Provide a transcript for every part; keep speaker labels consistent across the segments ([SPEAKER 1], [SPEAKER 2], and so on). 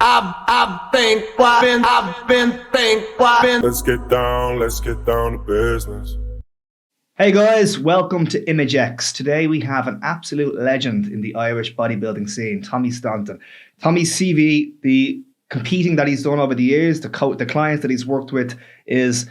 [SPEAKER 1] I've been thinking.
[SPEAKER 2] Let's get down to business.
[SPEAKER 3] Hey guys, welcome to ImageX. Today we have an absolute legend in the Irish bodybuilding scene, Tommy Staunton. Tommy's CV, the competing that he's done over the years, the clients that he's worked with is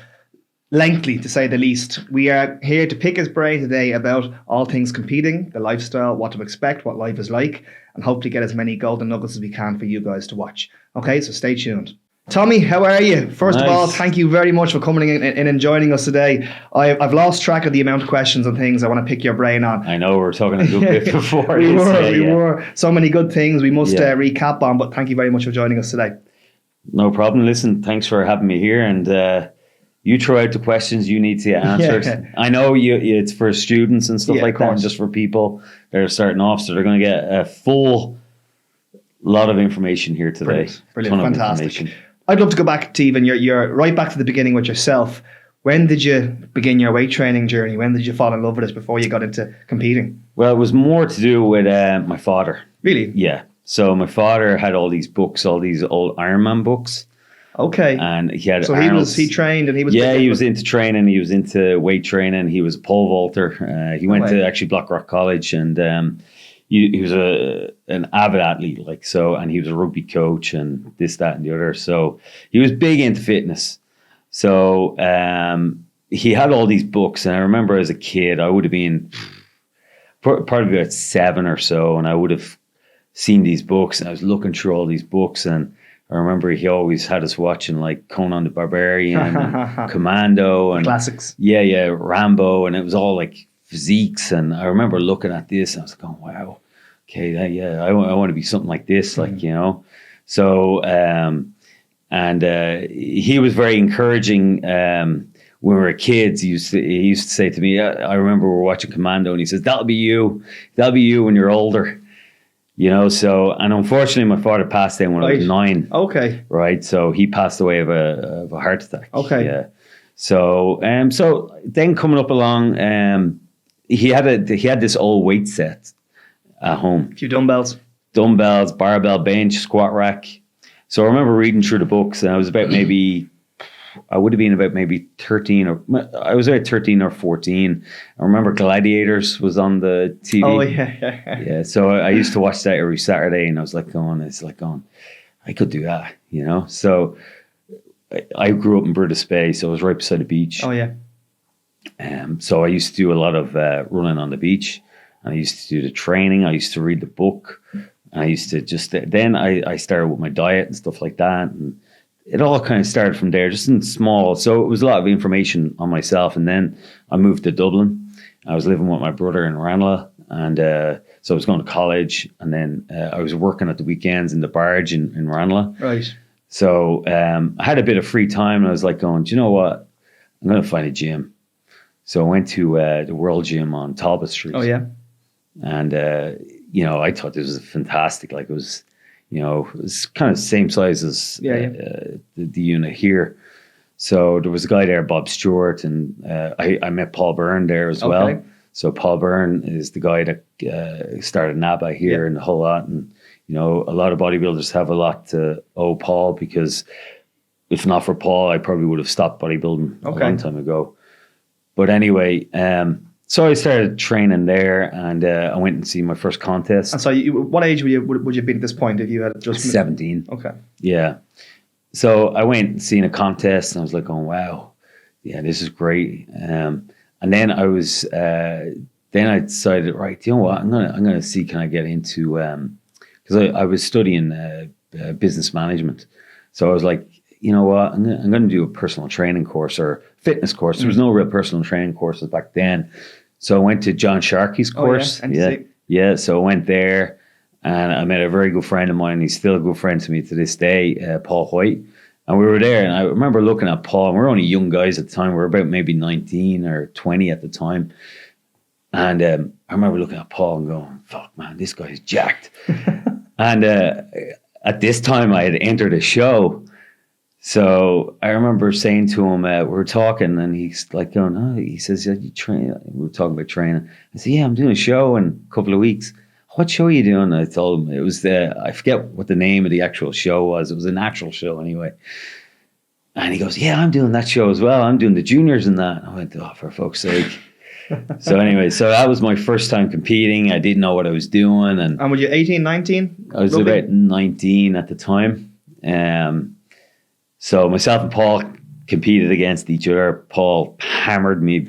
[SPEAKER 3] lengthy, to say the least. We are here to pick his brain today about all things competing, the lifestyle, what to expect, what life is like, and hopefully get as many golden nuggets as we can for you guys to watch. Okay, so stay tuned. Tommy, how are you? First of all, thank you very much for coming in and joining us today. I've lost track of the amount of questions and things I want to pick your brain on.
[SPEAKER 4] I know, we were talking a good bit before.
[SPEAKER 3] we were. So many good things we must recap on, but thank you very much for joining us today.
[SPEAKER 4] No problem. Listen, thanks for having me here, and you throw out the questions you need to get answered. Yeah. I know it's for students and stuff like that, and just for people that are starting off, so they're going to get a full lot of information here today.
[SPEAKER 3] Brilliant. Fantastic. I'd love to go back to even you're right back to the beginning with yourself. When did you begin your weight training journey? When did you fall in love with it before you got into competing?
[SPEAKER 4] Well, it was more to do with my father.
[SPEAKER 3] Really?
[SPEAKER 4] Yeah. So my father had all these books, all these old Ironman books.
[SPEAKER 3] Okay.
[SPEAKER 4] And he had
[SPEAKER 3] he trained and he was...
[SPEAKER 4] Yeah, he was into training. He was into weight training. He was a pole vaulter. He went to actually Blackrock College, and he was an avid athlete, and he was a rugby coach and this, that, and the other. So he was big into fitness. So he had all these books, and I remember as a kid, I would have been probably about 7 or so, and I would have seen these books, and I was looking through all these books, and I remember he always had us watching like Conan the Barbarian and Commando and
[SPEAKER 3] classics.
[SPEAKER 4] Yeah, Rambo, and it was all like physiques. And I remember looking at this, and I was like, "Oh wow, okay, I want to be something like this, So, he was very encouraging. When we were kids, he used to say to me, I remember we were watching Commando, and he says, "That'll be you when you're older." So, and unfortunately my father passed away when I was 9.
[SPEAKER 3] Okay.
[SPEAKER 4] Right. So he passed away of a heart attack.
[SPEAKER 3] Okay.
[SPEAKER 4] Yeah. So, so then coming up along, he had this old weight set at home.
[SPEAKER 3] A few dumbbells,
[SPEAKER 4] barbell, bench, squat rack. So I remember reading through the books, and I was about I would have been about maybe 13 I was about 13 or 14. I remember Gladiators was on the TV.
[SPEAKER 3] Oh, yeah.
[SPEAKER 4] Yeah, so I used to watch that every Saturday, and I was like I could do that, So I grew up in British Bay, so I was right beside the beach.
[SPEAKER 3] Oh, yeah.
[SPEAKER 4] So I used to do a lot of running on the beach, and I used to do the training. I used to read the book. I used to then I started with my diet and stuff like that, and it all kind of started from there, just in small. So it was a lot of information on myself. And then I moved to Dublin. I was living with my brother in Ranelagh. And so I was going to college. And then I was working at the weekends in the barge in Ranelagh.
[SPEAKER 3] Right.
[SPEAKER 4] So I had a bit of free time. And I was like going, do you know what? I'm going to find a gym. So I went to the World Gym on Talbot Street.
[SPEAKER 3] Oh, yeah.
[SPEAKER 4] And, I thought this was fantastic. It was... it was kind of the same size as the unit here. So there was a guy there, Bob Stewart, and I met Paul Byrne there as well. So Paul Byrne is the guy that started NABBA here and the whole lot. And, a lot of bodybuilders have a lot to owe Paul, because if not for Paul, I probably would have stopped bodybuilding a long time ago. But anyway, so I started training there, and I went and see my first contest.
[SPEAKER 3] And so what age would you have been at this point if you had just...
[SPEAKER 4] 17.
[SPEAKER 3] Okay.
[SPEAKER 4] Yeah. So I went and seen a contest, and I was like, oh, wow, yeah, this is great. And then I was, then I decided, right, you know what, I'm gonna see, can I get into, because I was studying business management. So I was like, you know what, I'm going to do a personal training course or fitness course. There was no real personal training courses back then. So I went to John Sharkey's course. Yeah. So I went there, and I met a very good friend of mine. He's still a good friend to me to this day, Paul Hoyt. And we were there, and I remember looking at Paul, and we were only young guys at the time. We were about maybe 19 or 20 at the time. And I remember looking at Paul and going, fuck, man, this guy's jacked. And at this time, I had entered a show. So I remember saying to him, we were talking, and he's like going, he says, yeah, you train. We were talking about training. I said, yeah, I'm doing a show in a couple of weeks. what show are you doing? I told him it was I forget what the name of the actual show was. It was a natural show anyway. And he goes, yeah, I'm doing that show as well. I'm doing the juniors and that. And I went, oh, for fuck's sake. So anyway, so that was my first time competing. I didn't know what I was doing. And
[SPEAKER 3] were you 18, 19?
[SPEAKER 4] I was about 19 at the time. So myself and Paul competed against each other. Paul hammered me.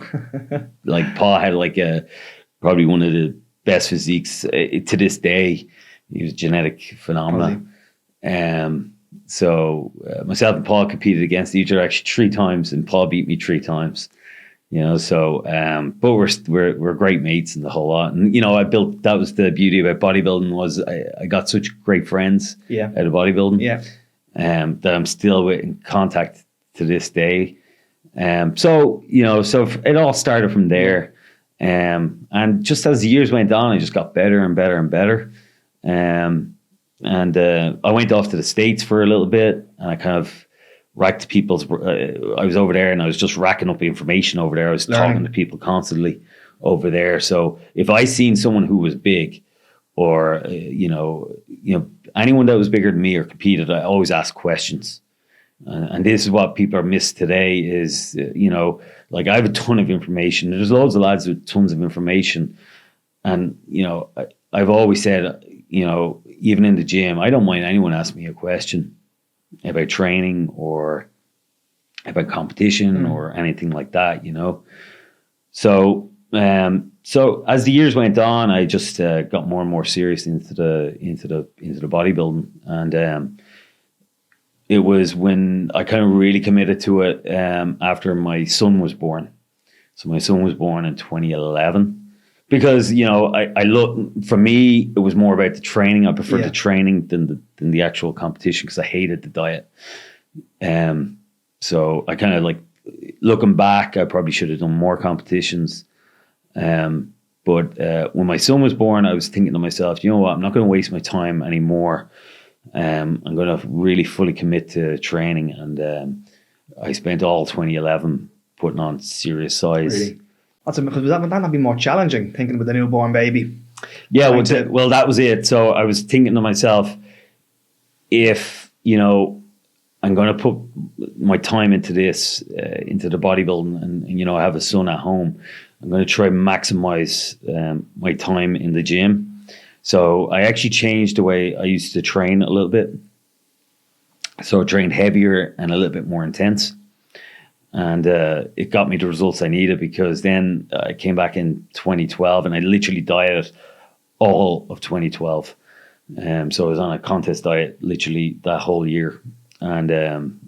[SPEAKER 4] Like Paul had like probably one of the best physiques to this day. He was a genetic phenomenon. So myself and Paul competed against each other actually 3 times, and Paul beat me 3 times. You know, so but we're great mates and the whole lot. And you know, that was the beauty about bodybuilding, was I got such great friends out of bodybuilding.
[SPEAKER 3] Yeah.
[SPEAKER 4] That I'm still in contact to this day. So you know, so it all started from there. And just as the years went on, I just got better and better and better. And I went off to the States for a little bit, and I kind of racked people's. I was over there, and I was just racking up information over there. I was talking to people constantly over there. So if I seen someone who was big, or you know, anyone that was bigger than me or competed, I always asked questions. And this is what people are missed today is, you know, like I have a ton of information. There's loads of lads with tons of information. And, you know, I've always said, you know, even in the gym, I don't mind anyone asking me a question about training or about competition or anything like that, you know. So as the years went on, I just got more and more serious into the bodybuilding. And it was when I kind of really committed to it after my son was born. So my son was born in 2011. Because, you know, for me, it was more about the training. I preferred the training than the actual competition, because I hated the diet. So I kind of like, looking back, I probably should have done more competitions. But when my son was born, I was thinking to myself, you know what, I'm not going to waste my time anymore. I'm going to really fully commit to training. And I spent all 2011 putting on serious size.
[SPEAKER 3] Really? Would that not be more challenging, thinking with a newborn baby?
[SPEAKER 4] Yeah, well, that was it. So I was thinking to myself, if, you know, I'm going to put my time into this, into the bodybuilding, and you know, I have a son at home, I'm going to try and maximize my time in the gym. So I actually changed the way I used to train a little bit. So I trained heavier and a little bit more intense. And it got me the results I needed, because then I came back in 2012 and I literally dieted all of 2012. So I was on a contest diet literally that whole year. And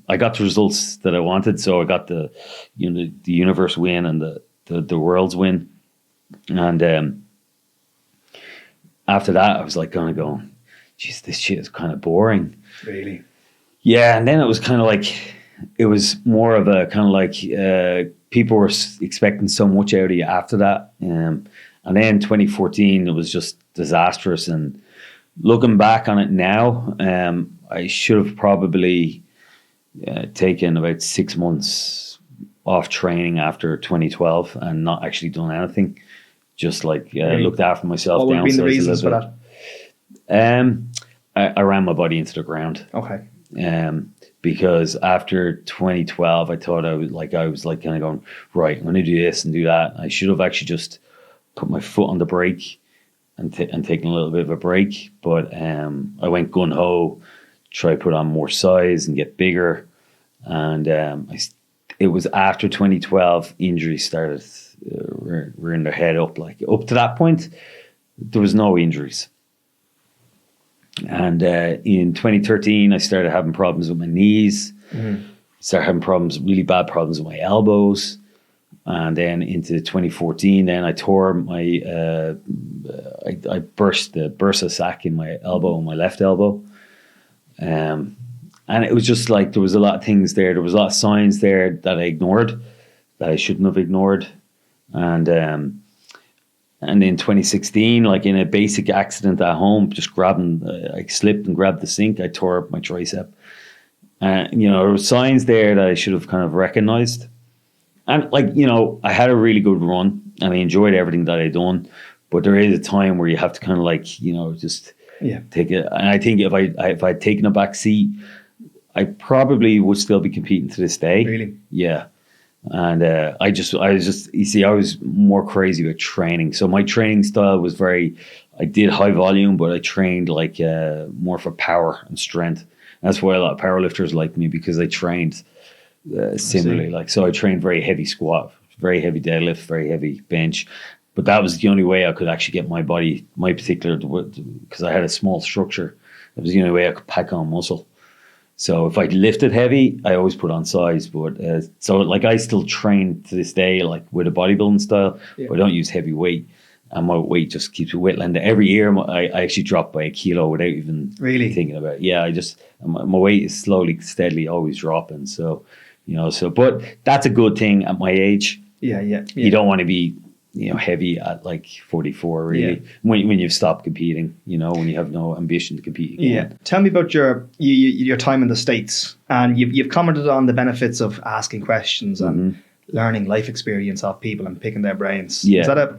[SPEAKER 4] I got the results that I wanted. So I got the universe win and the world's win. And after that, I was like kind of going, geez, this shit is kind of boring.
[SPEAKER 3] Really? Yeah.
[SPEAKER 4] And then it was kind of like, it was more of a kind of like people were expecting so much out of you after that. And then 2014, it was just disastrous. And looking back on it now, I should have probably taken about 6 months off training after 2012 and not actually done anything. Just like looked after myself.
[SPEAKER 3] What would have been the reasons for that?
[SPEAKER 4] I ran my body into the ground.
[SPEAKER 3] Okay.
[SPEAKER 4] Because after 2012, I thought I was like kind of going, right, I'm going to do this and do that. I should have actually just put my foot on the brake and taken a little bit of a break. But I went gun ho, try to put on more size and get bigger. And it was after 2012 injuries started rearing their head up. Like up to that point, there was no injuries. And in 2013, I started having problems with my knees. Started having really bad problems with my elbows. And then into 2014, then I tore my, I burst the bursa sac in my elbow, my left elbow. And it was just like, there was a lot of things there. There was a lot of signs there that I ignored, that I shouldn't have ignored. And in 2016, like in a basic accident at home, just I slipped and grabbed the sink. I tore up my tricep. You know, there were signs there that I should have kind of recognized. And like, you know, I had a really good run and I enjoyed everything that I'd done. But there is a time where you have to kind of like, you know, just take it. And I think if I'd taken a back seat, I probably would still be competing to this day.
[SPEAKER 3] Really?
[SPEAKER 4] Yeah. And I was just, you see, I was more crazy with training. So my training style was I did high volume, but I trained like more for power and strength. That's why a lot of powerlifters like me, because I trained similarly. Like, so I trained very heavy squat, very heavy deadlift, very heavy bench. But that was the only way I could actually get my body, my particular, because I had a small structure. It was the only way I could pack on muscle. So if I lifted heavy, I always put on size. But so like I still train to this day, like with a bodybuilding style, but I don't use heavy weight. And my weight just keeps whittling. Every year, I actually drop by a kilo without even thinking about it. Yeah, my weight is slowly, steadily always dropping. So, you know, but that's a good thing at my age.
[SPEAKER 3] Yeah.
[SPEAKER 4] You don't want to be, you know, heavy at like 44, really, when you've stopped competing, you know, when you have no ambition to compete again.
[SPEAKER 3] Yeah. Tell me about your time in the States, and you've commented on the benefits of asking questions and learning life experience off people and picking their brains.
[SPEAKER 4] Yeah.
[SPEAKER 3] Is that a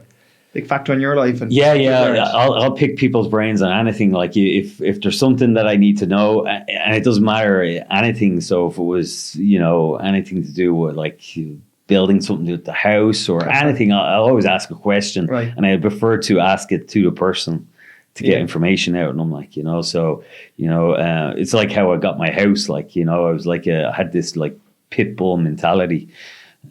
[SPEAKER 3] big factor in your life? And
[SPEAKER 4] I'll pick people's brains on anything. Like if there's something that I need to know, and it doesn't matter anything. So if it was, you know, anything to do with like building something at the house or anything, I'll always ask a question,
[SPEAKER 3] right.
[SPEAKER 4] And I prefer to ask it to the person to get information out. And I'm like, you know, so, you know, it's like how I got my house. Like, you know, I was like, I had this like pit bull mentality.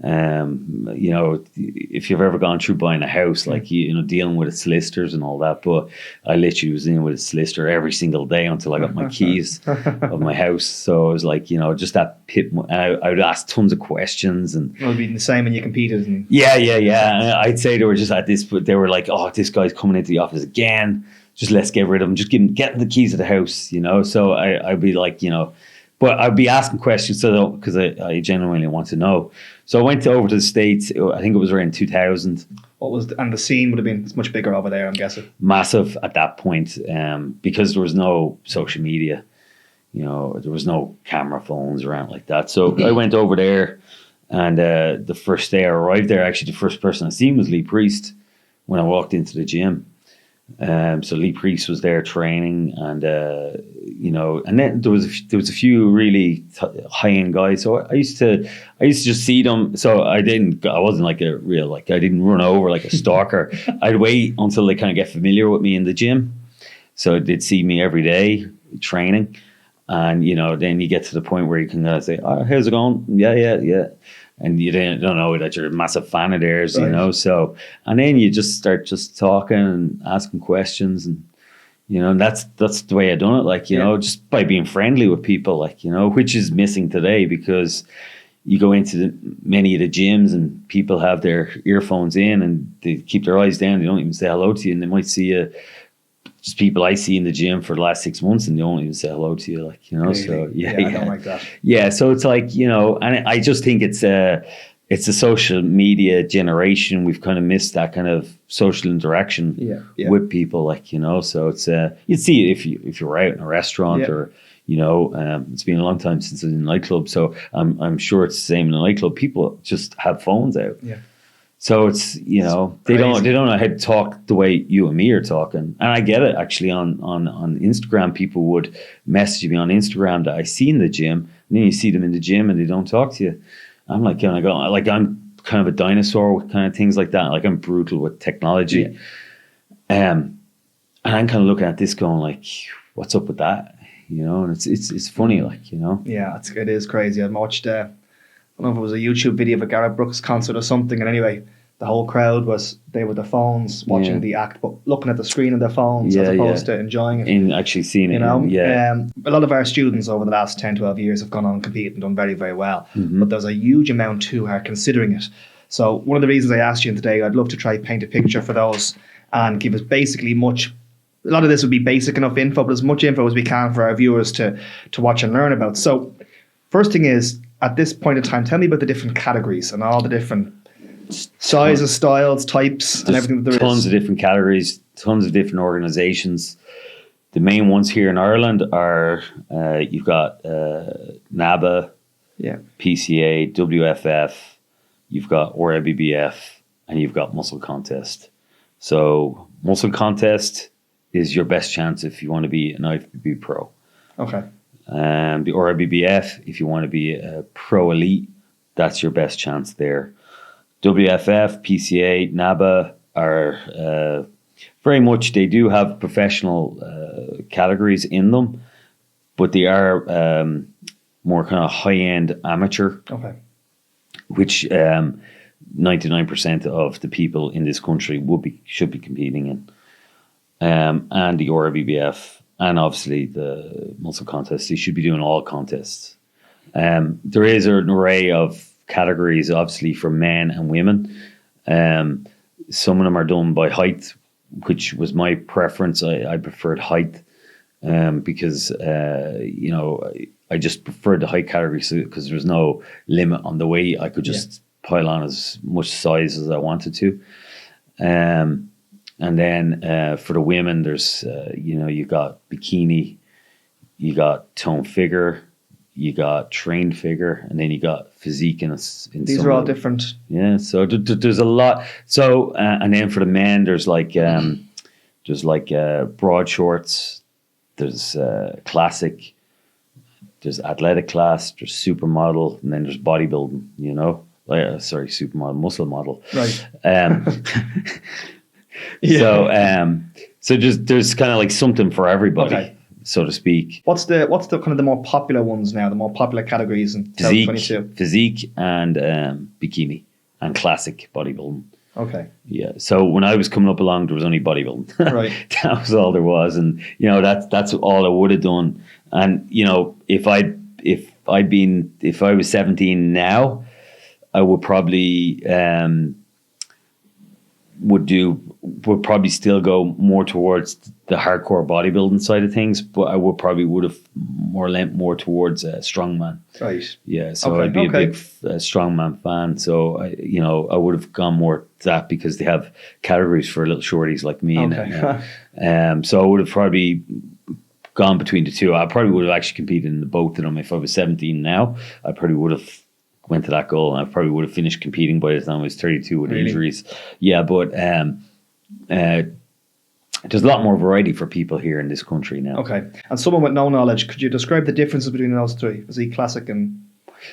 [SPEAKER 4] You know, if you've ever gone through buying a house, like, you know, dealing with its solicitors and all that, but I literally was in with a solicitor every single day until I got my keys of my house. So I was like, you know, just that pit. I would ask tons of questions, and
[SPEAKER 3] it would be the same when you competed. And
[SPEAKER 4] yeah. And I'd say they were just at this, but they were like, oh, this guy's coming into the office again. Just let's get rid of him. Just get the keys of the house, you know. So I'd be like, you know. But I'd be asking questions because I genuinely want to know. So I went over to the States. I think it was around 2000.
[SPEAKER 3] And the scene would have been much bigger over there, I'm guessing.
[SPEAKER 4] Massive at that point, because there was no social media. You know, there was no camera phones around like that. So I went over there, and the first day I arrived there, actually the first person I seen was Lee Priest when I walked into the gym. So Lee Priest was there training, and you know, and then there was a few really high end guys. So I used to just see them. So I wasn't like a real, like, I didn't run over like a stalker. I'd wait until they kind of get familiar with me in the gym, so they'd see me every day training, and you know, then you get to the point where you can say, "Oh, how's it going? Yeah." And you don't know that you're a massive fan of theirs, right. You know. So, and then you just start just talking and asking questions, and you know, and that's the way I done it. Like, you know, just by being friendly with people, like, you know, which is missing today, because you go into many of the gyms and people have their earphones in and they keep their eyes down. They don't even say hello to you, and they might see you. Just people I see in the gym for the last 6 months, and they don't even say hello to you, like, you know. Really? So
[SPEAKER 3] I don't like that.
[SPEAKER 4] Yeah, so it's like, you know, and I just think it's a social media generation. We've kind of missed that kind of social interaction with people, like, you know. So it's you'd see it if you're out in a restaurant or, you know, it's been a long time since I was in a nightclub, so I'm sure it's the same in a nightclub. People just have phones out. Yeah. So it's, you know, they don't know how to talk the way you and me are talking. And I get it, actually. On Instagram, people would message me on Instagram that I see in the gym, and then you see them in the gym and they don't talk to you. I'm like, I'm kind of a dinosaur with kind of things like that. Like, I'm brutal with technology. Yeah. And I'm kind of looking at this going like, what's up with that? You know, and it's funny, like, you know.
[SPEAKER 3] Yeah, it is crazy. I watched I don't know if it was a YouTube video of a Garrett Brooks concert or something, and anyway, the whole crowd was they with their phones watching the act, but looking at the screen of their phones as opposed to enjoying it.
[SPEAKER 4] And actually seeing it,
[SPEAKER 3] you know. A lot of our students over the last 10, 12 years have gone on and competed and done very, very well. Mm-hmm. But there's a huge amount who are considering it. So one of the reasons I asked you today, I'd love to try paint a picture for those and give us basically much. A lot of this would be basic enough info, but as much info as we can for our viewers to watch and learn about. So first thing is, at this point in time, tell me about the different categories and all the different sizes, styles, types, and everything that there is.
[SPEAKER 4] Tons of different categories, tons of different organizations. The main ones here in Ireland are you've got NABBA, PCA, WFF, you've got RIBBF, and you've got Muscle Contest. So Muscle contest is your best chance if you want to be an IFBB pro.
[SPEAKER 3] Okay.
[SPEAKER 4] The RIBBF, if you want to be a pro elite, that's your best chance there. WFF, PCA, NABBA are very much, they do have professional categories in them, but they are more kind of high-end amateur,
[SPEAKER 3] Okay.
[SPEAKER 4] which 99% of the people in this country should be competing in. And the RIBBF, and obviously the muscle contests, they should be doing all contests. There is an array of categories, obviously, for men and women. Some of them are done by height, which was my preference. I preferred height because, I just preferred the height category because there was no limit on the weight. I could just pile on as much size as I wanted to. And then for the women, there's, you got bikini, you got tone figure, you got trained figure, and then you got physique.
[SPEAKER 3] These are all different.
[SPEAKER 4] Yeah, so there's a lot. So, and then for the men, there's broad shorts, there's classic, there's athletic class, there's supermodel, and then there's bodybuilding, supermodel, muscle model.
[SPEAKER 3] Right.
[SPEAKER 4] So there's kind of like something for everybody,
[SPEAKER 3] Okay.
[SPEAKER 4] so to speak.
[SPEAKER 3] What's the kind of the more popular ones now, the more popular categories in 2022?
[SPEAKER 4] Physique and bikini and classic bodybuilding.
[SPEAKER 3] Okay.
[SPEAKER 4] Yeah. So when I was coming up along, there was only bodybuilding.
[SPEAKER 3] Right.
[SPEAKER 4] That was all there was, and that's all I would have done. And if I was 17 now, I would probably would probably still go more towards the hardcore bodybuilding side of things, but I would have lent more towards strongman.
[SPEAKER 3] Right.
[SPEAKER 4] Yeah, so I'd be a big strongman fan. So I would have gone more to that because they have categories for little shorties like me.
[SPEAKER 3] Okay.
[SPEAKER 4] So I would have probably gone between the two. I probably would have actually competed in the both of them. If I was 17 now, I probably would have went to that goal, and I probably would have finished competing by the time I was 32 with injuries. Yeah, but there's a lot more variety for people here in this country now.
[SPEAKER 3] Okay. And someone with no knowledge, could you describe the differences between those three? Physique, classic, and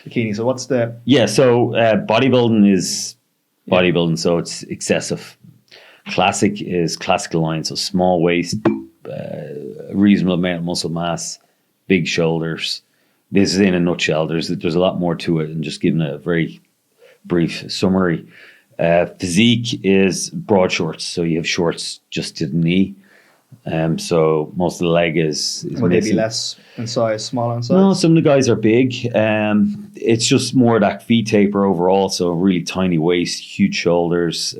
[SPEAKER 3] bikini. So what's the...
[SPEAKER 4] Yeah, so bodybuilding is bodybuilding, so it's excessive. Classic is classical line, so small waist, reasonable amount of muscle mass, big shoulders. This is in a nutshell. There's a lot more to it than just giving a very brief summary. Physique is broad shorts, so you have shorts just to the knee. So most of the leg is
[SPEAKER 3] Would they be
[SPEAKER 4] missing.
[SPEAKER 3] less in size, smaller in size?
[SPEAKER 4] No, some of the guys are big. It's just more that V taper overall. So really tiny waist, huge shoulders,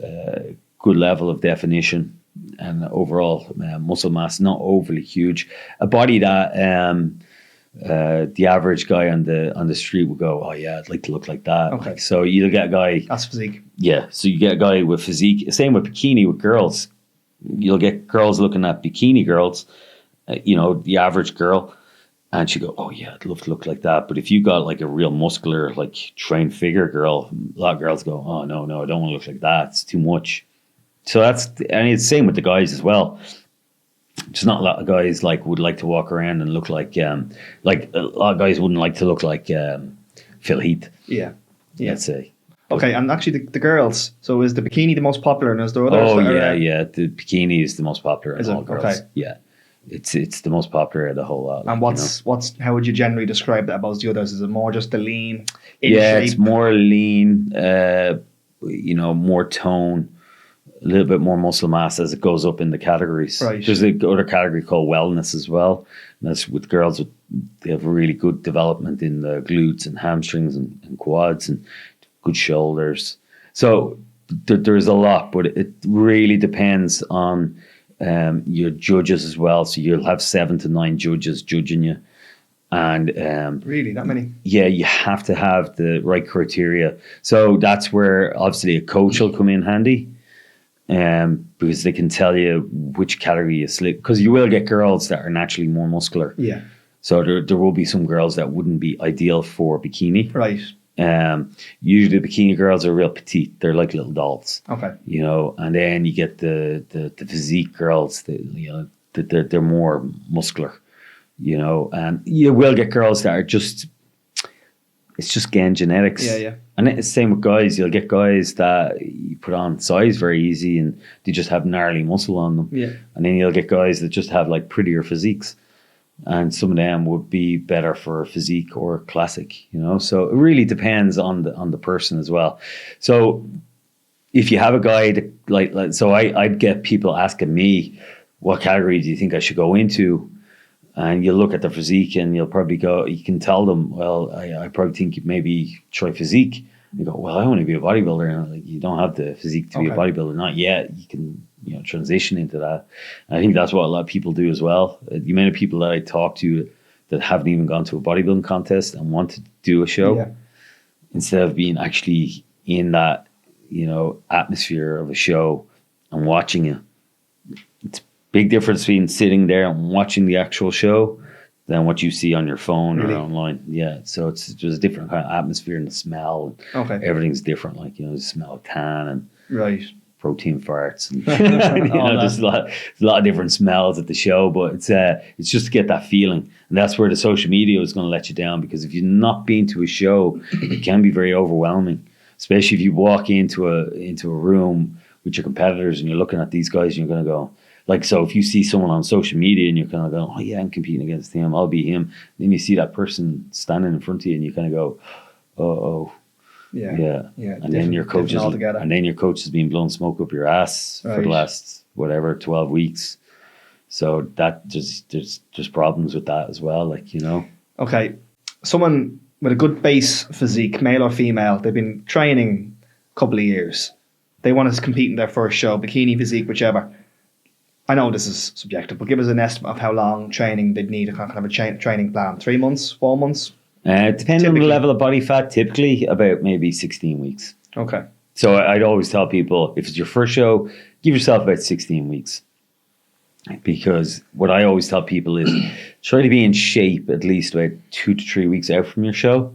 [SPEAKER 4] good level of definition, and overall muscle mass not overly huge. A body that the average guy on the street would go, oh yeah, I'd like to look like that.
[SPEAKER 3] Okay.
[SPEAKER 4] Like, so you'll get a guy.
[SPEAKER 3] That's physique.
[SPEAKER 4] Yeah, so you get a guy with physique. Same with bikini with girls. You'll get girls looking at bikini girls, the average girl, and she go, oh yeah, I'd love to look like that. But if you got like a real muscular, like trained figure girl, a lot of girls go, oh no, I don't want to look like that. It's too much. So it's the same with the guys as well. Just not a lot of guys would like to walk around and look like a lot of guys wouldn't like to look like Phil Heath.
[SPEAKER 3] Yeah.
[SPEAKER 4] Let's say.
[SPEAKER 3] Okay, and actually the girls. So is the bikini the most popular, and is there others?
[SPEAKER 4] Oh
[SPEAKER 3] that are,
[SPEAKER 4] yeah. The bikini is the most popular
[SPEAKER 3] Is
[SPEAKER 4] in
[SPEAKER 3] it?
[SPEAKER 4] all girls.
[SPEAKER 3] Okay.
[SPEAKER 4] Yeah, it's the most popular of the whole lot.
[SPEAKER 3] And what's how would you generally describe that about the others? Is it more just the lean? In
[SPEAKER 4] Yeah,
[SPEAKER 3] shape?
[SPEAKER 4] it's more lean. More tone. A little bit more muscle mass as it goes up in the categories.
[SPEAKER 3] Right.
[SPEAKER 4] There's another category called wellness as well. And that's with girls. They have really good development in the glutes and hamstrings and quads and good shoulders. So there's a lot, but it really depends on your judges as well. So you'll have 7 to 9 judges judging you. And
[SPEAKER 3] Really, that many?
[SPEAKER 4] yeah, you have to have the right criteria. So that's where obviously a coach will come in handy. Because they can tell you which category you slip, because you will get girls that are naturally more muscular.
[SPEAKER 3] Yeah.
[SPEAKER 4] So there will be some girls that wouldn't be ideal for bikini.
[SPEAKER 3] Right.
[SPEAKER 4] Usually the bikini girls are real petite. They're like little dolls.
[SPEAKER 3] Okay.
[SPEAKER 4] You know, and then you get the physique girls that, you know, that they're more muscular, you know, and you will get girls that are just, it's just again genetics.
[SPEAKER 3] Yeah.
[SPEAKER 4] And it's the same with guys. You'll get guys that you put on size very easy and they just have gnarly muscle on them.
[SPEAKER 3] Yeah.
[SPEAKER 4] And then you'll get guys that just have like prettier physiques. And some of them would be better for physique or classic, you know. So it really depends on the person as well. So if you have a guy that like so I'd get people asking me, what category do you think I should go into? And you'll look at the physique and you'll probably go, you can tell them, well, I probably think you maybe try physique. You go, well, I want to be a bodybuilder. And like, you don't have the physique to be a bodybuilder. Not yet. You can, you know, transition into that. And I think that's what a lot of people do as well. The amount of people that I talk to that haven't even gone to a bodybuilding contest and want to do a show, instead of being actually in that, you know, atmosphere of a show and watching it. It's big difference between sitting there and watching the actual show than what you see on your phone or online. Yeah, so it's just a different kind of atmosphere and the smell. And everything's different. Like, you know, the smell of tan and protein farts, and you know, there's a lot of different smells at the show. But it's just to get that feeling, and that's where the social media is going to let you down, because if you've not been to a show, it can be very overwhelming, especially if you walk into a room with your competitors and you're looking at these guys and you're going to go. Like, so if you see someone on social media and you're kind of going, oh yeah, I'm competing against him, I'll be him. Then you see that person standing in front of you and you kind of go, oh. Yeah. And then your coach is being blown smoke up your ass for the last, 12 weeks. So that there's problems with that as well. Like, you know. Okay.
[SPEAKER 3] Someone with a good base physique, male or female, they've been training a couple of years. They want to compete in their first show, bikini, physique, whichever. I know this is subjective, but give us an estimate of how long training they'd need, a kind of a training plan. 3 months, 4 months?
[SPEAKER 4] Depending on the level of body fat, typically about maybe 16 weeks.
[SPEAKER 3] Okay.
[SPEAKER 4] So I'd always tell people, if it's your first show, give yourself about 16 weeks. Because what I always tell people is try to be in shape at least about 2 to 3 weeks out from your show.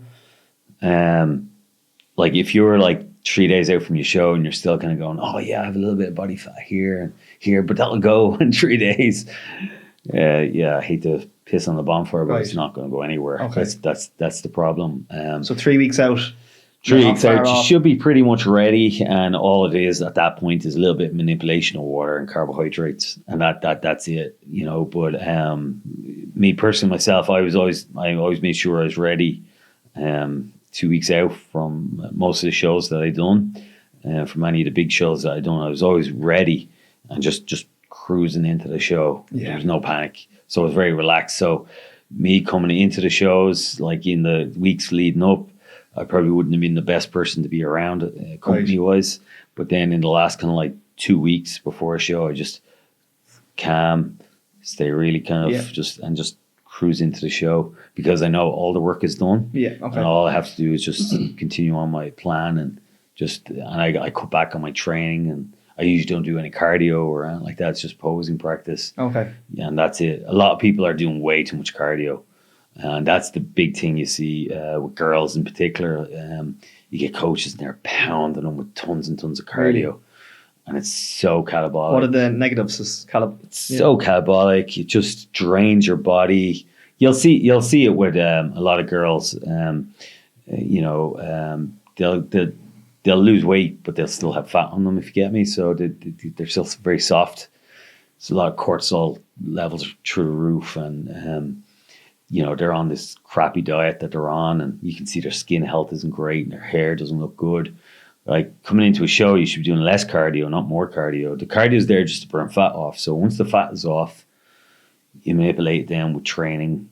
[SPEAKER 4] Like if you're like 3 days out from your show and you're still kind of going, oh yeah, I have a little bit of body fat here and here, but that'll go in 3 days. I hate to piss on the bonfire, but it's not going to go anywhere. Okay. That's the problem.
[SPEAKER 3] So 3 weeks out.
[SPEAKER 4] 3 weeks out, you should be pretty much ready, and all it is at that point is a little bit of manipulation of water and carbohydrates, and that's it, you know. But me personally, myself, I always made sure I was ready 2 weeks out from most of the shows that I done, from any of the big shows that I done. I was always ready and just cruising into the show. There was no panic, so I was very relaxed. So me coming into the shows, like in the weeks leading up, I probably wouldn't have been the best person to be around company-wise. But then in the last kind of like 2 weeks before a show, I just calm, stay really kind of just cruise into the show, because I know all the work is done. And all I have to do is just continue on my plan, and I cut back on my training, and I usually don't do any cardio or anything like that. It's just posing practice. And that's it. A lot of people are doing way too much cardio. And that's the big thing you see with girls in particular. You get coaches and they're pounding them with tons and tons of cardio. And it's so catabolic.
[SPEAKER 3] What are the negatives?
[SPEAKER 4] It's so catabolic. It just drains your body. You'll see it with a lot of girls. They'll lose weight, but they'll still have fat on them, if you get me. So they're still very soft. So a lot of cortisol levels are through the roof, and they're on this crappy diet that they're on, and you can see their skin health isn't great and their hair doesn't look good. Like, coming into a show, you should be doing less cardio, not more cardio. The cardio is there just to burn fat off. So once the fat is off, you manipulate them with training,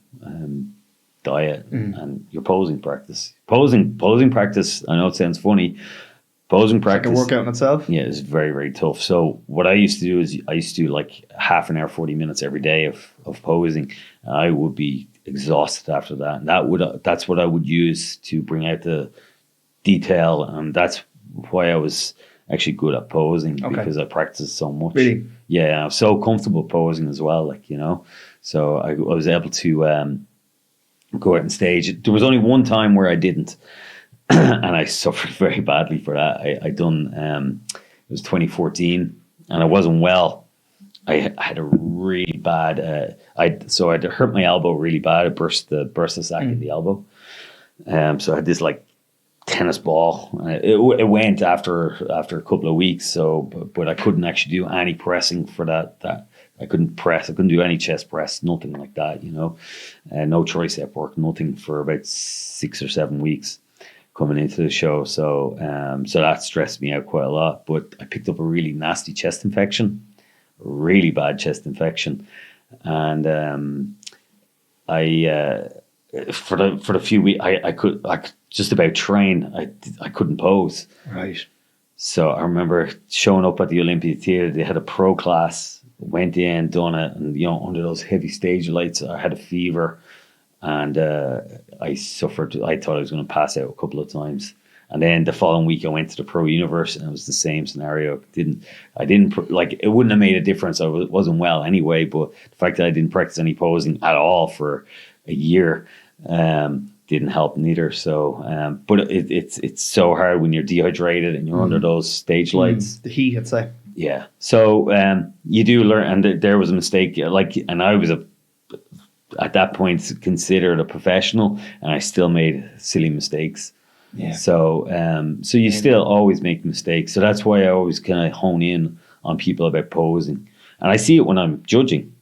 [SPEAKER 4] diet, and your posing practice. Posing practice, I know it sounds funny. Posing practice,
[SPEAKER 3] like a workout in itself?
[SPEAKER 4] Yeah, it's very, very tough. So what I used to do is I used to do like half an hour, 40 minutes every day of posing. And I would be exhausted after that. And that's what I would use to bring out the detail. And that's why I was actually good at posing, because I practiced so much.
[SPEAKER 3] Really?
[SPEAKER 4] Yeah, I'm so comfortable posing as well, So I was able to go out on stage. There was only one time where I didn't. and I suffered very badly for that. I done, it was 2014, and I wasn't well. I had a really bad, I'd hurt my elbow really bad. I burst the sac in the elbow. So I had this like tennis ball. It went after a couple of weeks. So, but I couldn't actually do any pressing for that. I couldn't press. I couldn't do any chest press, nothing like that. No tricep work, nothing for about 6 or 7 weeks coming into the show. So that stressed me out quite a lot. But I picked up a really nasty chest infection, really bad chest infection, and I for the few weeks I could just about train. I couldn't pose.
[SPEAKER 3] Right.
[SPEAKER 4] So I remember showing up at the Olympia Theatre. They had a pro class. Went in, done it, and under those heavy stage lights, I had a fever, and I suffered. I thought I was going to pass out a couple of times. And then the following week, I went to the Pro Universe, and it was the same scenario. I didn't like it. Wouldn't have made a difference. I wasn't well anyway. But the fact that I didn't practice any posing at all for a year didn't help neither. So, but it's so hard when you're dehydrated and you're under those stage lights.
[SPEAKER 3] The heat, I'd say.
[SPEAKER 4] Yeah. So you do learn, and there was a mistake. And I was at that point considered a professional, and I still made silly mistakes.
[SPEAKER 3] Yeah.
[SPEAKER 4] So you still always make mistakes. So that's why I always kind of hone in on people about posing, and I see it when I'm judging.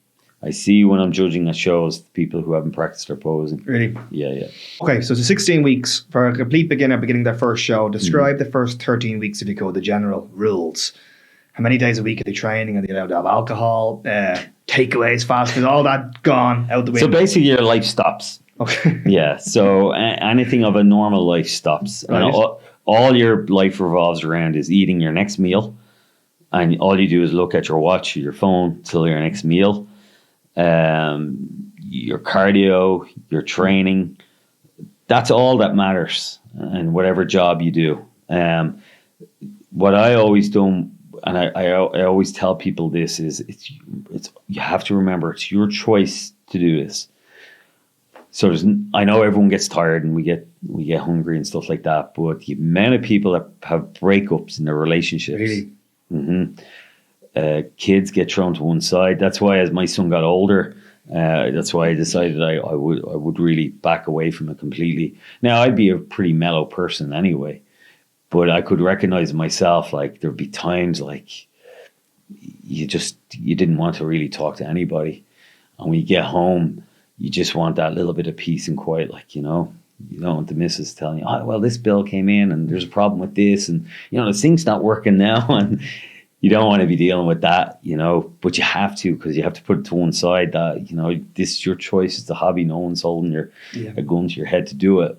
[SPEAKER 4] I see when I'm judging at shows people who haven't practiced their posing.
[SPEAKER 3] Really?
[SPEAKER 4] Yeah.
[SPEAKER 3] Okay, so it's 16 weeks for a complete beginner beginning their first show. Describe the first 13 weeks if you could, the general rules. How many days a week are they training? Are they allowed to have alcohol? Takeaways, fast food, all that gone out the window.
[SPEAKER 4] So basically your life stops.
[SPEAKER 3] Okay.
[SPEAKER 4] Yeah, so anything of a normal life stops.
[SPEAKER 3] Right.
[SPEAKER 4] And all your life revolves around is eating your next meal. And all you do is look at your watch or your phone till your next meal. Your cardio, your training, that's all that matters. And whatever job you do. What I always do, and I always tell people this, is it's you have to remember it's your choice to do this. So I know everyone gets tired and we get hungry and stuff like that, but the amount of people that have breakups in their relationships,
[SPEAKER 3] Really?
[SPEAKER 4] Kids get thrown to one side. That's why as my son got older, that's why I decided I would really back away from it completely. Now I'd be a pretty mellow person anyway, but I could recognize myself, like there'd be times like you didn't want to really talk to anybody, and when you get home, you just want that little bit of peace and quiet, you don't want the missus telling you, oh, well, this bill came in and there's a problem with this, and the thing's not working now, and you don't want to be dealing with that, but you have to, because you have to put it to one side that, this is your choice. It's a hobby. No one's holding a gun to your head to do it,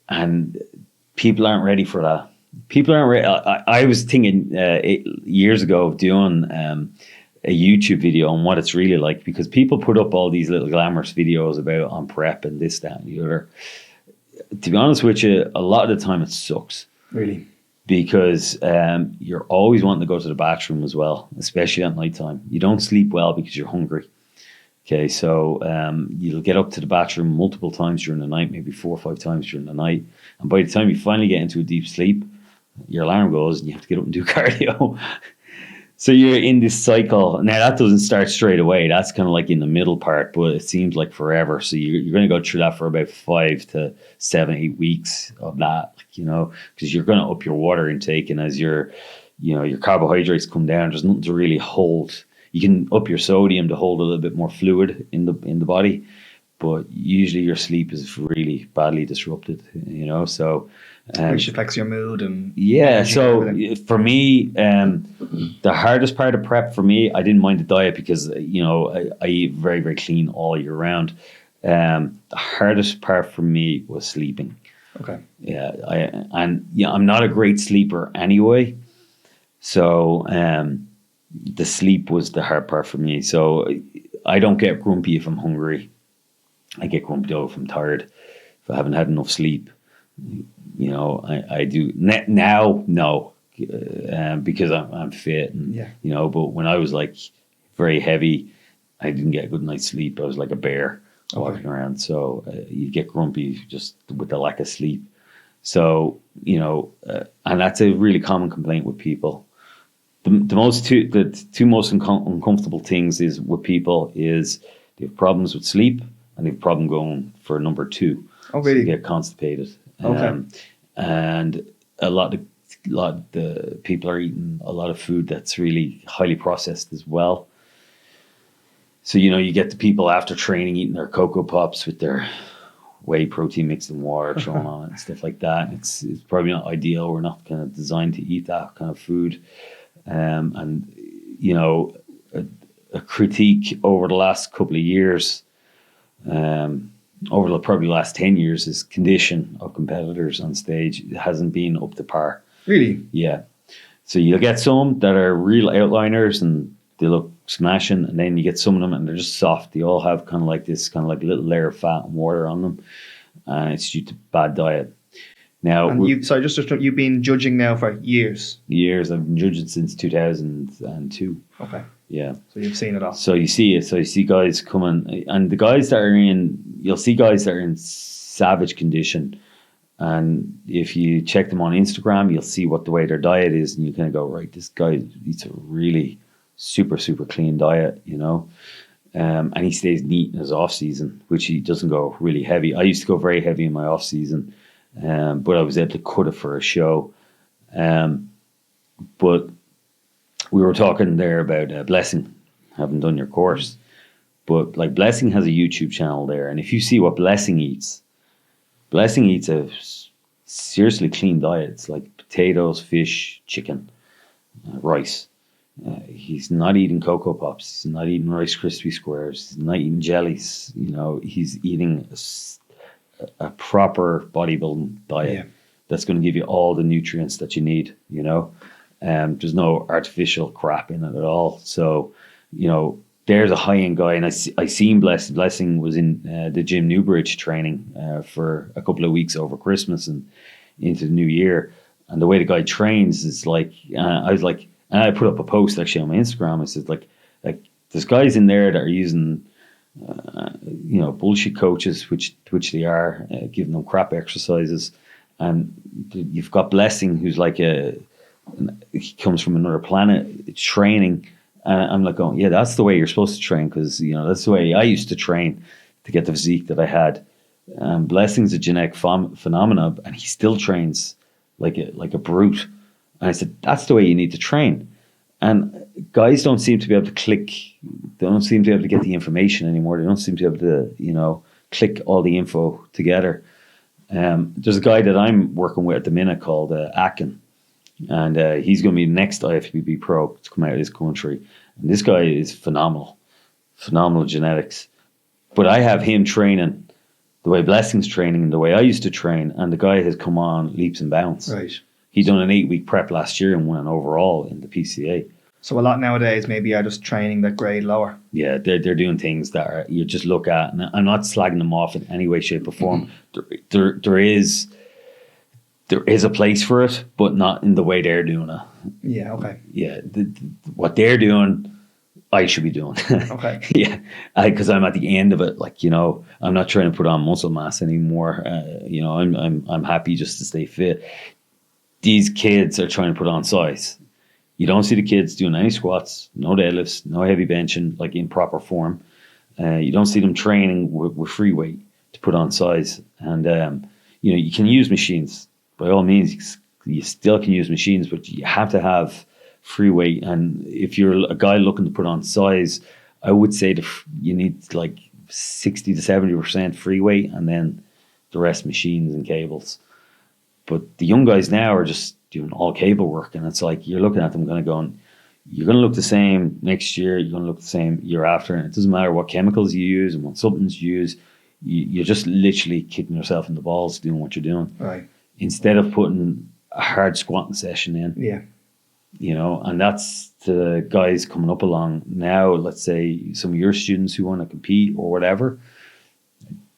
[SPEAKER 4] and people aren't ready for that. People aren't ready. I was thinking 8 years ago of doing a YouTube video on what it's really like, because people put up all these little glamorous videos about on prep and this, that, and the other. To be honest with you, a lot of the time it sucks.
[SPEAKER 3] Really?
[SPEAKER 4] Because you're always wanting to go to the bathroom as well, especially at nighttime. You don't sleep well because you're hungry. Okay, so you'll get up to the bathroom multiple times during the night, maybe 4 or 5 times during the night. And by the time you finally get into a deep sleep, your alarm goes and you have to get up and do cardio. So you're in this cycle. Now that doesn't start straight away. That's kind of like in the middle part, but it seems like forever. So you're going to go through that for about 5 to 7, 8 weeks of that, because you're going to up your water intake, and as your carbohydrates come down, there's nothing to really hold. You can up your sodium to hold a little bit more fluid in the body, but usually your sleep is really badly disrupted. So.
[SPEAKER 3] Which affects your mood and
[SPEAKER 4] so for me, the hardest part of prep for me, I didn't mind the diet because I eat very, very clean all year round. The hardest part for me was sleeping.
[SPEAKER 3] Okay.
[SPEAKER 4] I'm not a great sleeper anyway, so the sleep was the hard part for me. So I don't get grumpy if I'm hungry. I get grumpy though if I'm tired, if I haven't had enough sleep. I do now, no, because I'm fit, and but when I was like very heavy, I didn't get a good night's sleep. I was like a bear walking around. So you get grumpy just with the lack of sleep. So, and that's a really common complaint with people. The two most uncomfortable things is with people is they have problems with sleep and they have a problem going for number 2.
[SPEAKER 3] Oh, really?
[SPEAKER 4] So they get constipated.
[SPEAKER 3] Okay.
[SPEAKER 4] And a lot of the people are eating a lot of food that's really highly processed as well. So, you get the people after training eating their Cocoa Pops with their whey protein mixed in water thrown on it and stuff like that. It's probably not ideal. We're not kind of designed to eat that kind of food. And a critique over the last couple of years, over probably the last 10 years, is condition of competitors on stage. It hasn't been up to par.
[SPEAKER 3] Really?
[SPEAKER 4] Yeah. So you'll get some that are real outliners and they look smashing, and then you get some of them and they're just soft. They all have kind of like this kind of like little layer of fat and water on them, and it's due to bad diet. Now,
[SPEAKER 3] and you've been judging now for years.
[SPEAKER 4] Years. I've been judging since 2002.
[SPEAKER 3] Okay.
[SPEAKER 4] Yeah.
[SPEAKER 3] So you've seen it all.
[SPEAKER 4] So you see it. So you see guys coming, and the guys that are you'll see guys that are in savage condition. And if you check them on Instagram, you'll see what the way their diet is, and you kind of go, right, this guy eats a really super, super clean diet, and he stays neat in his off season, which he doesn't go really heavy. I used to go very heavy in my off season, but I was able to cut it for a show. But we were talking there about Blessing. Haven't done your course, but like Blessing has a YouTube channel there, and if you see what Blessing eats a seriously clean diet. It's like potatoes, fish, chicken, rice. He's not eating Cocoa Pops. He's not eating Rice Krispie Squares. He's not eating jellies. He's eating a proper bodybuilding diet that's going to give you all the nutrients that you need. There's no artificial crap in it at all. So, there's a high-end guy, and I seen Blessing was in the Gym Newbridge training for a couple of weeks over Christmas and into the new year. And the way the guy trains is like, I was like, and I put up a post actually on my Instagram. I said like there's guys in there that are using, bullshit coaches, which they are, giving them crap exercises. And you've got Blessing, who's like he comes from another planet, training. And I'm like going, yeah, that's the way you're supposed to train, because that's the way I used to train to get the physique that I had. Blessing's a genetic phenomenon, and he still trains like a brute. And I said, that's the way you need to train. And guys don't seem to be able to click. They don't seem to be able to get the information anymore. They don't seem to be able to, click all the info together. There's a guy that I'm working with at the minute called Akin. And he's going to be the next IFBB pro to come out of this country. And this guy is phenomenal genetics. But I have him training the way Blessing's training and the way I used to train. And the guy has come on leaps and bounds.
[SPEAKER 3] Right.
[SPEAKER 4] He done an 8-week prep last year and won an overall in the PCA.
[SPEAKER 3] So a lot nowadays maybe are just training that grade lower.
[SPEAKER 4] Yeah, they're doing things that you just look at. And I'm not slagging them off in any way, shape or form. Mm-hmm. There is a place for it, but not in the way they're doing it.
[SPEAKER 3] Yeah, okay.
[SPEAKER 4] Yeah, what they're doing, I should be doing.
[SPEAKER 3] Okay.
[SPEAKER 4] Yeah, because I'm at the end of it. Like, I'm not trying to put on muscle mass anymore. I'm happy just to stay fit. These kids are trying to put on size. You don't see the kids doing any squats, no deadlifts, no heavy benching, like in proper form. You don't see them training with free weight to put on size. And, you can use machines. By all means, you still can use machines, but you have to have free weight. And if you're a guy looking to put on size, I would say you need like 60 to 70% free weight, and then the rest machines and cables. But the young guys now are just doing all cable work, and it's like you're looking at them kind of going, you're going to look the same next year, you're going to look the same year after, and it doesn't matter what chemicals you use and what supplements you use, you're just literally kicking yourself in the balls doing what you're doing.
[SPEAKER 3] Right.
[SPEAKER 4] Instead of putting a hard squatting session in.
[SPEAKER 3] Yeah.
[SPEAKER 4] And that's the guys coming up along now. Let's say some of your students who want to compete or whatever,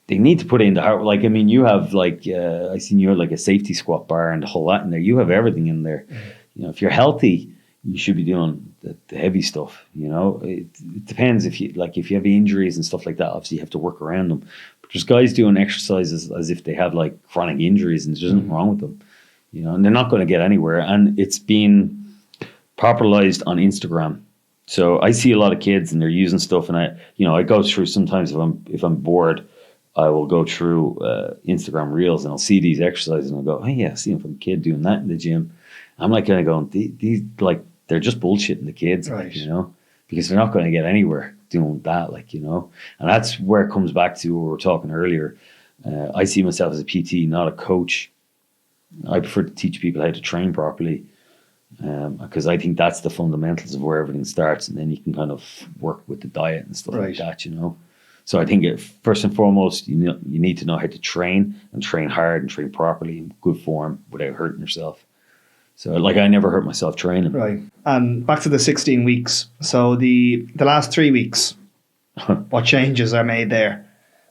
[SPEAKER 4] they need to put in the hard. Like, I mean, you have I seen you had like a safety squat bar and the whole lot in there. You have everything in there. Mm-hmm. If you're healthy, you should be doing the heavy stuff. You know, it depends if you have injuries and stuff like that. Obviously, you have to work around them. But there's guys doing exercises as if they have like chronic injuries, and there's nothing wrong with them. You know, and they're not going to get anywhere. And it's been popularized on Instagram. So I see a lot of kids and they're using stuff, and I go through sometimes if I'm bored, I will go through Instagram Reels and I'll see these exercises and I'll go, hey, yeah, I see them from a kid doing that in the gym. I'm like kind of going, these like they're just bullshitting the kids,
[SPEAKER 3] Right.
[SPEAKER 4] like, you know, because they're not going to get anywhere doing that, like, you know. And that's where it comes back to what we were talking earlier. I see myself as a PT, not a coach. I prefer to teach people how to train properly. Because I think that's the fundamentals of where everything starts, and then you can kind of work with the diet and stuff
[SPEAKER 3] Right.
[SPEAKER 4] like that, you know. So I think first and foremost, you need to know how to train and train hard and train properly in good form without hurting yourself. So like I never hurt myself training.
[SPEAKER 3] Right. And back to the 16 weeks. So the last 3 weeks, what changes are made there?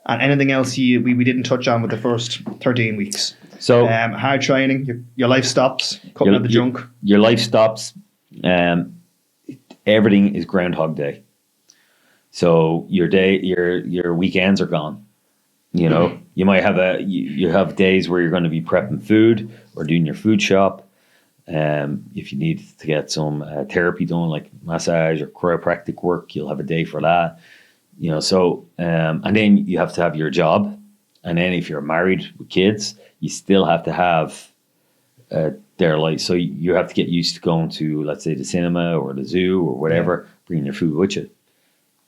[SPEAKER 3] And anything else we didn't touch on with the first 13 weeks?
[SPEAKER 4] So
[SPEAKER 3] hard training, your life stops, cutting out the junk.
[SPEAKER 4] Your life stops. Everything is Groundhog Day. So your weekends are gone. You know, you might have you have days where you're going to be prepping food or doing your food shop. If you need to get some therapy done, like massage or chiropractic work, you'll have a day for that. You know, so and then you have to have your job, and then if you're married with kids, you still have to have their life. So you have to get used to going to, let's say, the cinema or the zoo or whatever, bringing your food with you.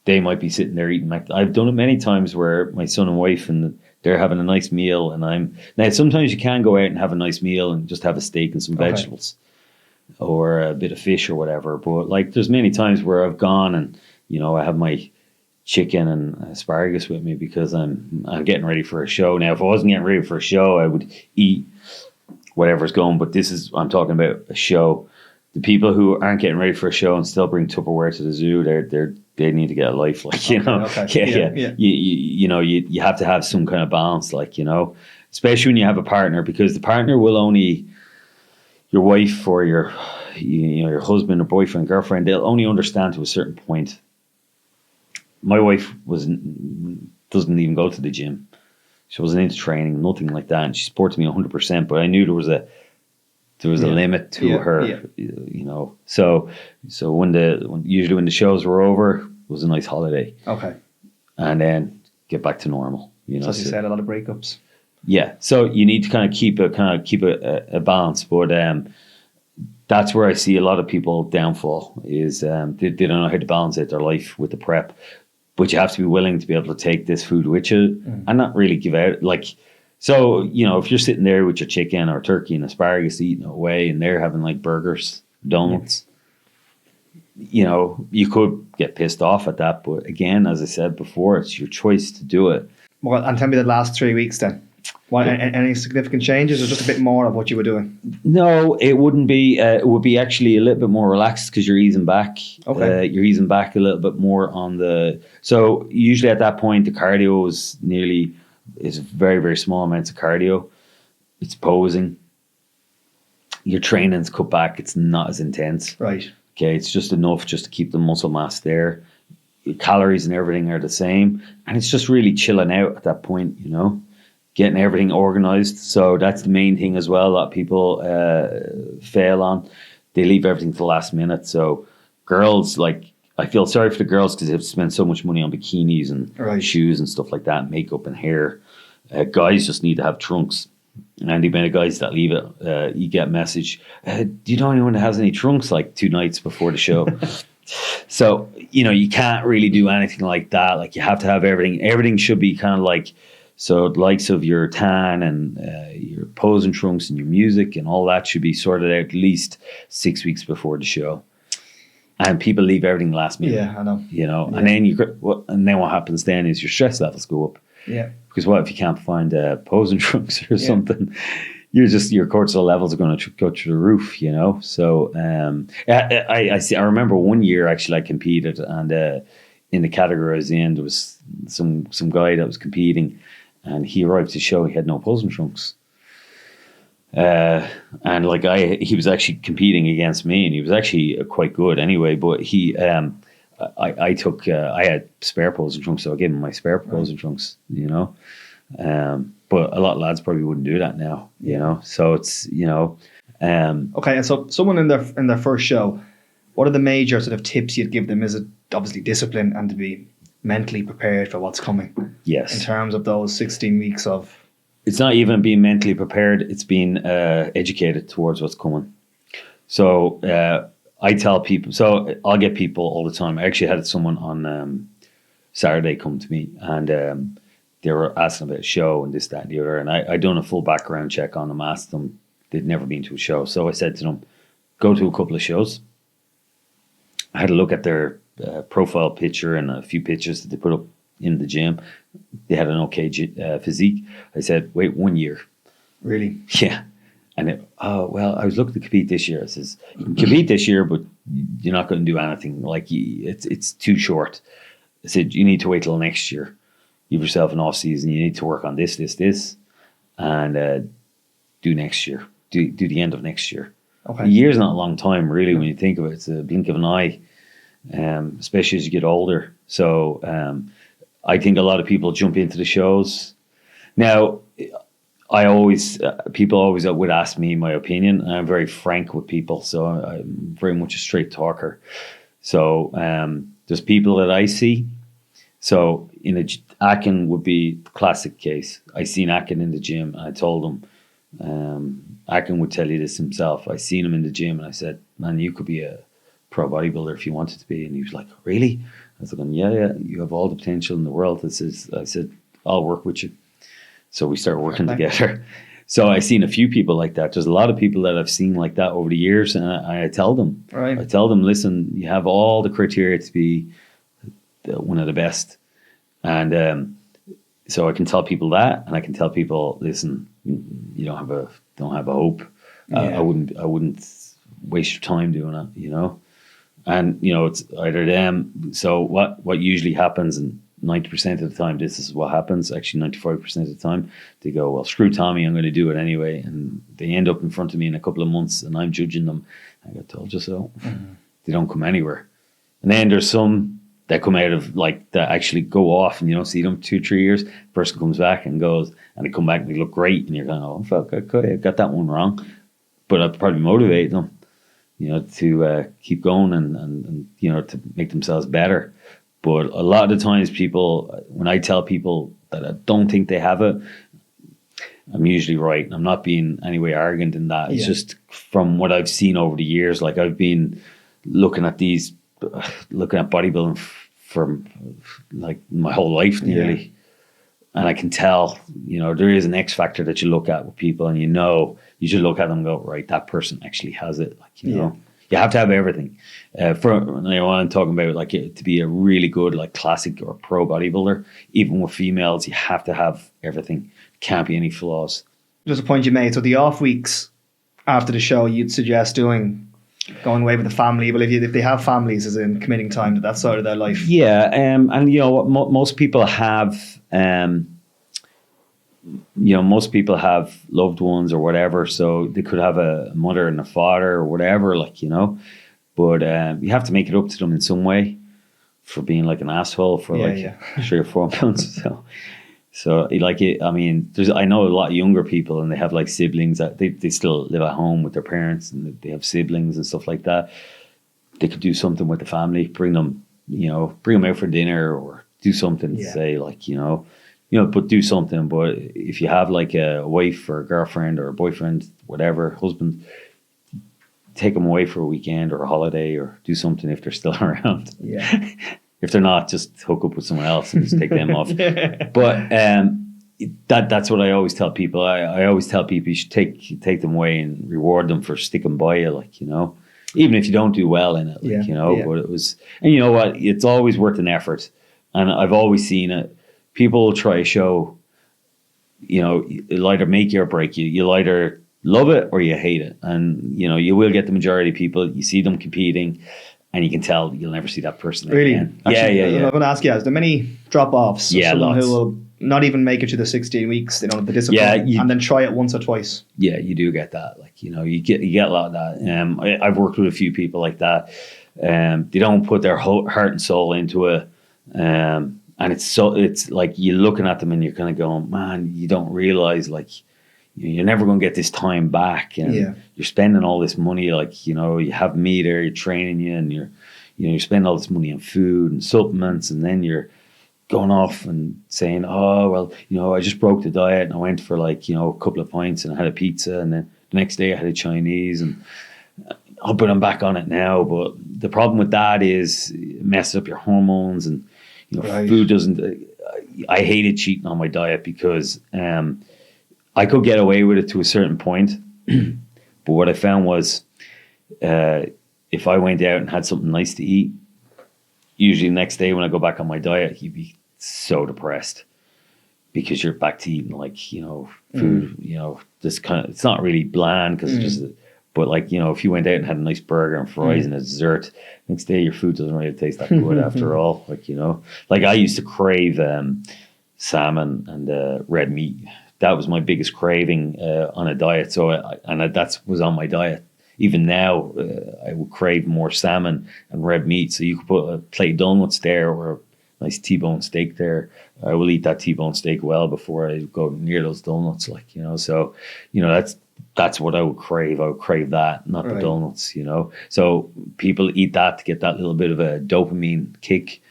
[SPEAKER 4] They might be sitting there eating. I've done it many times where my son and wife, and they're having a nice meal, and now sometimes you can go out and have a nice meal and just have a steak and some vegetables or a bit of fish or whatever. But like, there's many times where I've gone and, you know, I have my chicken and asparagus with me because I'm getting ready for a show. Now, if I wasn't getting ready for a show, I would eat whatever's going. But I'm talking about a show. The people who aren't getting ready for a show and still bring Tupperware to the zoo, they need to get a life, like, you know.
[SPEAKER 3] Yeah.
[SPEAKER 4] You know, you have to have some kind of balance, like, you know, especially when you have a partner, because the partner will only, your wife or your husband or boyfriend, girlfriend, they'll only understand to a certain point. My wife doesn't even go to the gym. She wasn't into training, nothing like that, and she supports me 100%. But I knew there was a limit to her, you know. So usually when the shows were over, it was a nice holiday.
[SPEAKER 3] Okay.
[SPEAKER 4] And then get back to normal. You know,
[SPEAKER 3] So as you said, a lot of breakups.
[SPEAKER 4] Yeah. So you need to kind of keep a balance, but that's where I see a lot of people downfall is they don't know how to balance out their life with the prep. But you have to be willing to be able to take this food with you and not really give out. Like, so, you know, if you're sitting there with your chicken or turkey and asparagus eating it away and they're having like burgers, donuts, you know, you could get pissed off at that. But again, as I said before, it's your choice to do it.
[SPEAKER 3] Well, and tell me the last 3 weeks then. Any significant changes or just a bit more of what you were doing?
[SPEAKER 4] No, it wouldn't be. It would be actually a little bit more relaxed because you're easing back.
[SPEAKER 3] Okay.
[SPEAKER 4] You're easing back a little bit more on the. So usually at that point, the cardio is very, very small amounts of cardio. It's posing. Your training's cut back. It's not as intense.
[SPEAKER 3] Right.
[SPEAKER 4] Okay, it's just enough just to keep the muscle mass there. Your calories and everything are the same, and it's just really chilling out at that point. You know. Getting everything organized. So that's the main thing as well. A lot of people fail on. They leave everything to the last minute. So girls, like, I feel sorry for the girls because they have to spend so much money on bikinis and shoes and stuff like that, makeup and hair. Guys just need to have trunks. And the amount of guys that leave it, you get a message, do you know anyone that has any trunks, like 2 nights before the show? So, you know, you can't really do anything like that. Like, you have to have everything. Everything should be kind of like, so the likes of your tan and your posing trunks and your music and all that should be sorted out at least 6 weeks before the show. And people leave everything last minute.
[SPEAKER 3] Yeah, I know.
[SPEAKER 4] You know,
[SPEAKER 3] Yeah.
[SPEAKER 4] and then what happens then is your stress levels go up.
[SPEAKER 3] Yeah.
[SPEAKER 4] Because what if you can't find posing trunks or something? Your cortisol levels are going to go through the roof. You know. So I remember one year actually I competed, and in the category I was in, there was some guy that was competing. And he arrived to show he had no posing trunks. And like he was actually competing against me, and he was actually quite good anyway. But I had spare posing trunks, so I gave him my spare posing trunks, you know. But a lot of lads probably wouldn't do that now, you know. So it's, you know.
[SPEAKER 3] Okay, and so someone in their first show, what are the major sort of tips you'd give them? Is it obviously discipline and to be mentally prepared for what's coming?
[SPEAKER 4] Yes.
[SPEAKER 3] In terms of those 16 weeks of...
[SPEAKER 4] It's not even being mentally prepared, it's being educated towards what's coming. So I tell people, so I'll get people all the time. I actually had someone on Saturday come to me, and they were asking about a show and this, that, and the other. And I done a full background check on them, asked them, they'd never been to a show. So I said to them, go to a couple of shows. I had a look at their profile picture and a few pictures that they put up in the gym. They had an okay physique. I said, wait 1 year.
[SPEAKER 3] Really?
[SPEAKER 4] Yeah. And I was looking to compete this year. I says, you can compete this year, but you're not going to do anything. Like, it's too short. I said, you need to wait till next year. Give yourself an off season. You need to work on this, and do next year. Do the end of next year.
[SPEAKER 3] Okay.
[SPEAKER 4] A year's not a long time, really, when you think of it. It's a blink of an eye, especially as you get older. So I think a lot of people jump into the shows. Now, people always would ask me my opinion, and I'm very frank with people. So I'm very much a straight talker. So there's people that I see. So Akin would be the classic case. I seen Akin in the gym, and I told him, Akin would tell you this himself. I seen him in the gym, and I said, man, you could be a pro bodybuilder if you wanted to be. And he was like, really? I was like, yeah, you have all the potential in the world. I said, I'll work with you. So we started working together. So I've seen a few people like that. There's a lot of people that I've seen like that over the years, and I tell them, listen, you have all the criteria to be one of the best. And so I can tell people that, and I can tell people, listen, you don't have a hope. I wouldn't waste your time doing it, you know. And you know, it's either them. So what usually happens, and 90% of the time, this is what happens. Actually, 95% of the time, they go, well, screw Tommy, I'm going to do it anyway. And they end up in front of me in a couple of months, and I'm judging them. I got told you so. Mm-hmm. They don't come anywhere. And then there's some that come out of like that actually go off, and you don't see them 2-3 years. Person comes back and goes, and they come back and they look great, and you're going, oh fuck, I got that one wrong, but I'd probably motivate them, you know, to keep going and you know, to make themselves better. But a lot of the times, people, when I tell people that I don't think they have it, I'm usually right. I'm not being any way arrogant in that. It's just from what I've seen over the years. Like, I've been looking at bodybuilding for like my whole life nearly. And I can tell, you know, there is an X factor that you look at with people, and you know, you should look at them and go, right, that person actually has it. Like, you know, you have to have everything. I'm talking about, like, to be a really good, like, classic or pro bodybuilder, even with females, you have to have everything. Can't be any flaws.
[SPEAKER 3] Just a point you made. So the off weeks after the show, you'd suggest going away with the family. Well, if they have families, as in committing time to that side of their life. Yeah,
[SPEAKER 4] and you know, most people have. You know, most people have loved ones or whatever, so they could have a mother and a father or whatever, like, you know. But you have to make it up to them in some way for being like an asshole for 3 or 4 months. So like it. I mean, I know a lot of younger people, and they have like siblings that they still live at home with their parents, and they have siblings and stuff like that. They could do something with the family, bring them out for dinner, or do something to say, like, you know, but do something. But if you have like a wife or a girlfriend or a boyfriend, whatever, husband, take them away for a weekend or a holiday, or do something if they're still around.
[SPEAKER 3] Yeah.
[SPEAKER 4] If they're not, just hook up with someone else and just take them off. But that's what I always tell people. I always tell people you should take them away and reward them for sticking by you, like, you know, even if you don't do well in it, like, you know. But it was, and you know what, it's always worth an effort. And I've always seen it. People will try a show, you know, it'll either make you or break you. You'll either love it or you hate it. And, you know, you will get the majority of people, you see them competing, and you can tell you'll never see that person again.
[SPEAKER 3] Actually, I'm going to ask you, is there many drop-offs?
[SPEAKER 4] Yeah,
[SPEAKER 3] someone
[SPEAKER 4] lots.
[SPEAKER 3] who will not even make it to the 16 weeks. They don't have the discipline, and then try it once or twice.
[SPEAKER 4] Yeah, you do get that. Like, you know, you get a lot of that. I've worked with a few people like that. They don't put their heart and soul into it. And it's like you're looking at them and you're kind of going, man, you don't realize like you're never going to get this time back, and you're spending all this money. Like, you know, you have me there, you're training you, and you're spending all this money on food and supplements, and then you're going off and saying, oh, well, you know, I just broke the diet and I went for like, you know, a couple of pints and I had a pizza, and then the next day I had a Chinese, and but I'm back on it now. But the problem with that is it messes up your hormones, and you know, food doesn't. I hated cheating on my diet because I could get away with it to a certain point, but what I found was if I went out and had something nice to eat, usually the next day when I go back on my diet, you'd be so depressed because you're back to eating like, you know, food, you know, this kind of, it's not really bland because it's just, but like, you know, if you went out and had a nice burger and fries and a dessert, next day your food doesn't really taste that good after all. Like, you know, like I used to crave salmon and red meat. That was my biggest craving on a diet. So, that was on my diet. Even now, I would crave more salmon and red meat. So you could put a plate of donuts there or a nice T-bone steak there. I will eat that T-bone steak well before I go near those donuts. Like, you know, so, you know, that's what I would crave. I would crave that, not the donuts, you know. So people eat that to get that little bit of a dopamine kick,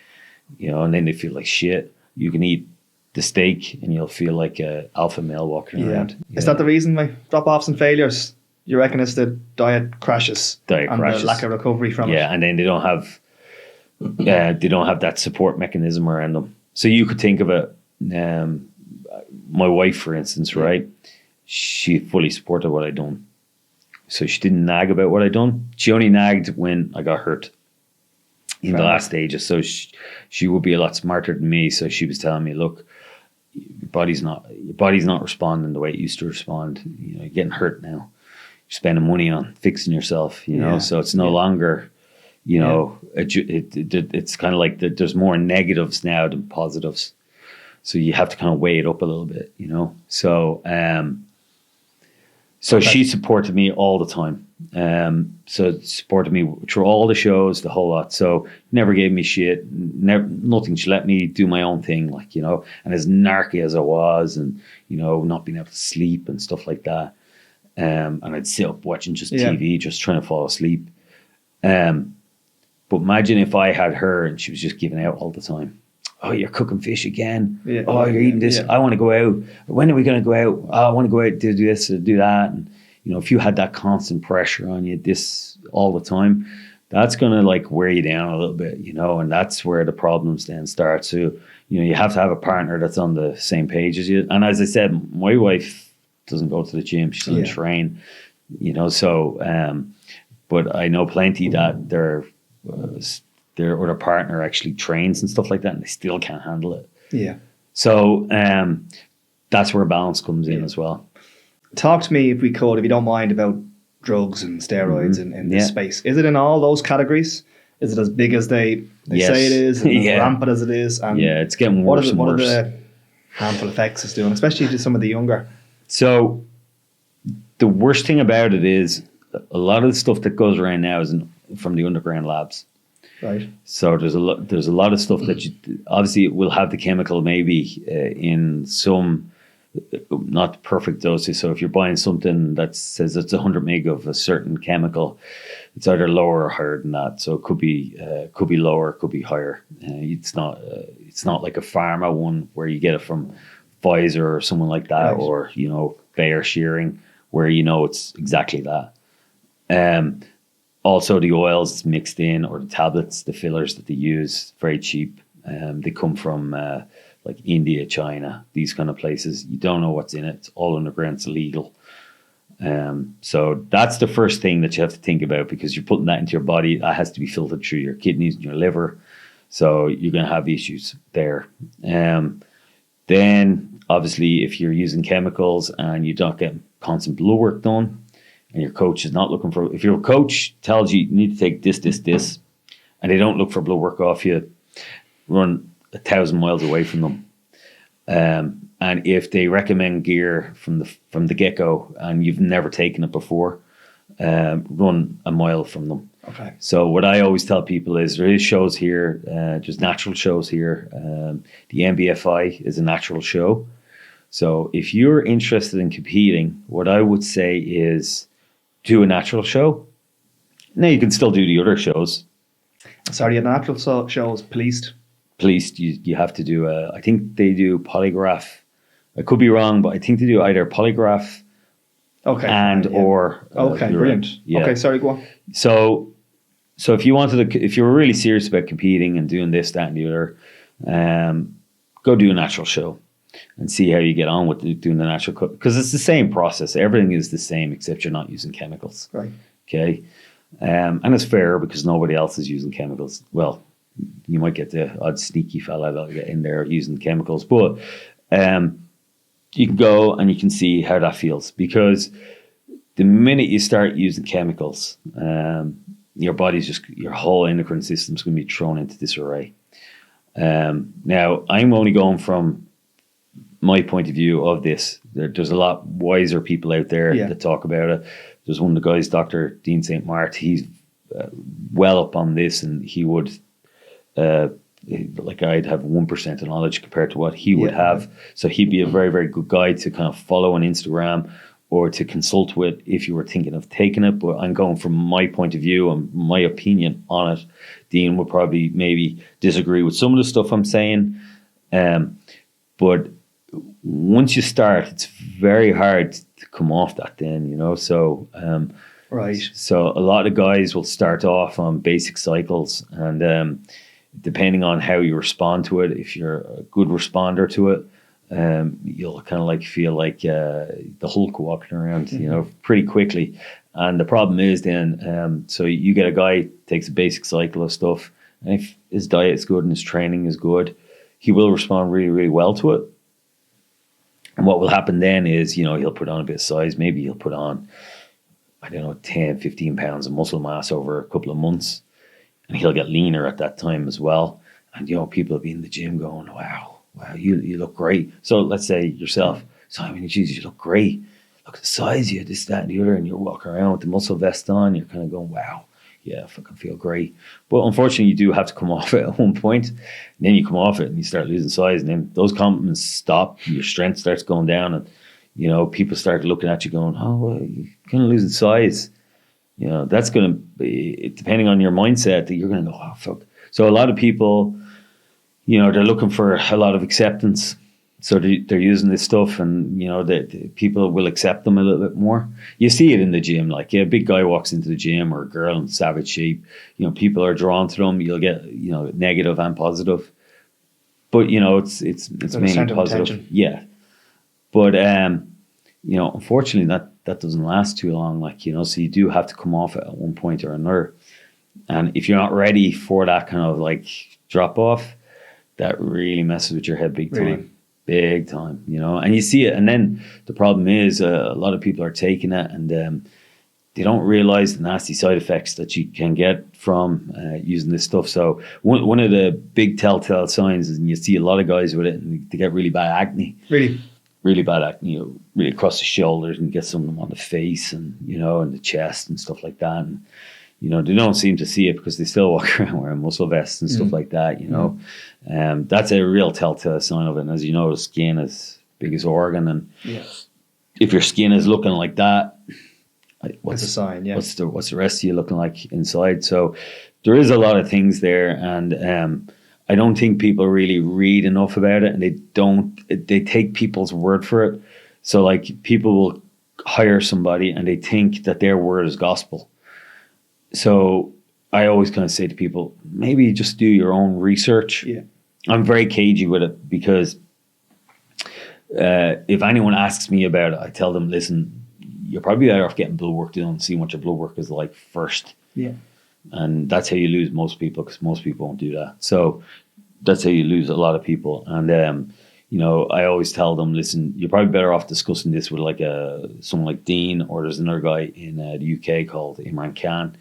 [SPEAKER 4] you know, and then they feel like shit. You can eat the steak and you'll feel like a alpha male walking around.
[SPEAKER 3] Is that the reason, like, drop-offs and failures? You reckon it's the diet crashes? The lack of recovery from it?
[SPEAKER 4] Yeah, and then they don't have that support mechanism around them. So you could think of it, my wife, for instance, right? She fully supported what I done. So she didn't nag about what I done. She only nagged when I got hurt in the last stages. So she would be a lot smarter than me. So she was telling me, look, your body's not responding the way it used to respond. You know, you're getting hurt now. You're spending money on fixing yourself, you know, so it's no longer, you know, it's kind of like there's more negatives now than positives. So you have to kind of weigh it up a little bit, you know. So she supported me all the time. So supported me through all the shows, the whole lot. So never gave me shit, nothing. She let me do my own thing, like, you know, and as narky as I was, and, you know, not being able to sleep and stuff like that. And I'd sit up watching just TV, just trying to fall asleep. But imagine if I had her and she was just giving out all the time. Oh, you're cooking fish again. Yeah. Oh, you're eating this. Yeah. I want to go out. When are we going to go out? Oh, I want to go out, do this, do that. And, you know, if you had that constant pressure on you, this all the time, that's going to like wear you down a little bit, you know, and that's where the problems then start. So, you know, you have to have a partner that's on the same page as you. And as I said, my wife doesn't go to the gym. She doesn't train, you know, so, but I know plenty that their other partner actually trains and stuff like that, and they still can't handle it. Yeah. So that's where balance comes in as well.
[SPEAKER 3] Talk to me, if we could, if you don't mind, about drugs and steroids in this space. Is it in all those categories? Is it as big as they say it is? Is it as rampant as it is? And
[SPEAKER 4] it's getting worse and worse.
[SPEAKER 3] What are the harmful effects it's doing, especially to some of the younger?
[SPEAKER 4] So the worst thing about it is a lot of the stuff that goes around now is from the underground labs.
[SPEAKER 3] Right.
[SPEAKER 4] So there's a lot of stuff that obviously it will have the chemical maybe in some not perfect doses. So if you're buying something that says it's 100 meg of a certain chemical, it's either lower or higher than that. So it could be lower, it could be higher. It's not like a pharma one where you get it from Pfizer or someone like that, or, you know, Bayer Shearing, where, you know, it's exactly that. Also the oils mixed in, or the tablets, the fillers that they use, very cheap. They come from like India, China, these kind of places. You don't know what's in it. It's all underground. It's illegal. So that's the first thing that you have to think about, because you're putting that into your body. That has to be filtered through your kidneys and your liver. So you're going to have issues there. Then obviously if you're using chemicals and you don't get constant blood work done, and your coach is not looking for, if your coach tells you you need to take this, and they don't look for blood work off you, run 1,000 miles away from them. And if they recommend gear from the get-go and you've never taken it before, run a mile from them.
[SPEAKER 3] Okay.
[SPEAKER 4] So what I always tell people is there is shows here, there's natural shows here. The NBFI is a natural show. So if you're interested in competing, what I would say is do a natural show. Now you can still do the other shows.
[SPEAKER 3] Sorry, the natural shows policed.
[SPEAKER 4] Policed, you have to do I think they do polygraph. I could be wrong, but I think they do either polygraph or
[SPEAKER 3] okay, brilliant.
[SPEAKER 4] Yeah.
[SPEAKER 3] Okay, sorry, go on.
[SPEAKER 4] So if you if you were really serious about competing and doing this, that, and the other, go do a natural show and see how you get on with doing the natural cut, because it's the same process. Everything is the same except you're not using chemicals.
[SPEAKER 3] Right.
[SPEAKER 4] Okay. And it's fair because nobody else is using chemicals. Well, you might get the odd sneaky fella that'll get in there using chemicals, but you can go and you can see how that feels, because the minute you start using chemicals, your whole endocrine system's going to be thrown into disarray. Now, I'm only going from my point of view of this. There's a lot wiser people out there that talk about it. There's one of the guys, Dr. Dean St. Mart, he's well up on this, and he would, like I'd have 1% of knowledge compared to what he would have. So he'd be a very, very good guy to kind of follow on Instagram or to consult with if you were thinking of taking it. But I'm going from my point of view and my opinion on it. Dean would probably maybe disagree with some of the stuff I'm saying. But once you start, it's very hard to come off that then, so
[SPEAKER 3] right.
[SPEAKER 4] So a lot of guys will start off on basic cycles, and depending on how you respond to it, if you're a good responder to it, you'll kind of like feel like the Hulk walking around, pretty quickly. And the problem is then, so you get a guy takes a basic cycle of stuff, and if his diet is good and his training is good, he will respond really, really well to it. And what will happen then is, he'll put on a bit of size. Maybe he'll put on, 10, 15 pounds of muscle mass over a couple of months. And he'll get leaner at that time as well. And, people will be in the gym going, wow, you look great. So let's say yourself, Simon, geez, you look great. Look at the size you, this, that, and the other. And you're walking around with the muscle vest on. You're kind of going, wow, yeah, I fucking feel great. But unfortunately, you do have to come off it at one point. And then you come off it and you start losing size. And then those compliments stop. Your strength starts going down. And, people start looking at you going, oh, well, you're kind of losing size. That's going to be, depending on your mindset, that you're going to go, oh, fuck. So a lot of people, they're looking for a lot of acceptance. So they're using this stuff, and, the people will accept them a little bit more. You see it in the gym. Like, a big guy walks into the gym, or a girl in savage shape, people are drawn to them. You'll get, negative and positive. But, it's mainly positive. Attention. Yeah. But, unfortunately, that doesn't last too long. Like, so you do have to come off it at one point or another. And if you're not ready for that kind of like drop off, that really messes with your head big time. Really? Big time, and you see it. And then the problem is a lot of people are taking it, and they don't realize the nasty side effects that you can get from using this stuff. So one of the big telltale signs is, and you see a lot of guys with it, and they get really bad acne. Really bad acne, really across the shoulders, and get some of them on the face, and and the chest and stuff like that. And they don't seem to see it because they still walk around wearing muscle vests and stuff like that. That's a real telltale sign of it. And as you know, the skin is biggest organ, and if your skin is looking like that, what's
[SPEAKER 3] a sign? Yeah.
[SPEAKER 4] What's the rest of you looking like inside? So there is a lot of things there, and I don't think people really read enough about it, and they take people's word for it. So like, people will hire somebody and they think that their word is gospel. So I always kind of say to people, maybe just do your own research. Yeah. I'm very cagey with it, because if anyone asks me about it, I tell them, listen, you're probably better off getting blood work done, seeing what your blood work is like first. Yeah. And that's how you lose most people, because most people won't do that. So that's how you lose a lot of people. And, I always tell them, listen, you're probably better off discussing this with like someone like Dean, or there's another guy in the UK called Imran Khan.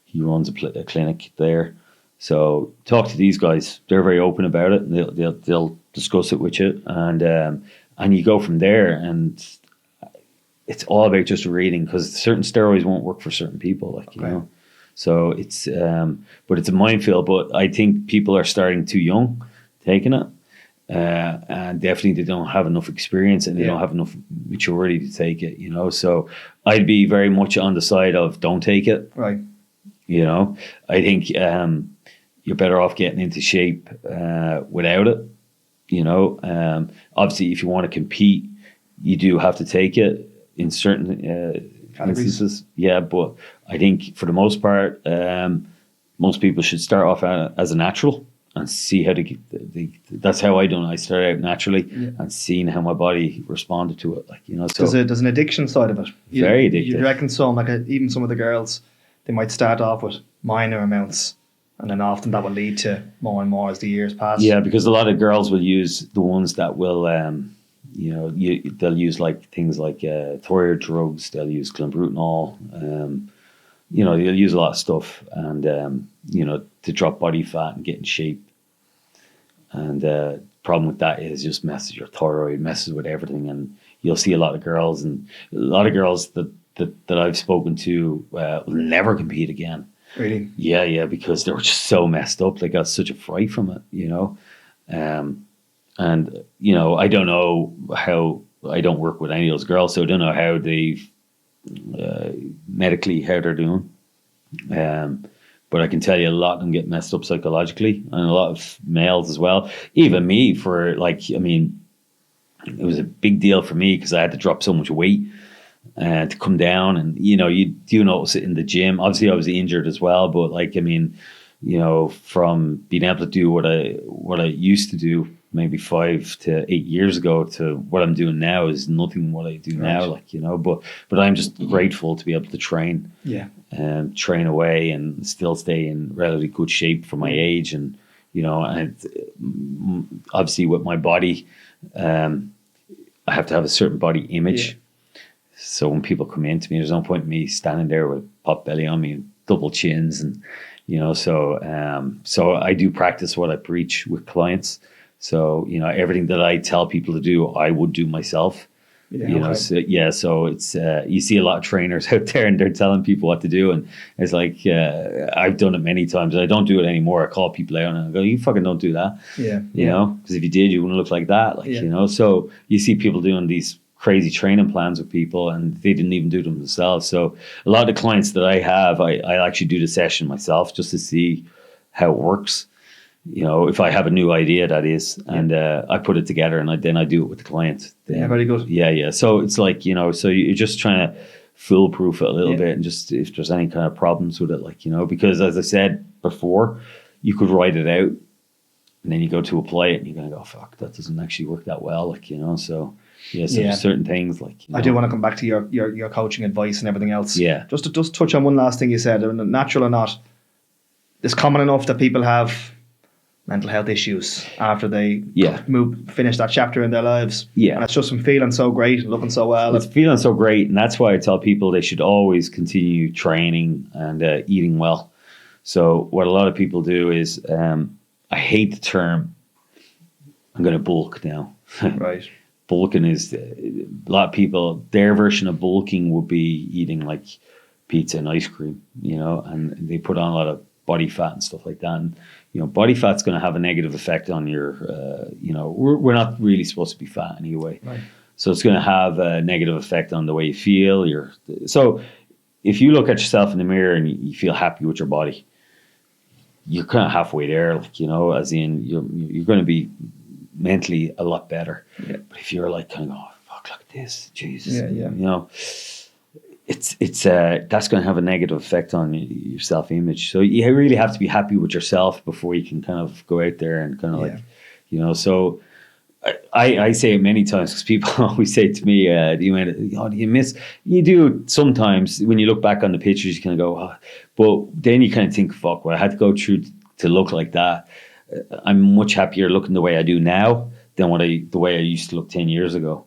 [SPEAKER 4] He runs a clinic there. So talk to these guys. They're very open about it. And they'll discuss it with you, and you go from there. And it's all about just reading, because certain steroids won't work for certain people, like, you know. So it's but it's a minefield. But I think people are starting too young taking it, and definitely they don't have enough experience, and they don't have enough maturity to take it, you know. So I'd be very much on the side of don't take it.
[SPEAKER 3] Right.
[SPEAKER 4] You know, I think you're better off getting into shape without it. You know, obviously, if you want to compete, you do have to take it in certain instances. Yeah, but I think for the most part, most people should start off as a natural and see how to get that's how I done it. I started out naturally and seeing how my body responded to it. Like, you know, so
[SPEAKER 3] there's an addiction side of it.
[SPEAKER 4] Very addictive.
[SPEAKER 3] You reckon some, like even some of the girls, they might start off with minor amounts, and then often that will lead to more and more as the years pass.
[SPEAKER 4] Yeah, because a lot of girls will use the ones that will, you know, they'll use like things like thyroid drugs. They'll use clenbuterol. You know, they'll use a lot of stuff, and you know, to drop body fat and get in shape. And problem with that is just messes your thyroid, messes with everything, and you'll see a lot of girls that I've spoken to will never compete again.
[SPEAKER 3] Really?
[SPEAKER 4] Yeah, because they were just so messed up. They got such a fright from it, you know. And you know, I don't know how. I don't work with any of those girls, so I don't know how they medically how they're doing. But I can tell you a lot of them get messed up psychologically, and a lot of males as well. Even me, for like, I mean, it was a big deal for me because I had to drop so much weight to come down. And, you know, you do notice it in the gym. Obviously, I was injured as well, but like, I mean, you know, from being able to do what I used to do maybe 5 to 8 years ago to what I'm doing now is nothing what I do now, like, you know, but I'm just grateful to be able to train, train away and still stay in relatively good shape for my age. And, you know, and obviously with my body, I have to have a certain body image. Yeah. So when people come in to me, there's no point in me standing there with pot belly on me and double chins, and, you know, so I do practice what I preach with clients. So, you know, everything that I tell people to do, I would do myself. Yeah, you know, so, yeah. So it's you see a lot of trainers out there, and they're telling people what to do, and it's like I've done it many times. I don't do it anymore. I call people out and I go, "You fucking don't do that." Yeah, you know, because if you did, you wouldn't look like that. Like, you know, so you see people doing these crazy training plans with people, and they didn't even do them themselves. So a lot of the clients that I have, I actually do the session myself just to see how it works. You know, if I have a new idea, that is, and I put it together, and then I do it with the client. Then,
[SPEAKER 3] yeah, very good.
[SPEAKER 4] Yeah. So it's like, you know, so you're just trying to foolproof it a little bit, and just if there's any kind of problems with it, like, you know, because as I said before, you could write it out, and then you go to apply it, and you're going to go, fuck, that doesn't actually work that well, like, you know, so. Yeah, so there's certain things like, you know.
[SPEAKER 3] I do want to come back to your coaching advice and everything else.
[SPEAKER 4] Yeah.
[SPEAKER 3] Just to touch on one last thing you said, natural or not, it's common enough that people have mental health issues after they finish that chapter in their lives. Yeah. And it's just from feeling so great and looking so well.
[SPEAKER 4] It's feeling so great, and that's why I tell people they should always continue training and eating well. So what a lot of people do is, I hate the term, I'm going to bulk now.
[SPEAKER 3] Right.
[SPEAKER 4] Bulking is, a lot of people, their version of bulking would be eating like pizza and ice cream, you know, and they put on a lot of body fat and stuff like that. And, you know, body fat's going to have a negative effect on your, you know, we're not really supposed to be fat anyway. Right. So it's going to have a negative effect on the way you feel. So if you look at yourself in the mirror and you feel happy with your body, you're kind of halfway there, like, you know, as in you're going to be mentally a lot better. Yeah. But if you're like kind of, oh fuck, look at this, Jesus, you know, it's that's going to have a negative effect on your self-image. So you really have to be happy with yourself before you can kind of go out there and kind of like, you know. So I say it many times because people always say to me, do you miss? You do sometimes when you look back on the pictures, you kind of go, oh. But then you kind of think, fuck, what I had to go through to look like that. I'm much happier looking the way I do now than the way I used to look 10 years ago.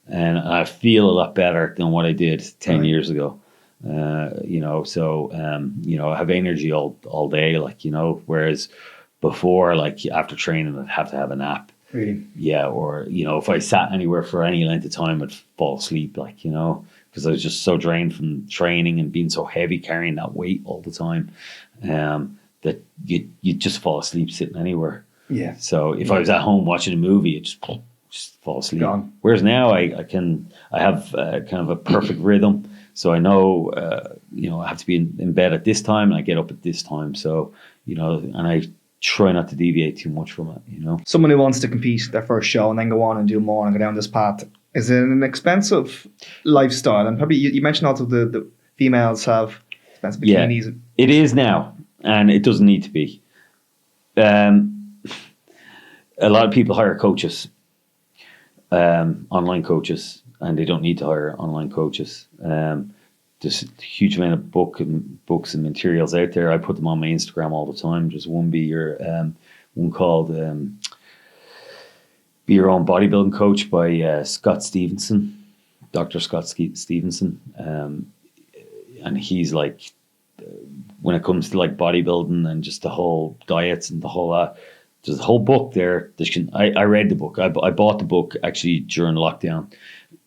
[SPEAKER 4] And I feel a lot better than what I did 10 years ago. I have energy all day, like, whereas before, like after training, I'd have to have a nap.
[SPEAKER 3] Really?
[SPEAKER 4] Yeah. Or, if I sat anywhere for any length of time, I'd fall asleep, like, because I was just so drained from training and being so heavy, carrying that weight all the time, that you just fall asleep sitting anywhere.
[SPEAKER 3] Yeah.
[SPEAKER 4] So if I was at home watching a movie, it just fall asleep.
[SPEAKER 3] Gone.
[SPEAKER 4] Whereas now I have kind of a perfect rhythm. So I know, I have to be in bed at this time and I get up at this time. So, and I try not to deviate too much from it,
[SPEAKER 3] Someone who wants to compete their first show and then go on and do more and go down this path, is it an expensive lifestyle? And probably you mentioned also the females have expensive bikinis.
[SPEAKER 4] Yeah, it is now, and it doesn't need to be. A lot of people hire coaches, online coaches, and they don't need to hire online coaches. There's a huge amount of books and materials out there. I put them on my Instagram all the time. There's one one called Be Your Own Bodybuilding Coach by Scott Stevenson, Dr. Scott Stevenson. And he's like, when it comes to like bodybuilding and just the whole diets and the whole there's a whole book there. I read the book. I bought the book actually during lockdown,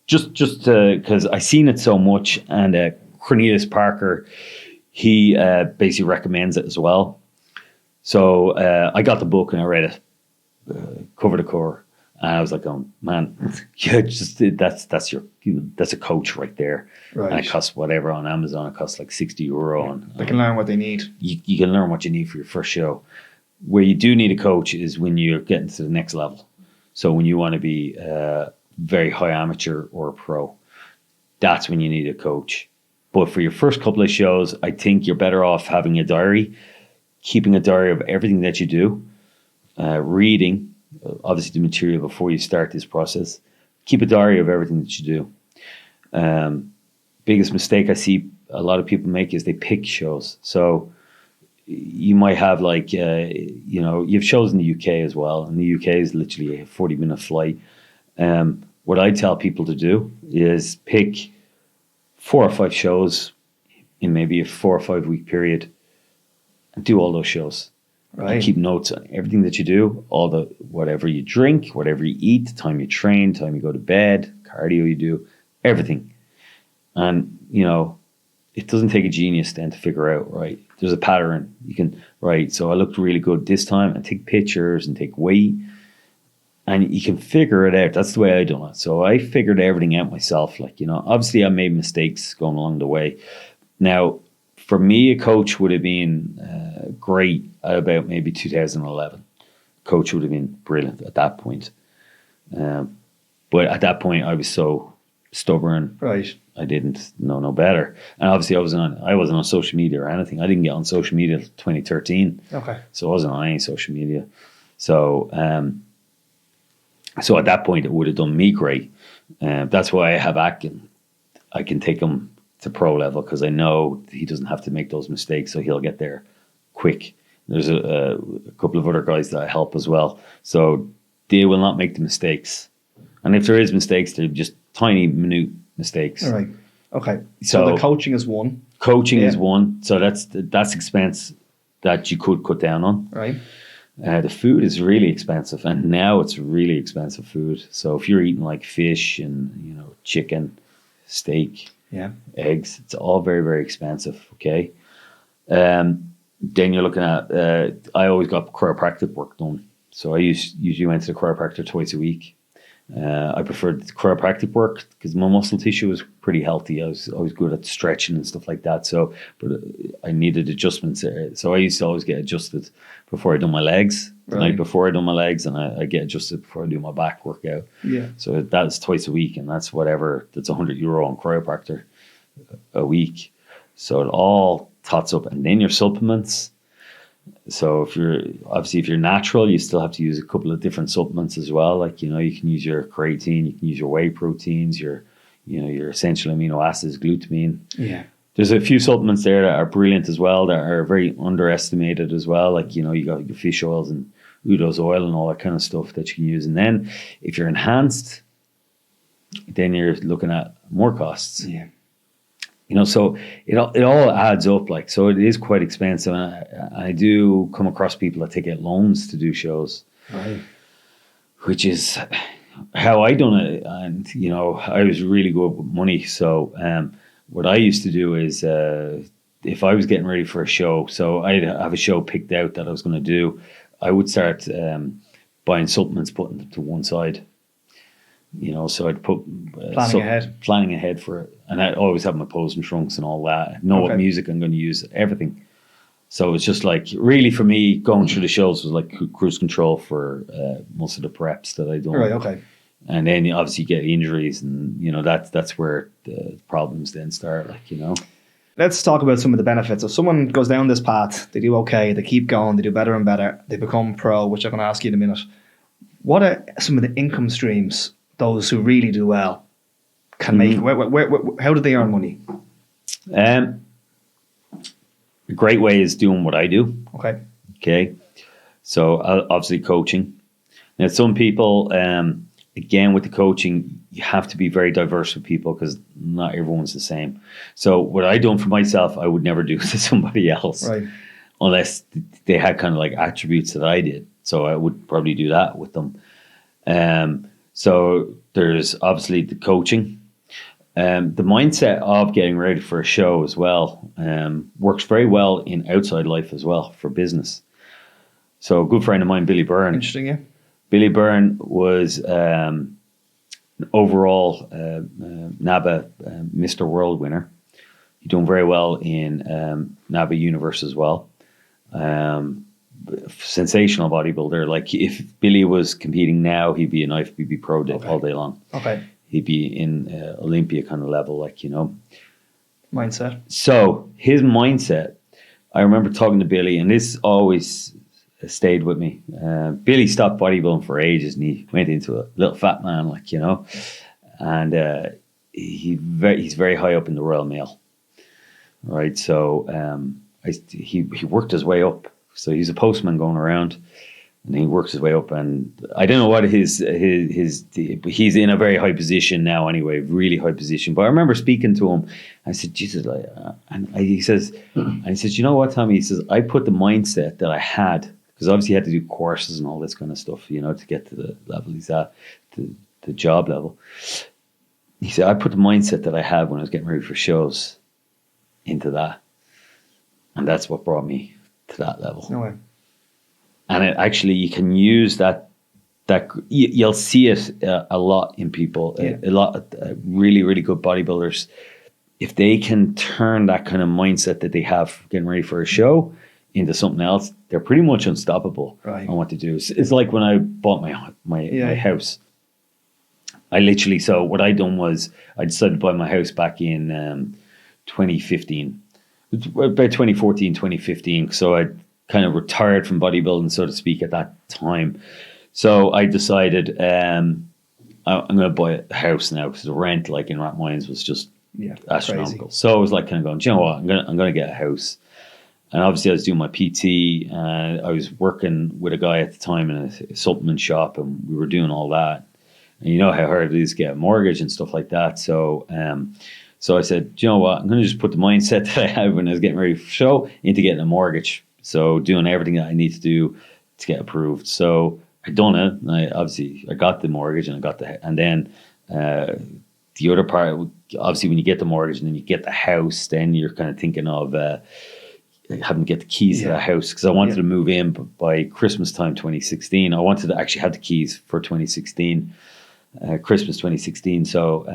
[SPEAKER 4] just because I seen it so much. And Cornelius Parker, he basically recommends it as well. So I got the book and I read it cover to cover, and I was like, "Oh man, yeah, that's a coach right there."
[SPEAKER 3] Right.
[SPEAKER 4] And it costs whatever on Amazon. It costs like €60, and
[SPEAKER 3] They can learn what they need.
[SPEAKER 4] you can learn what you need for your first show. Where you do need a coach is when you're getting to the next level. So when you want to be very high amateur or pro, that's when you need a coach. But for your first couple of shows, I think you're better off having a diary, keeping a diary of everything that you do, reading, obviously the material before you start this process. Keep a diary of everything that you do. Biggest mistake I see a lot of people make is they pick shows. So you might have like, you have shows in the UK as well. And the UK is literally a 40-minute flight. What I tell people to do is pick 4 or 5 shows in maybe a 4 or 5 week period and do all those shows.
[SPEAKER 3] Right.
[SPEAKER 4] And keep notes on everything that you do, whatever you drink, whatever you eat, the time you train, time you go to bed, cardio you do, everything. And, it doesn't take a genius then to figure out, right? There's a pattern. You can, right, so I looked really good this time, and take pictures and take weight, and you can figure it out. That's the way I done it. So I figured everything out myself. Like, obviously I made mistakes going along the way. Now, for me, a coach would have been great at about maybe 2011. Coach would have been brilliant at that point. But at that point, I was so stubborn.
[SPEAKER 3] Right.
[SPEAKER 4] I didn't know no better. And obviously I wasn't on social media or anything. I didn't get on social media until 2013.
[SPEAKER 3] Okay.
[SPEAKER 4] So I wasn't on any social media. So so at that point it would have done me great. That's why I have Atkin. I can take him to pro level because I know he doesn't have to make those mistakes, so he'll get there quick. There's a couple of other guys that I help as well. So they will not make the mistakes. And if there is mistakes, they're just tiny, minute mistakes.
[SPEAKER 3] All right. Okay. So the coaching is one.
[SPEAKER 4] Coaching is one. So that's expense that you could cut down on.
[SPEAKER 3] Right.
[SPEAKER 4] The food is really expensive, and now it's really expensive food. So if you're eating like fish and chicken, steak, eggs, it's all very, very expensive. Okay. Then you're looking at. I always got chiropractic work done, so I usually went to the chiropractor twice a week. I preferred chiropractic work because my muscle tissue was pretty healthy. I was always good at stretching and stuff like that. So, but I needed adjustments. So I used to always get adjusted before I done my legs. The night before I done my legs, and I get adjusted before I do my back workout. Yeah. So that's twice a week, and that's whatever. That's €100 on chiropractor a week. So it all tots up, and then your supplements. So if you're natural, you still have to use a couple of different supplements as well. Like, you can use your creatine, you can use your whey proteins, your essential amino acids, glutamine. Yeah. There's a few supplements there that are brilliant as well, that are very underestimated as well. Like, you got your fish oils and Udo's oil and all that kind of stuff that you can use. And then if you're enhanced, then you're looking at more costs. Yeah. So it all adds up. Like, so it is quite expensive. And I do come across people that take out loans to do shows,
[SPEAKER 3] Right.
[SPEAKER 4] which is how I done it. And, I was really good with money. So what I used to do is if I was getting ready for a show, so I'd have a show picked out that I was going to do, I would start buying supplements, putting them to one side. So I'd put planning ahead for it, and I'd always have my posing trunks and all that. I know what music I'm going to use, everything. So it's just like, really for me, going through the shows was like cruise control for most of the preps that I done.
[SPEAKER 3] Right. Okay.
[SPEAKER 4] And then you obviously get injuries, and that's where the problems then start. Like
[SPEAKER 3] Let's talk about some of the benefits. If someone goes down this path, they do okay, they keep going, they do better and better, they become pro, which I'm going to ask you in a minute. What are some of the income streams those who really do well can make? How do they earn money?
[SPEAKER 4] A great way is doing what I do. Okay. So obviously coaching. Now some people, again with the coaching, you have to be very diverse with people because not everyone's the same. So what I done for myself, I would never do to somebody else,
[SPEAKER 3] Right.
[SPEAKER 4] Unless they had kind of like attributes that I did. So I would probably do that with them. So there's obviously the coaching. The mindset of getting ready for a show as well works very well in outside life as well for business. So a good friend of mine, Billy Byrne.
[SPEAKER 3] Interesting, yeah.
[SPEAKER 4] Billy Byrne was an overall NABBA Mr. World winner. He's doing very well in NABBA Universe as well. Sensational bodybuilder. Like if Billy was competing now, he'd be an IFBB pro all day long.
[SPEAKER 3] Okay.
[SPEAKER 4] He'd be in Olympia kind of level,
[SPEAKER 3] Mindset.
[SPEAKER 4] So his mindset, I remember talking to Billy, and this always stayed with me. Billy stopped bodybuilding for ages, and he went into a little fat man, and he's very high up in the Royal Mail, right? So he worked his way up. So he's a postman going around, and he works his way up. And I don't know what he's in a very high position now anyway, really high position. But I remember speaking to him. I said, Jesus, he says, you know what, Tommy? He says, I put the mindset that I had, because obviously he had to do courses and all this kind of stuff, to get to the level he's at, the job level. He said, I put the mindset that I had when I was getting ready for shows into that. And that's what brought me to that level.
[SPEAKER 3] No way.
[SPEAKER 4] And actually, you can use that you'll see it a lot in people, a lot of really, really good bodybuilders. If they can turn that kind of mindset that they have getting ready for a show into something else, they're pretty much unstoppable on what to do. It's like when I bought my house. So what I done was I decided to buy my house back in 2015. About 2014, 2015. So I kind of retired from bodybuilding, so to speak, at that time. So I decided I'm going to buy a house now because the rent, like in Rathmines, was just astronomical.
[SPEAKER 3] Crazy.
[SPEAKER 4] So I was like kind of going, do you know what? I'm going to get a house. And obviously I was doing my PT, and I was working with a guy at the time in a supplement shop, and we were doing all that. And you know how hard it is to get a mortgage and stuff like that. So so I said, do you know what? I'm going to just put the mindset that I had when I was getting ready for the show into getting a mortgage. So doing everything that I need to do to get approved. So I done it. And I got the mortgage, and then the other part, obviously when you get the mortgage and then you get the house, then you're kind of thinking of having to get the keys to the house, because I wanted to move in by Christmas time 2016. I wanted to actually have the keys for 2016, Christmas 2016. So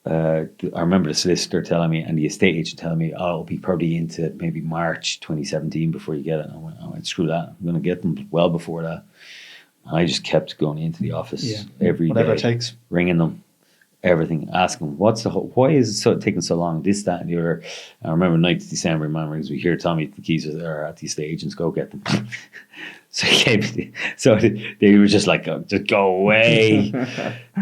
[SPEAKER 4] I remember the solicitor telling me and the estate agent telling me, it'll be probably into maybe March 2017 before you get it. And I went, screw that. I'm going to get them well before that. And I just kept going into the office every
[SPEAKER 3] whatever
[SPEAKER 4] day,
[SPEAKER 3] it takes,
[SPEAKER 4] ringing them, everything, asking them, why is it taking so long? This, that, and the other. I remember 9th December, man rings me, here, Tommy, the keys are at the estate agents, go get them. So they were just like, just go away.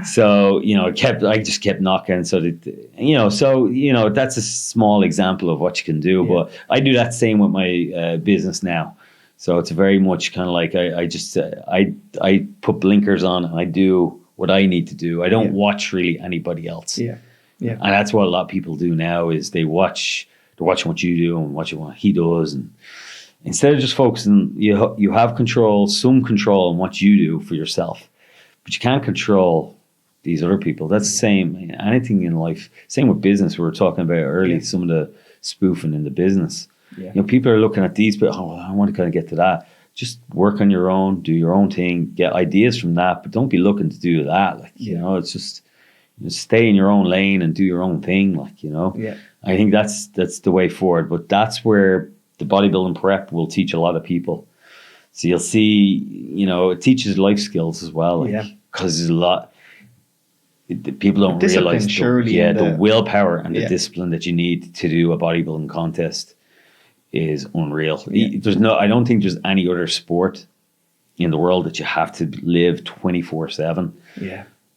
[SPEAKER 4] So, I just kept knocking. So that's a small example of what you can do. But I do that same with my business now. So it's very much kind of like I put blinkers on and I do what I need to do. I don't watch really anybody else.
[SPEAKER 3] Yeah. Yeah.
[SPEAKER 4] And that's what a lot of people do now is they're watching what you do and watching what he does. And instead of just focusing, you have some control on what you do for yourself, but you can't control these other people. That's the same, anything in life. Same with business. We were talking about earlier, some of the spoofing in the business.
[SPEAKER 3] Yeah.
[SPEAKER 4] You know, people are looking at these, but I want to kind of get to that. Just work on your own, do your own thing, get ideas from that, but don't be looking to do that. Like, you know, it's just stay in your own lane and do your own thing. Like, you know, I think that's the way forward. But that's where the bodybuilding prep will teach a lot of people. So you'll see, you know, it teaches life skills as well. Like, because there's a lot. People don't realize the willpower and the discipline that you need to do a bodybuilding contest is unreal. I don't think there's any other sport in the world that you have to live 24/7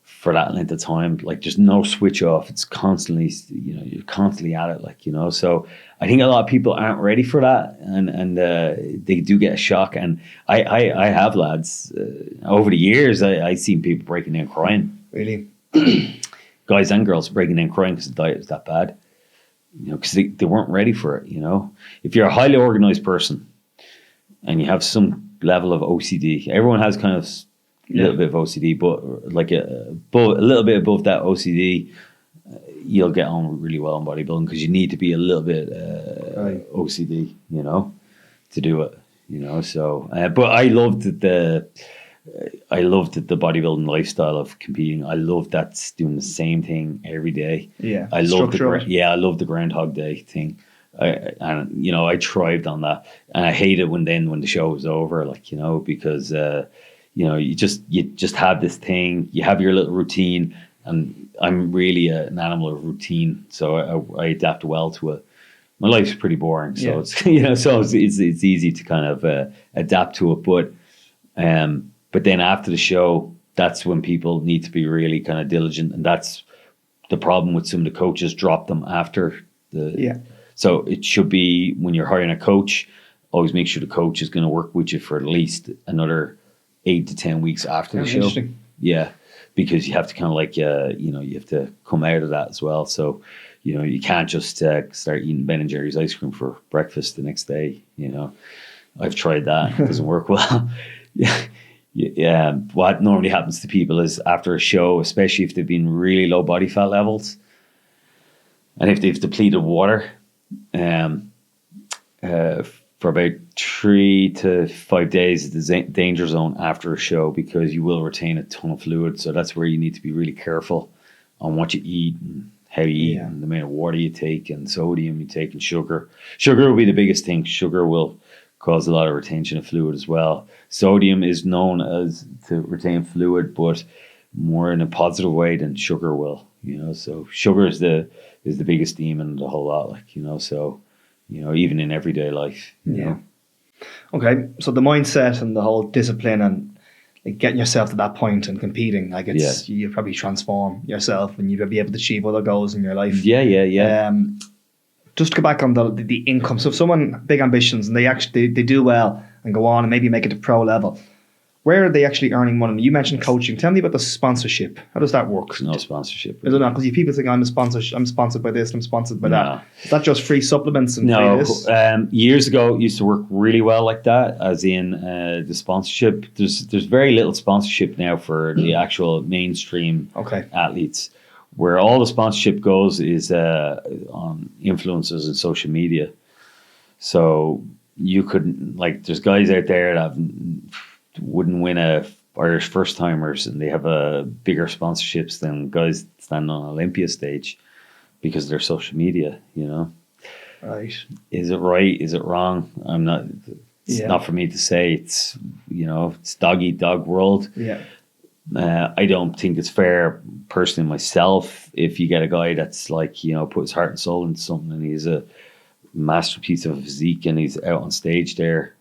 [SPEAKER 4] for that length of time. Like, there's no switch off. It's constantly, you know, you're constantly at it. Like, you know, so I think a lot of people aren't ready for that, and they do get a shock. And I have lads over the years. I've seen people breaking down crying.
[SPEAKER 3] Really.
[SPEAKER 4] Guys and girls breaking down crying because the diet was that bad, you know, because they weren't ready for it. You know, if you're a highly organized person and you have some level of OCD, everyone has kind of a little bit of OCD, but like a little bit above that OCD, you'll get on really well in bodybuilding because you need to be a little bit OCD, you know, to do it. You know, so but I loved the bodybuilding lifestyle of competing. I love that's doing the same thing every day. Yeah, I love I love the Groundhog Day thing. And you know, I thrived on that, and I hate it when the show was over. Like, you know, because you know, you just have this thing. You have your little routine, and I'm really an animal of routine, so I adapt well to it. My life's pretty boring, so it's, you know, so it's easy to kind of adapt to it, but then after the show, that's when people need to be really kind of diligent. And that's the problem with some of the coaches, drop them after the... So it should be, when you're hiring a coach, always make sure the coach is going to work with you for at least another 8 to 10 weeks after the show. Yeah, because you have to kind of like, you know, you have to come out of that as well. So, you know, you can't just start eating Ben & Jerry's ice cream for breakfast the next day. You know, I've tried that. It doesn't work well. Yeah, what normally happens to people is after a show, especially if they've been really low body fat levels, and if they've depleted water for about 3 to 5 days, it's the danger zone after a show, because you will retain a ton of fluid. So that's where you need to be really careful on what you eat and how you eat and the amount of water you take and sodium you take and sugar. Sugar will be the biggest thing. Sugar will cause a lot of retention of fluid as well. Sodium is known as to retain fluid, but more in a positive way than sugar will, you know. So sugar is the biggest demon in the whole lot, like, you know. So, you know, even in everyday life, you know.
[SPEAKER 3] Okay, so the mindset and the whole discipline and like getting yourself to that point and competing, like it's you probably transform yourself and you'll be able to achieve other goals in your life. Just to go back on the income. So if someone big ambitions and they do well and go on and maybe make it to pro level, where are they actually earning money? You mentioned coaching. Tell me about the sponsorship. How does that work?
[SPEAKER 4] There's no sponsorship.
[SPEAKER 3] Is it not? Because people think I'm sponsored by this, I'm sponsored by that. Is that just free supplements and free this?
[SPEAKER 4] Years ago it used to work really well like that, as in the sponsorship. There's very little sponsorship now for the actual mainstream athletes. Where all the sponsorship goes is on influencers and social media. So you could, like, there's guys out there that wouldn't win a Irish first timers, and they have bigger sponsorships than guys standing on Olympia stage because of their social media, you know.
[SPEAKER 3] Right.
[SPEAKER 4] Is it right? Is it wrong? It's not for me to say. It's, you know, it's dog eat dog world.
[SPEAKER 3] Yeah.
[SPEAKER 4] I don't think it's fair, personally, myself, if you get a guy that's like, you know, put his heart and soul into something and he's a masterpiece of physique and he's out on stage there,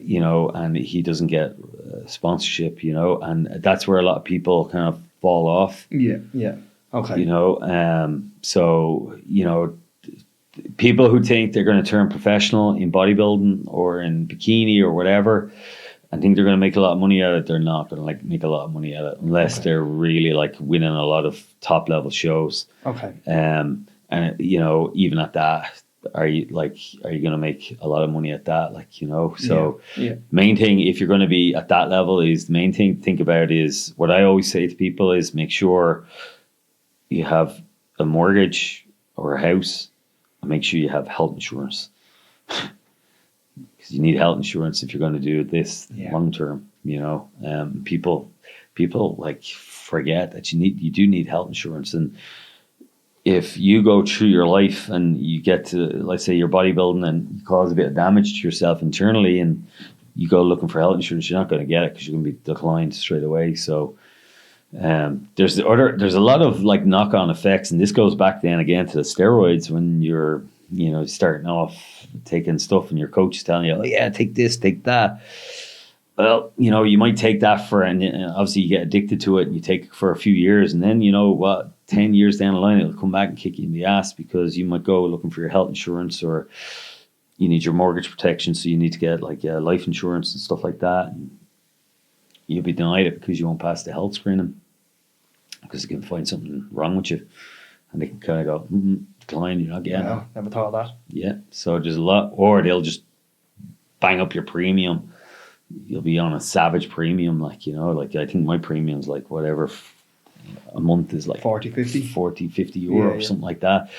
[SPEAKER 4] you know, and he doesn't get sponsorship, you know, and that's where a lot of people kind of fall off.
[SPEAKER 3] Yeah. Okay.
[SPEAKER 4] You know, so, you know, people who think they're going to turn professional in bodybuilding or in bikini or whatever, and think they're going to make a lot of money out of it, they're not going to like make a lot of money out of it unless they're really like winning a lot of top level shows.
[SPEAKER 3] Okay.
[SPEAKER 4] And you know, even at that, are you going to make a lot of money at that? Like, you know, so main thing, if you're going to be at that level, is the main thing to think about is what I always say to people is make sure you have a mortgage or a house, and make sure you have health insurance. Because you need health insurance if you're going to do this long term, you know. People like forget that you do need health insurance. And if you go through your life and you get to, let's say, you're bodybuilding and you cause a bit of damage to yourself internally, and you go looking for health insurance, you're not going to get it because you're going to be declined straight away. So there's a lot of like knock-on effects, and this goes back then again to the steroids. When you're, you know, starting off taking stuff and your coach is telling you, oh yeah, take this, take that. Well, you know, you might take that and obviously you get addicted to it and you take it for a few years, and then, you know what, 10 years down the line, it'll come back and kick you in the ass because you might go looking for your health insurance, or you need your mortgage protection. So you need to get like life insurance and stuff like that. And you'll be denied it because you won't pass the health screening, because they can find something wrong with you and they can kind of go, decline, you're not getting it.
[SPEAKER 3] Never thought of that.
[SPEAKER 4] Yeah. So there's a lot, or they'll just bang up your premium. You'll be on a savage premium, like, you know, like I think my premium's like whatever a month is like
[SPEAKER 3] 40, 50
[SPEAKER 4] euro or something like that.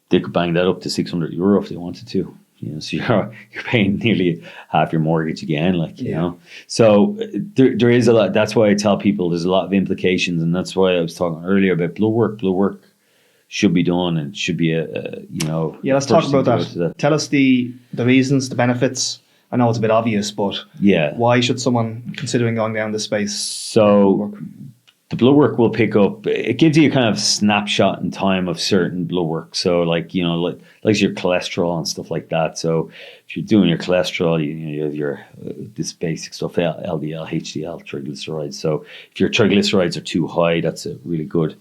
[SPEAKER 4] They could bang that up to 600 euro if they wanted to, you know. So you're paying nearly half your mortgage again, like, you know. So there is a lot. That's why I tell people there's a lot of implications, and that's why I was talking earlier about blood work should be done, and should be you know.
[SPEAKER 3] Yeah, let's talk about that. Tell us the reasons, the benefits. I know it's a bit obvious, but why should someone considering going down this space?
[SPEAKER 4] So the blood work will pick up. It gives you a kind of snapshot in time of certain blood work. So like, you know, like your cholesterol and stuff like that. So if you're doing your cholesterol, you have your this basic stuff, LDL, HDL, triglycerides. So if your triglycerides are too high, that's a really good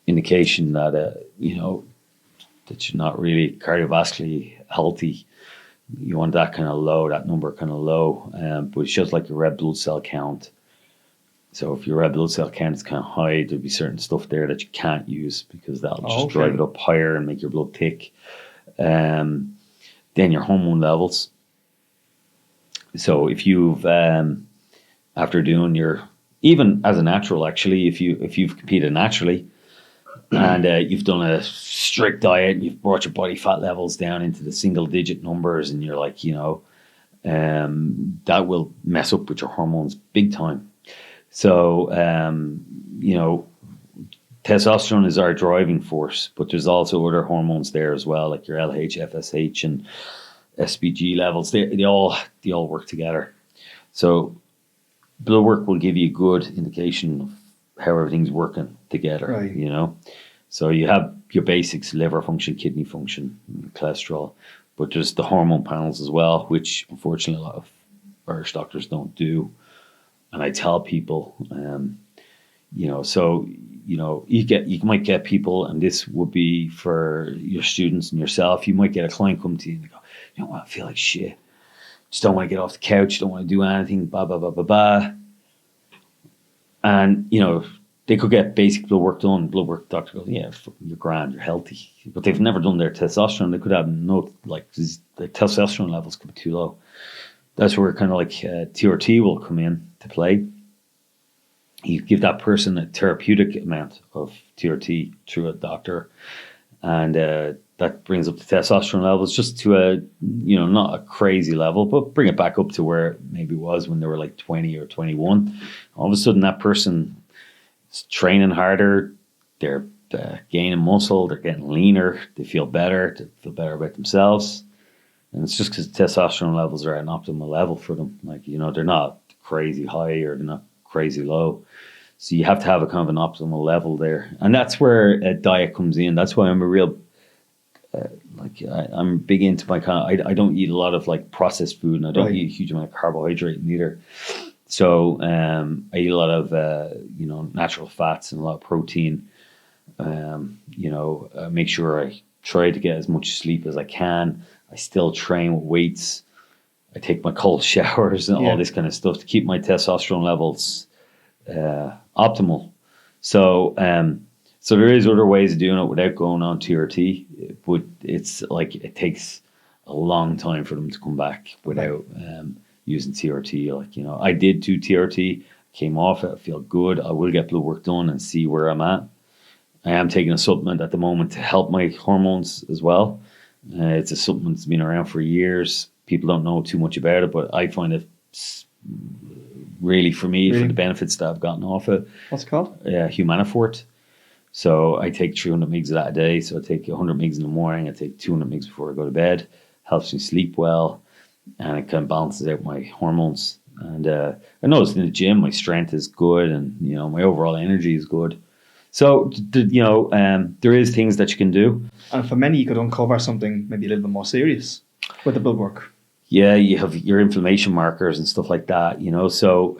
[SPEAKER 4] indication that you know, that you're not really cardiovascularly healthy. You want that kind of low, that number kind of low, but it shows like your red blood cell count. So if your red blood cell count is kind of high, there'll be certain stuff there that you can't use because that'll just drive it up higher and make your blood thick. Then your hormone levels. So if you've after doing even as a natural, actually, if you've competed naturally, and you've done a strict diet, and you've brought your body fat levels down into the single digit numbers, and you're like, you know, that will mess up with your hormones big time. So, you know, testosterone is our driving force, but there's also other hormones there as well, like your LH, FSH, and SPG levels. They all work together. So blood work will give you a good indication of how everything's working together, you know. So you have your basics: liver function, kidney function, cholesterol, but there's the hormone panels as well, which unfortunately a lot of Irish doctors don't do. And I tell people, you know, so, you know, you might get people, and this would be for your students and yourself. You might get a client come to you and they go, you know what, I feel like shit. Just don't want to get off the couch, don't want to do anything, blah, blah, blah, blah, blah. And, you know, they could get basic blood work done. Blood work doctor goes, yeah, you're grand, you're healthy. But they've never done their testosterone. They could have the testosterone levels could be too low. That's where kind of like TRT will come in to play. You give that person a therapeutic amount of TRT through a doctor, and that brings up the testosterone levels just to a, you know, not a crazy level, but bring it back up to where it maybe was when they were like 20 or 21. All of a sudden that person is training harder, they're gaining muscle, they're getting leaner, they feel better about themselves. And it's just because testosterone levels are at an optimal level for them. Like, you know, they're not crazy high or they're not crazy low. So you have to have a kind of an optimal level there. And that's where a diet comes in. That's why I'm a real, I'm big into my kind of, I don't eat a lot of like processed food, and I don't eat a huge amount of carbohydrate either. So I eat a lot of, you know, natural fats and a lot of protein. You know, make sure I try to get as much sleep as I can. I still train with weights. I take my cold showers and
[SPEAKER 3] Yeah.
[SPEAKER 4] all this kind of stuff to keep my testosterone levels optimal. So so there is other ways of doing it without going on TRT, but it's like it takes a long time for them to come back without using TRT. Like, you know, I did do TRT, came off it, I feel good. I will get blood work done and see where I'm at. I am taking a supplement at the moment to help my hormones as well. It's a supplement that's been around for years. People don't know too much about it, but I find it really, for me, for the benefits that I've gotten off it.
[SPEAKER 3] What's it called?
[SPEAKER 4] Humanifort. So I take 300 mgs of that a day. So I take 100 mgs in the morning. I take 200 mgs before I go to bed. Helps me sleep well, and it kind of balances out my hormones. And I noticed in the gym, my strength is good, and you know, my overall energy is good. So you know, there is things that you can do.
[SPEAKER 3] And for many, you could uncover something maybe a little bit more serious with the blood work.
[SPEAKER 4] Yeah, you have your inflammation markers and stuff like that, you know. So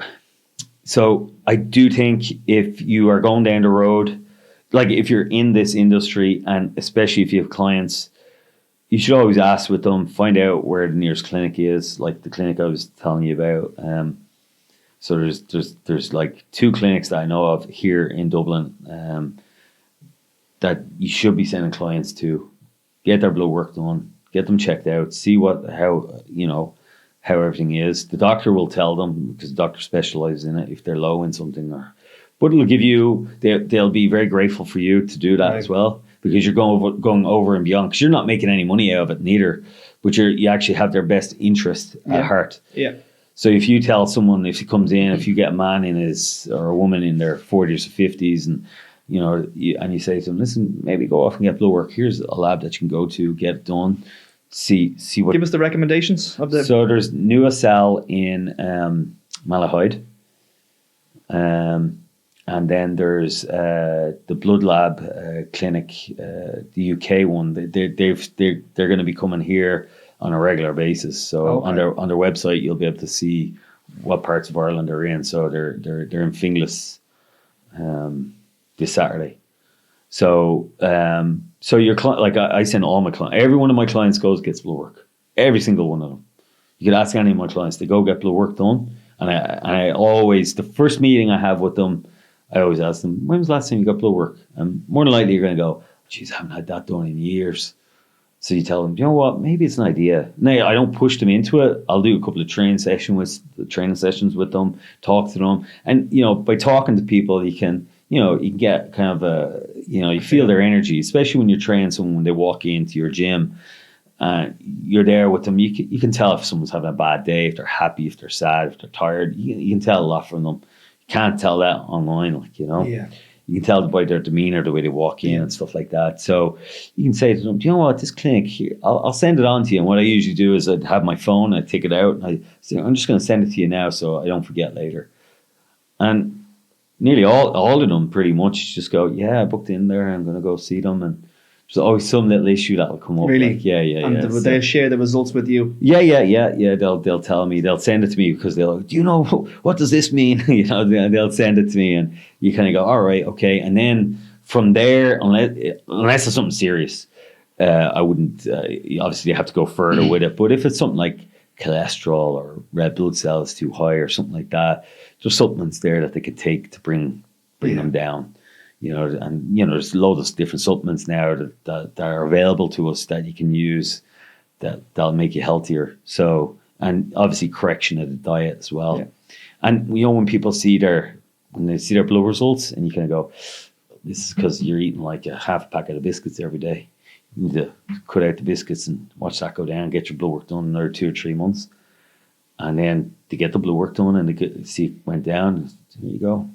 [SPEAKER 4] I do think if you are going down the road, like if you're in this industry, and especially if you have clients, you should always ask with them, find out where the nearest clinic is, like the clinic I was telling you about. So there's like 2 clinics that I know of here in Dublin that you should be sending clients to, get their blood work done, get them checked out, see how everything is. The doctor will tell them, because the doctor specializes in it, if they're low in something, but it'll give you, they'll be very grateful for you to do that as well, because you're going over and beyond, because you're not making any money out of it neither, but you actually have their best interest at heart.
[SPEAKER 3] Yeah.
[SPEAKER 4] So if you tell someone, if he comes in, if you get a man or a woman in their 40s or 50s, and you know, and you say to them, listen, maybe go off and get blood work. Here's a lab that you can go to, get it done, see what.
[SPEAKER 3] Give us the recommendations of the.
[SPEAKER 4] So there's Nuacell in Malahide, and then there's the Blood Lab clinic, the UK one. They're going to be coming here on a regular basis. So on their website, you'll be able to see what parts of Ireland they're in. So they're in Finglas this Saturday. So your client, like I send all my clients, every one of my clients gets blood work. Every single one of them. You could ask any of my clients, they go get blood work done. And I always, the first meeting I have with them, I always ask them, when was the last time you got blood work? And more than likely you're going to go, geez, I haven't had that done in years. So you tell them, you know what, maybe it's an idea. Now, I don't push them into it. I'll do a couple of training sessions with them, talk to them. And, you know, by talking to people, you can get kind of you feel their energy, especially when you're training someone, when they walk into your gym and you're there with them. You can tell if someone's having a bad day, if they're happy, if they're sad, if they're tired. You can tell a lot from them. You can't tell that online, like, you know. Yeah. You can tell by their demeanor, the way they walk in and stuff like that. So you can say to them, do you know what, this clinic here, I'll send it on to you. And what I usually do is I'd have my phone, I take it out, and I say, I'm just going to send it to you now so I don't forget later. And nearly all of them pretty much just go, yeah, I booked in there, I'm going to go see them. And there's always some little issue that will come up.
[SPEAKER 3] Really?
[SPEAKER 4] Like, yeah.
[SPEAKER 3] And would they share the results with you?
[SPEAKER 4] Yeah. They'll tell me, they'll send it to me, because they'll, do you know, what does this mean? You know, they'll send it to me, and you kind of go, all right, okay. And then from there, unless it's something serious, I wouldn't, obviously you have to go further with it. But if it's something like cholesterol or red blood cells too high or something like that, there's supplements there that they could take to bring them down. You know, and you know, there's loads of different supplements now that are available to us that you can use that'll make you healthier. So, and obviously correction of the diet as well. Yeah. And you know, when people see their blood results, and you kind of go, this is because you're eating like a half a packet of biscuits every day. You need to cut out the biscuits and watch that go down, get your blood work done in another 2 or 3 months. And then they get the blood work done and they see it went down. There you go.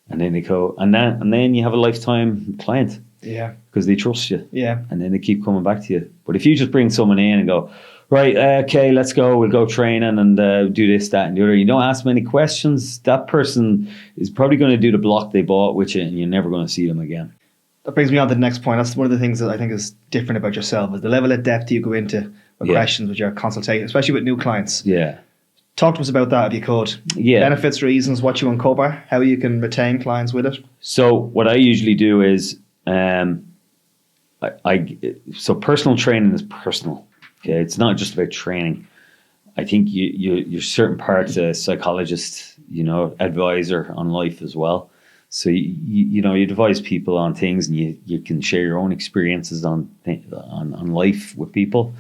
[SPEAKER 4] And then they go, and then you have a lifetime client. Yeah. Because they trust you. Yeah. And then they keep coming back to you. But if you just bring someone in and go, right, okay, let's go, we'll go training and do this, that, and the other. You don't ask them any questions. That person is probably going to do the block they bought with you, and you're never going to see them again.
[SPEAKER 3] That brings me on to the next point. That's one of the things that I think is different about yourself, is the level of depth you go into with questions with your consultation, especially with new clients. Yeah. Talk to us about that if you could. Yeah. Benefits, reasons, what you uncover, how you can retain clients with it.
[SPEAKER 4] So what I usually do is, so personal training is personal. Okay, it's not just about training. I think you're certain parts a psychologist, advisor on life as well. So you advise people on things, and you can share your own experiences on life with people.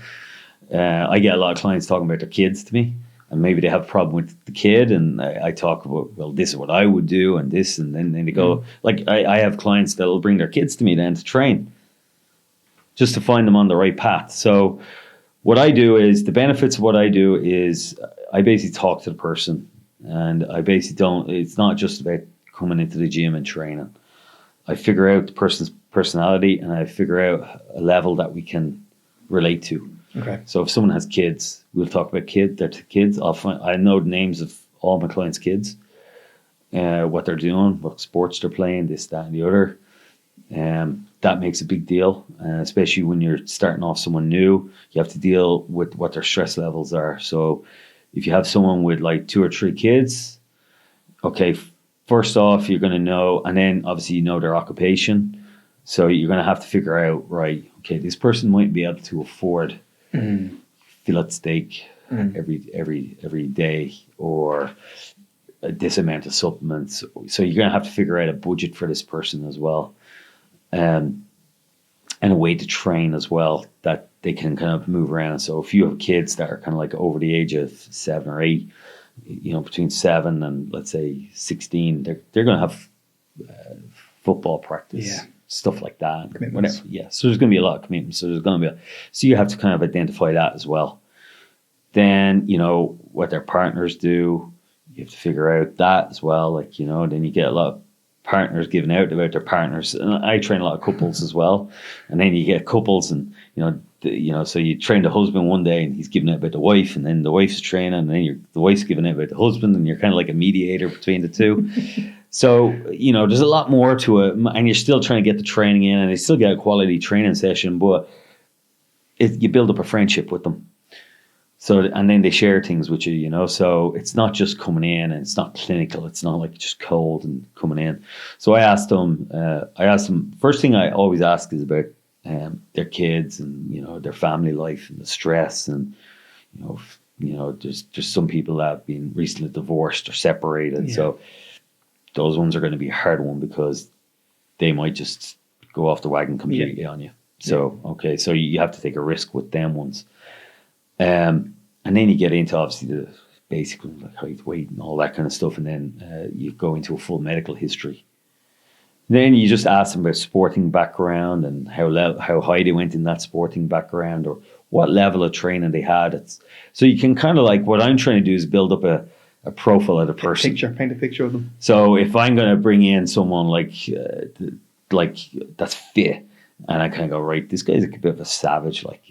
[SPEAKER 4] I get a lot of clients talking about their kids to me, and maybe they have a problem with the kid, and I talk about, well, this is what I would do, and this, and then they go, like, I have clients that'll bring their kids to me then to train, just to find them on the right path. So what I do is, the benefits of what I do is, I basically talk to the person, and I basically it's not just about coming into the gym and training. I figure out the person's personality, and I figure out a level that we can relate to.
[SPEAKER 3] Okay.
[SPEAKER 4] So if someone has kids, we'll talk about their kids. I know the names of all my clients' kids, what they're doing, what sports they're playing, this, that, and the other. That makes a big deal, especially when you're starting off someone new. You have to deal with what their stress levels are. So if you have someone with like 2 or 3 kids, okay, first off, you're going to know, and then obviously you know their occupation. So you're going to have to figure out, right, okay, this person might be able to afford fillet steak every day, or this amount of supplements. So you're going to have to figure out a budget for this person as well, and a way to train as well, that they can kind of move around. So if you have kids that are kind of like over the age of 7 or 8, between 7 and let's say 16, they're going to have football practice, stuff like that, whatever. Yeah, so there's going to be a lot of commitment. So so you have to kind of identify that as well. Then what their partners do, you have to figure out that as well. Like then you get a lot of partners giving out about their partners, and I train a lot of couples as well. And then you get couples, and so you train the husband one day, and he's giving out about the wife, and then the wife's training, and then the wife's giving out about the husband, and you're kind of like a mediator between the two. So there's a lot more to it, and you're still trying to get the training in, and they still get a quality training session, but you build up a friendship with them. So, and then they share things with you, so it's not just coming in, and it's not clinical. It's not like just cold and coming in. So I asked them, first thing I always ask is about their kids, and, their family life, and the stress. And, there's some people that have been recently divorced or separated. Yeah. So those ones are going to be a hard one, because they might just go off the wagon completely on you. So, okay. So you have to take a risk with them ones. And then you get into obviously the basic, like height, weight, and all that kind of stuff, and then you go into a full medical history. Then you just ask them about sporting background, and how high they went in that sporting background, or what level of training they had. So you can kind of, like, what I'm trying to do is build up a profile of the person.
[SPEAKER 3] Paint a picture of them.
[SPEAKER 4] So if I'm going to bring in someone like that's fit, and I kind of go, right, this guy's a bit of a savage. Like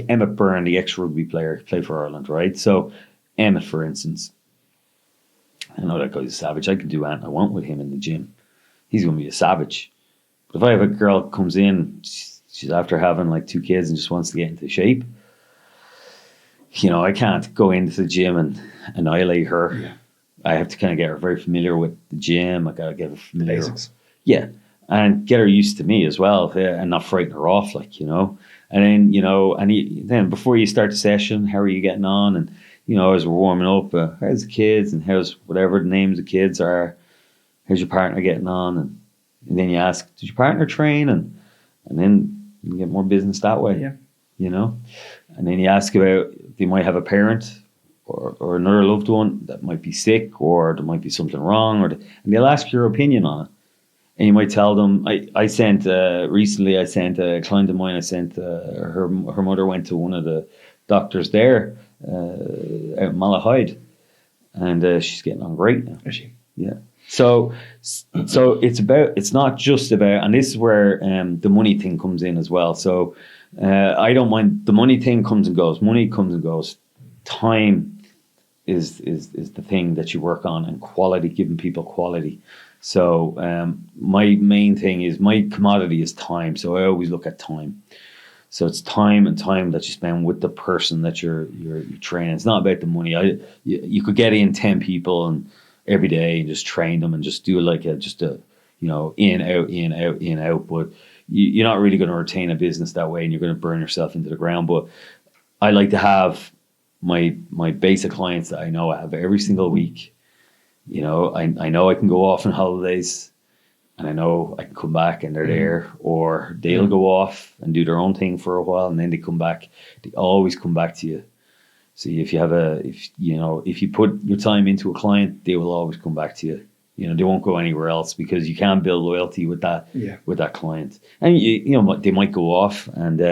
[SPEAKER 4] Emmett Byrne, the ex-rugby player, played for Ireland, right? So Emmett, for instance, I know that guy's a savage. I can do anything I want with him in the gym. He's going to be a savage. But if I have a girl comes in, she's after having like 2 kids and just wants to get into shape, I can't go into the gym and annihilate her. Yeah. I have to kind of get her very familiar with the gym. I got to get her familiar.
[SPEAKER 3] Basics.
[SPEAKER 4] Yeah. And get her used to me as well, and not frighten her off, And then, then before you start the session, how are you getting on? And, as we're warming up, how's the kids, and how's whatever the names of the kids are, how's your partner getting on? And then you ask, did your partner train? And then you get more business that way, And then you ask about, they might have a parent or another loved one that might be sick, or there might be something wrong, and they'll ask your opinion on it. And you might tell them, I sent recently, I sent a client of mine, her mother went to one of the doctors there out in Malahide, and she's getting on great now.
[SPEAKER 3] Is she?
[SPEAKER 4] Yeah. So it's not just about, and this is where the money thing comes in as well. So I don't mind, the money thing comes and goes. Money comes and goes. Time is the thing that you work on, and quality, giving people quality. So my main thing is, my commodity is time. So I always look at time. So it's time that you spend with the person that you're training. It's not about the money. You could get in 10 people and every day and just train them and just do like in, out. But you're not really going to retain a business that way, and you're going to burn yourself into the ground. But I like to have my basic clients that I know I have every single week. You know, I know I can go off on holidays, and I know I can come back and they're there, or they'll go off and do their own thing for a while, and then they come back. They always come back to you. So if you put your time into a client, they will always come back to you. You know, they won't go anywhere else, because you can build loyalty with that client. And you know, they might go off, and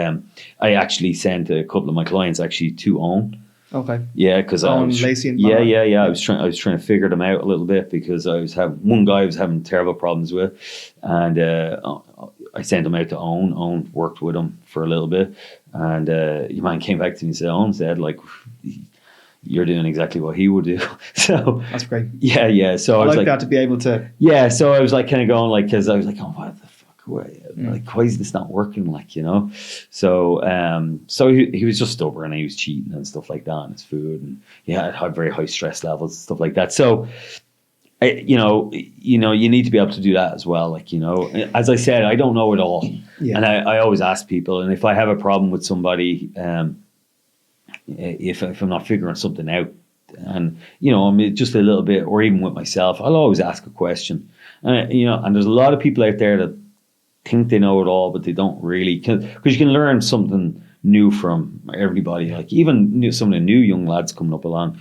[SPEAKER 4] I actually sent a couple of my clients actually to Own.
[SPEAKER 3] Okay.
[SPEAKER 4] Yeah, because
[SPEAKER 3] Lacey and
[SPEAKER 4] I was trying to figure them out a little bit, because one guy I was having terrible problems with, and I sent him out to Own. Own worked with him for a little bit, and your man came back to me and said, Own said, like, you're doing exactly what he would do. So
[SPEAKER 3] that's great.
[SPEAKER 4] Yeah. So
[SPEAKER 3] I
[SPEAKER 4] was
[SPEAKER 3] like
[SPEAKER 4] like
[SPEAKER 3] that, to be able to.
[SPEAKER 4] Yeah. So I was like kind of going like, because I was like, oh, what the fuck? Why is this not working? Like, you know. So he was just stubborn, and he was cheating and stuff like that on his food, and I had very high stress levels and stuff like that. So you need to be able to do that as well. Like, you know, as I said, I don't know it all, and I always ask people, and if I have a problem with somebody, if I'm not figuring something out, and you know, I mean, just a little bit, or even with myself, I'll always ask a question. You know, and there's a lot of people out there that think they know it all, but they don't really, because you can learn something new from everybody. Like even some of the new young lads coming up along,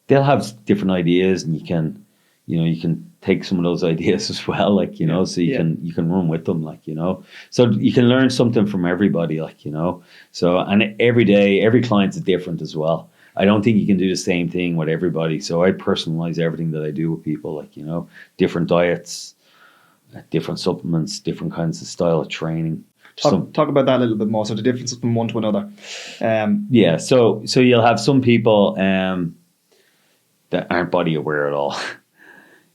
[SPEAKER 4] they'll have different ideas, and you can take some of those ideas as well, like, you know, so you can run with them, like, you know, so you can learn something from everybody, like, you know. So, and every day, every client's different as well. I don't think you can do the same thing with everybody. So I personalize everything that I do with people, like, you know, different diets, different supplements, different kinds of style of training.
[SPEAKER 3] Talk about that a little bit more. So the differences from one to another.
[SPEAKER 4] So you'll have some people that aren't body aware at all.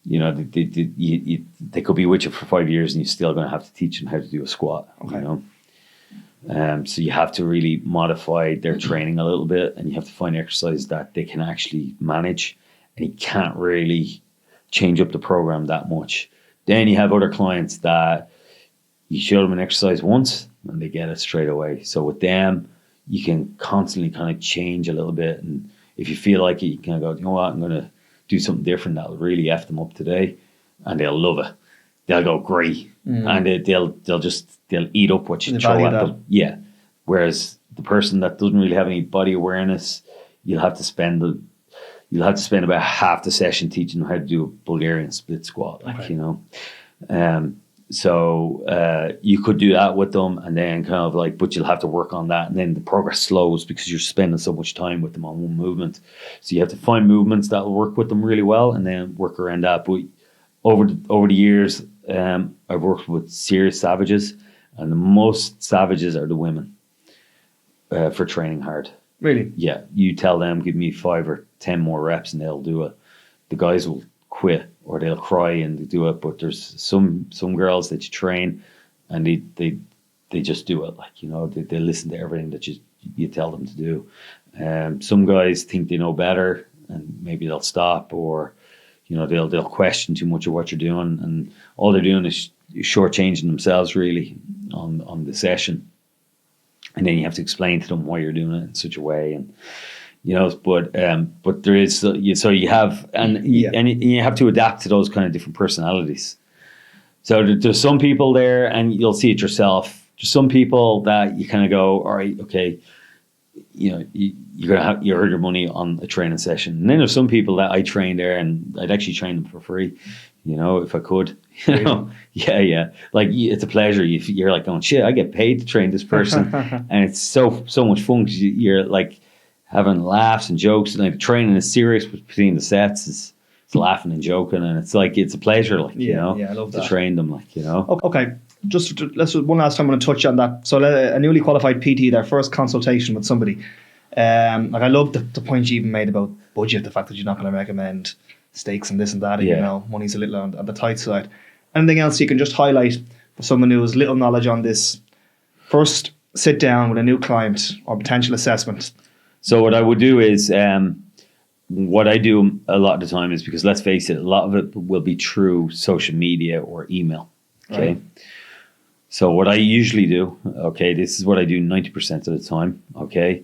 [SPEAKER 4] You know, they could be with you for 5 years, and you're still going to have to teach them how to do a squat. Okay. You know, so you have to really modify their training a little bit, and you have to find exercise that they can actually manage, and you can't really change up the program that much. Then you have other clients that you show them an exercise once and they get it straight away. So with them, you can constantly kind of change a little bit, and if you feel like it, you kind of go, you know what, I'm going to do something different that'll really F them up today, and they'll love it. They'll go great, and they'll eat up what you throw at them. Yeah. Whereas the person that doesn't really have any body awareness, you'll have to spend about half the session teaching them how to do a Bulgarian split squat, like, you know. So you could do that with them, and then kind of like, but you'll have to work on that, and then the progress slows because you're spending so much time with them on one movement. So you have to find movements that will work with them really well, and then work around that. But over the years, I've worked with serious savages, and the most savages are the women for training hard. Really? Yeah. You tell them, give me 5 or 10 more reps, and they'll do it. The guys will quit, or they'll cry and they do it. But there's some girls that you train, and they just do it. Like, you know, they listen to everything that you tell them to do. Some guys think they know better, and maybe they'll stop, or, you know, they'll question too much of what you're doing, and all they're doing is shortchanging themselves really on the session. And then you have to explain to them why you're doing it in such a way, and you know, but there is, so you have, and you have to adapt to those kind of different personalities. So there's some people there, and you'll see it yourself. There's some people that you kind of go, all right, okay, you know, you earn your money on a training session. And then there's some people that I train there, and I'd actually train them for free, you know, if I could. You know, yeah. Like, it's a pleasure. You're like going, shit, I get paid to train this person, and it's so much fun, because you're like having laughs and jokes, and like the training is serious between the sets. It's laughing and joking, and it's like, it's a pleasure, like, you know, I love to train them, like, you know.
[SPEAKER 3] Okay, let's one last time. I'm going to touch on that. So a newly qualified PT, their first consultation with somebody. Like, I love the point you even made about budget, the fact that you're not going to recommend steaks and this and that, and, you know, money's a little on the tight side. Anything else you can just highlight for someone who has little knowledge on this? First, sit down with a new client or potential assessment.
[SPEAKER 4] So what I would do is, what I do a lot of the time is, because let's face it, a lot of it will be through social media or email. Okay. Right. So what I usually do, okay, this is what I do 90% of the time. Okay.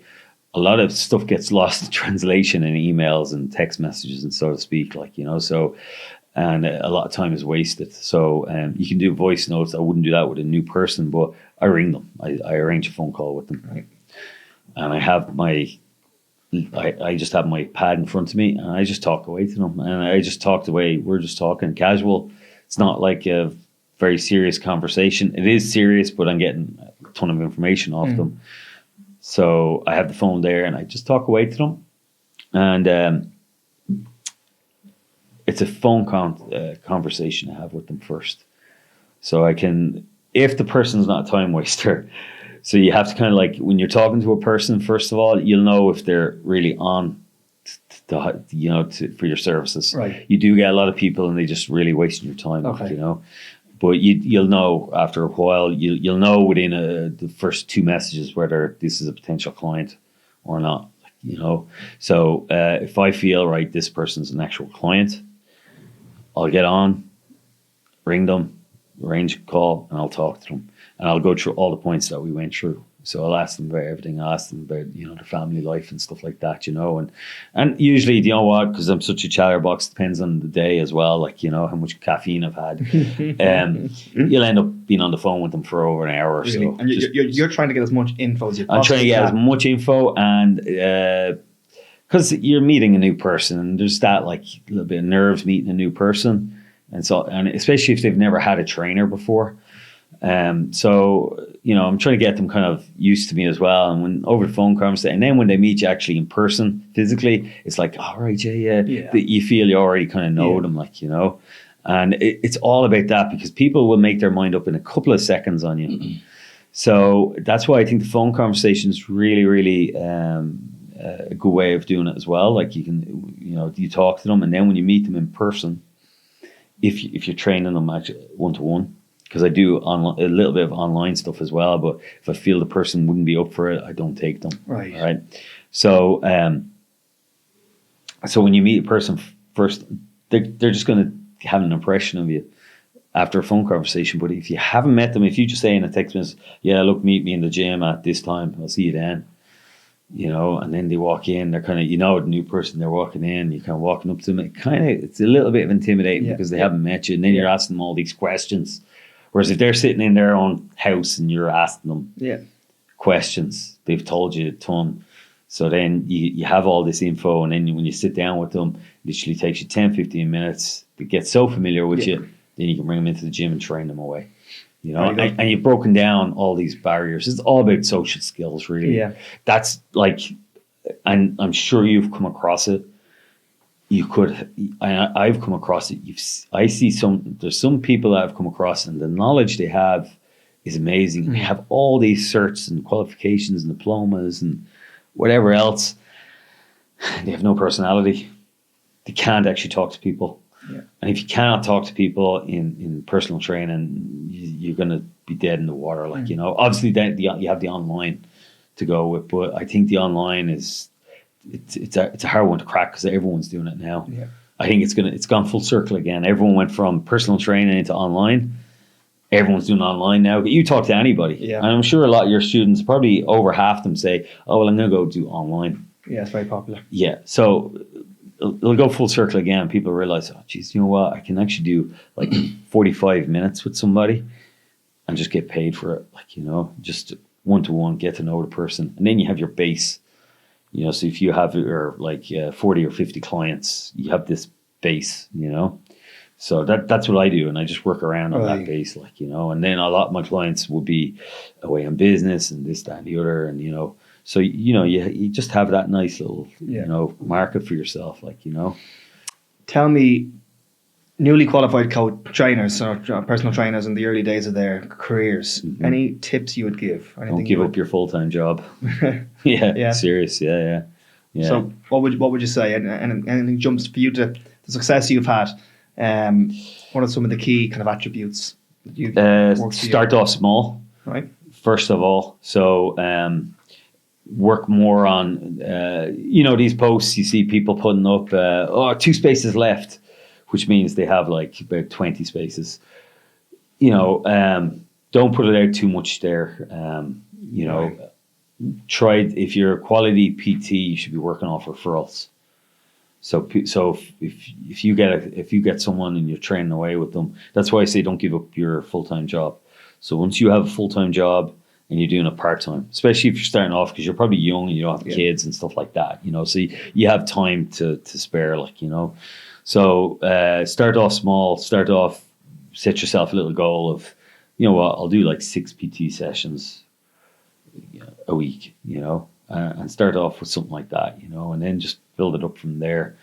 [SPEAKER 4] a lot of stuff gets lost in translation in emails and text messages and so to speak, like, you know, so, and a lot of time is wasted. So you can do voice notes. I wouldn't do that with a new person, but I ring them. I arrange a phone call with them. Right? And I have I just have my pad in front of me and I just talk away to them. And I just talked away. We're just talking casual. It's not like a very serious conversation. It is serious, but I'm getting a ton of information off them. So I have the phone there and I just talk away to them. And it's a phone conversation I have with them first. So I can, if the person's not a time waster, so you have to kind of like, when you're talking to a person, first of all, you'll know if they're really on, for your services.
[SPEAKER 3] Right.
[SPEAKER 4] You do get a lot of people and they just really wasting your time,
[SPEAKER 3] Okay.
[SPEAKER 4] you know. But you'll know after a while. You'll know within the first 2 messages whether this is a potential client or not. You know, so if I feel right, this person's an actual client, I'll get on, ring them, arrange a call, and I'll talk to them, and I'll go through all the points that we went through. So I'll ask them about everything. I'll ask them about, you know, their family life and stuff like that, you know. And usually, you know what, because I'm such a chatterbox, depends on the day as well, like, you know, how much caffeine I've had. You'll end up being on the phone with them for over an hour or
[SPEAKER 3] Really?
[SPEAKER 4] so.
[SPEAKER 3] And you're trying to get as much info as you possibly
[SPEAKER 4] I'm trying to get as
[SPEAKER 3] can.
[SPEAKER 4] much info, and because you're meeting a new person, and there's that like a little bit of nerves meeting a new person, and especially if they've never had a trainer before. So, you know, I'm trying to get them kind of used to me as well. And when over the phone conversation, and then when they meet you actually in person, physically, it's like, all right, yeah. You feel you already kind of know them, like, you know. And it's all about that, because people will make their mind up in a couple of seconds on you. So that's why I think the phone conversation is really, really a good way of doing it as well. Like, you can, you know, you talk to them, and then when you meet them in person, if you're training them actually one-to-one, because I do a little bit of online stuff as well, but if I feel the person wouldn't be up for it, I don't take them. Right. So, so when you meet a person first, they're just going to have an impression of you after a phone conversation. But if you haven't met them, if you just say in a text message, yeah, look, meet me in the gym at this time, I'll see you then. You know, and then they walk in, they're kind of, you know, the new person, they're walking in, you're kind of walking up to them. It's a little bit of intimidating because they haven't met you, and then you're asking them all these questions. Whereas if they're sitting in their own house and you're asking them questions, they've told you a ton. So then you have all this info, and then when you sit down with them, it literally takes you 10, 15 minutes to get so familiar with you, then you can bring them into the gym and train them away. You know, and you've broken down all these barriers. It's all about social skills, really. Yeah. That's like, and I'm sure you've come across it. I've come across it. I see there's some people that I've come across, and the knowledge they have is amazing. They have all these certs and qualifications and diplomas and whatever else. They have no personality. They can't actually talk to people. Yeah. And if you cannot talk to people in personal training, you're going to be dead in the water. Like, you know, obviously you have the online to go with, but I think the online is, it's a hard one to crack because everyone's doing it now. Yeah. I think it's gone full circle again. Everyone went from personal training into online. Everyone's doing online now. But you talk to anybody. Yeah. And I'm sure a lot of your students, probably over half them, say, oh, well, I'm going to go do online.
[SPEAKER 3] Yeah, it's very popular.
[SPEAKER 4] Yeah. So it'll go full circle again. People realize, oh, geez, you know what? I can actually do like 45 minutes with somebody and just get paid for it. Like, you know, just one-to-one, get to know the person. And then you have your base. You know, so if you have 40 or 50 clients, you have this base, you know. So that's what I do. And I just work around on that base, like, you know. And then a lot of my clients will be away on business and this, that, and the other. And, you know, so, you know, you just have that nice little, you know, market for yourself, like, you know.
[SPEAKER 3] Tell me, newly qualified trainers or personal trainers in the early days of their careers, any tips you would give?
[SPEAKER 4] Don't give up your full-time job. Yeah, serious. Yeah.
[SPEAKER 3] So what would you say? And anything jumps for you to the success you've had? What are some of the key kind of attributes that you've
[SPEAKER 4] start off small,
[SPEAKER 3] right?
[SPEAKER 4] First of all, so work more on you know, these posts you see people putting up 2 spaces left, which means they have like about 20 spaces. You know, don't put it out too much there. You know, if you're a quality PT, you should be working off referrals. So if you get someone and you're training away with them, that's why I say don't give up your full-time job. So once you have a full-time job and you're doing it part-time, especially if you're starting off, because you're probably young and you don't have kids and stuff like that, you know, so you have time to spare, like, you know. So start off small, set yourself a little goal of, you know what, I'll do like 6 PT sessions a week, you know, and start off with something like that, you know, and then just build it up from there.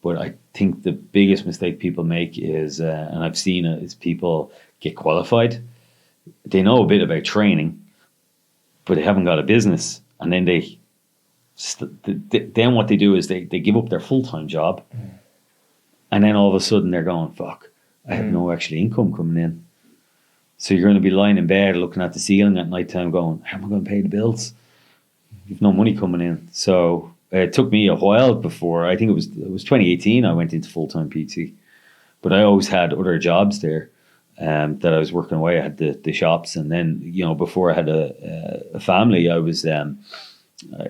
[SPEAKER 4] But I think the biggest mistake people make is, and I've seen it, is people get qualified. They know a bit about training, but they haven't got a business. And then then what they do is they give up their full-time job. And then all of a sudden they're going, fuck, I have no actual income coming in. So you're going to be lying in bed looking at the ceiling at night time going, how am I going to pay the bills? You've no money coming in. So it took me a while before, I think it was 2018, I went into full-time PT. But I always had other jobs there that I was working away. I had the shops. And then, you know, before I had a family, I was, I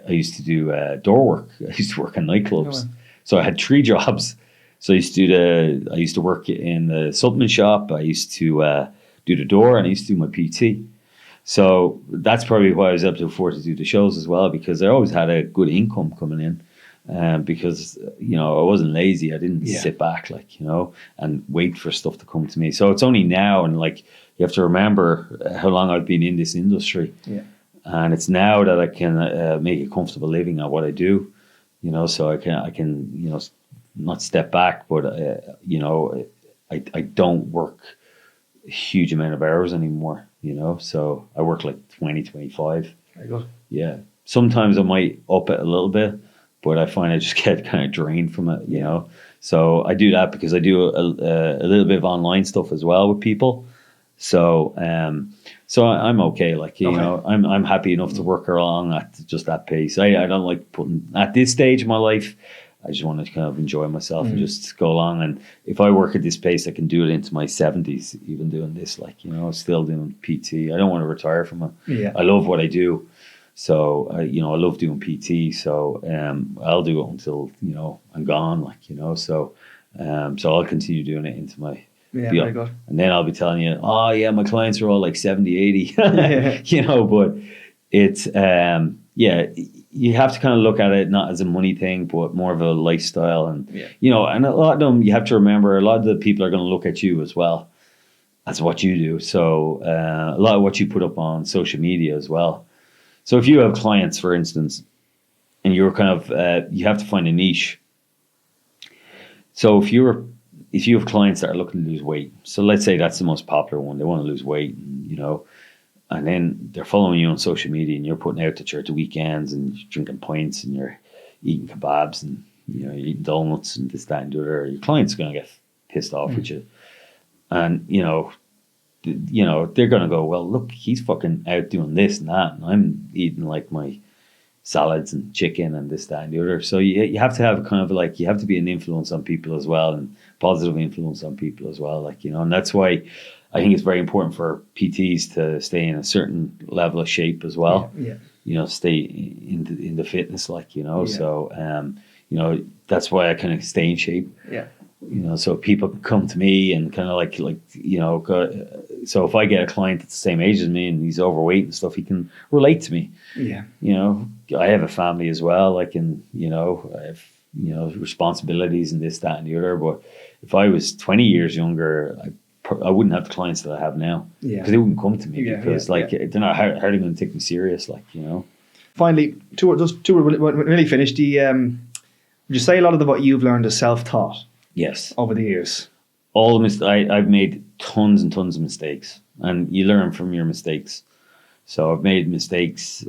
[SPEAKER 4] used to do door work. I used to work in nightclubs. So I had 3 jobs. So I used to work in the supplement shop. I used to do the door, and I used to do my PT. So that's probably why I was able to afford to do the shows as well, because I always had a good income coming in. Because, you know, I wasn't lazy. I didn't sit back, like, you know, and wait for stuff to come to me. So it's only now, and like, you have to remember how long I've been in this industry. Yeah. And it's now that I can make a comfortable living at what I do, you know, so I can, you know, not step back, but, you know, I don't work a huge amount of hours anymore, you know, so I work like 20, 25.
[SPEAKER 3] Very good.
[SPEAKER 4] Yeah. Sometimes I might up it a little bit, but I find I just get kind of drained from it, you know. So I do that because I do a little bit of online stuff as well with people. So so I'm okay, like, you know, I'm happy enough to work along at just that pace. I don't like putting, at this stage of my life, I just want to kind of enjoy myself and just go along. And if I work at this pace, I can do it into my 70s, even doing this, like, you know, still doing PT. I don't want to retire from it. Yeah. I love what I do. So, you know, I love doing PT. So I'll do it until, you know, I'm gone, like, you know. So I'll continue doing it into my...
[SPEAKER 3] Yeah, very good.
[SPEAKER 4] And then I'll be telling you, oh, yeah, my clients are all like 70, 80, you know, but it's, yeah, you have to kind of look at it not as a money thing, but more of a lifestyle. And, you know, and a lot of them, you have to remember, a lot of the people are going to look at you as well as what you do. So a lot of what you put up on social media as well. So if you have clients, for instance, and you're kind of, you have to find a niche. So if you have clients that are looking to lose weight, so let's say that's the most popular one, they want to lose weight, and, you know, and then they're following you on social media, and you're putting out that you're at the weekends and you're drinking pints and you're eating kebabs and, you know, you're eating donuts and this, that, and the other. Your client's going to get pissed off with you. And, you know, they're going to go, well, look, he's fucking out doing this and that, and I'm eating like my salads and chicken and this, that, and the other. So you have to have kind of like, you have to be an influence on people as well, and positive influence on people as well, like, you know. And that's why I think it's very important for PTs to stay in a certain level of shape as well. Yeah. You know, stay in the fitness, like, you know. Yeah. So you know, that's why I kind of stay in shape. Yeah. You know, so people can come to me and kind of like, you know, so if I get a client that's the same age as me and he's overweight and stuff, he can relate to me. Yeah. You know, I have a family as well. I can, you know, I have, you know, responsibilities and this, that, and the other. But if I was 20 years younger, I wouldn't have the clients that I have now. Yeah. Because they wouldn't come to me because they're not hardly going to take me serious, like, you know. Finally,
[SPEAKER 3] just two really finished. Would you say a lot of what you've learned is self-taught?
[SPEAKER 4] Yes.
[SPEAKER 3] Over the years?
[SPEAKER 4] All the I've made tons and tons of mistakes, and you learn from your mistakes. So I've made mistakes.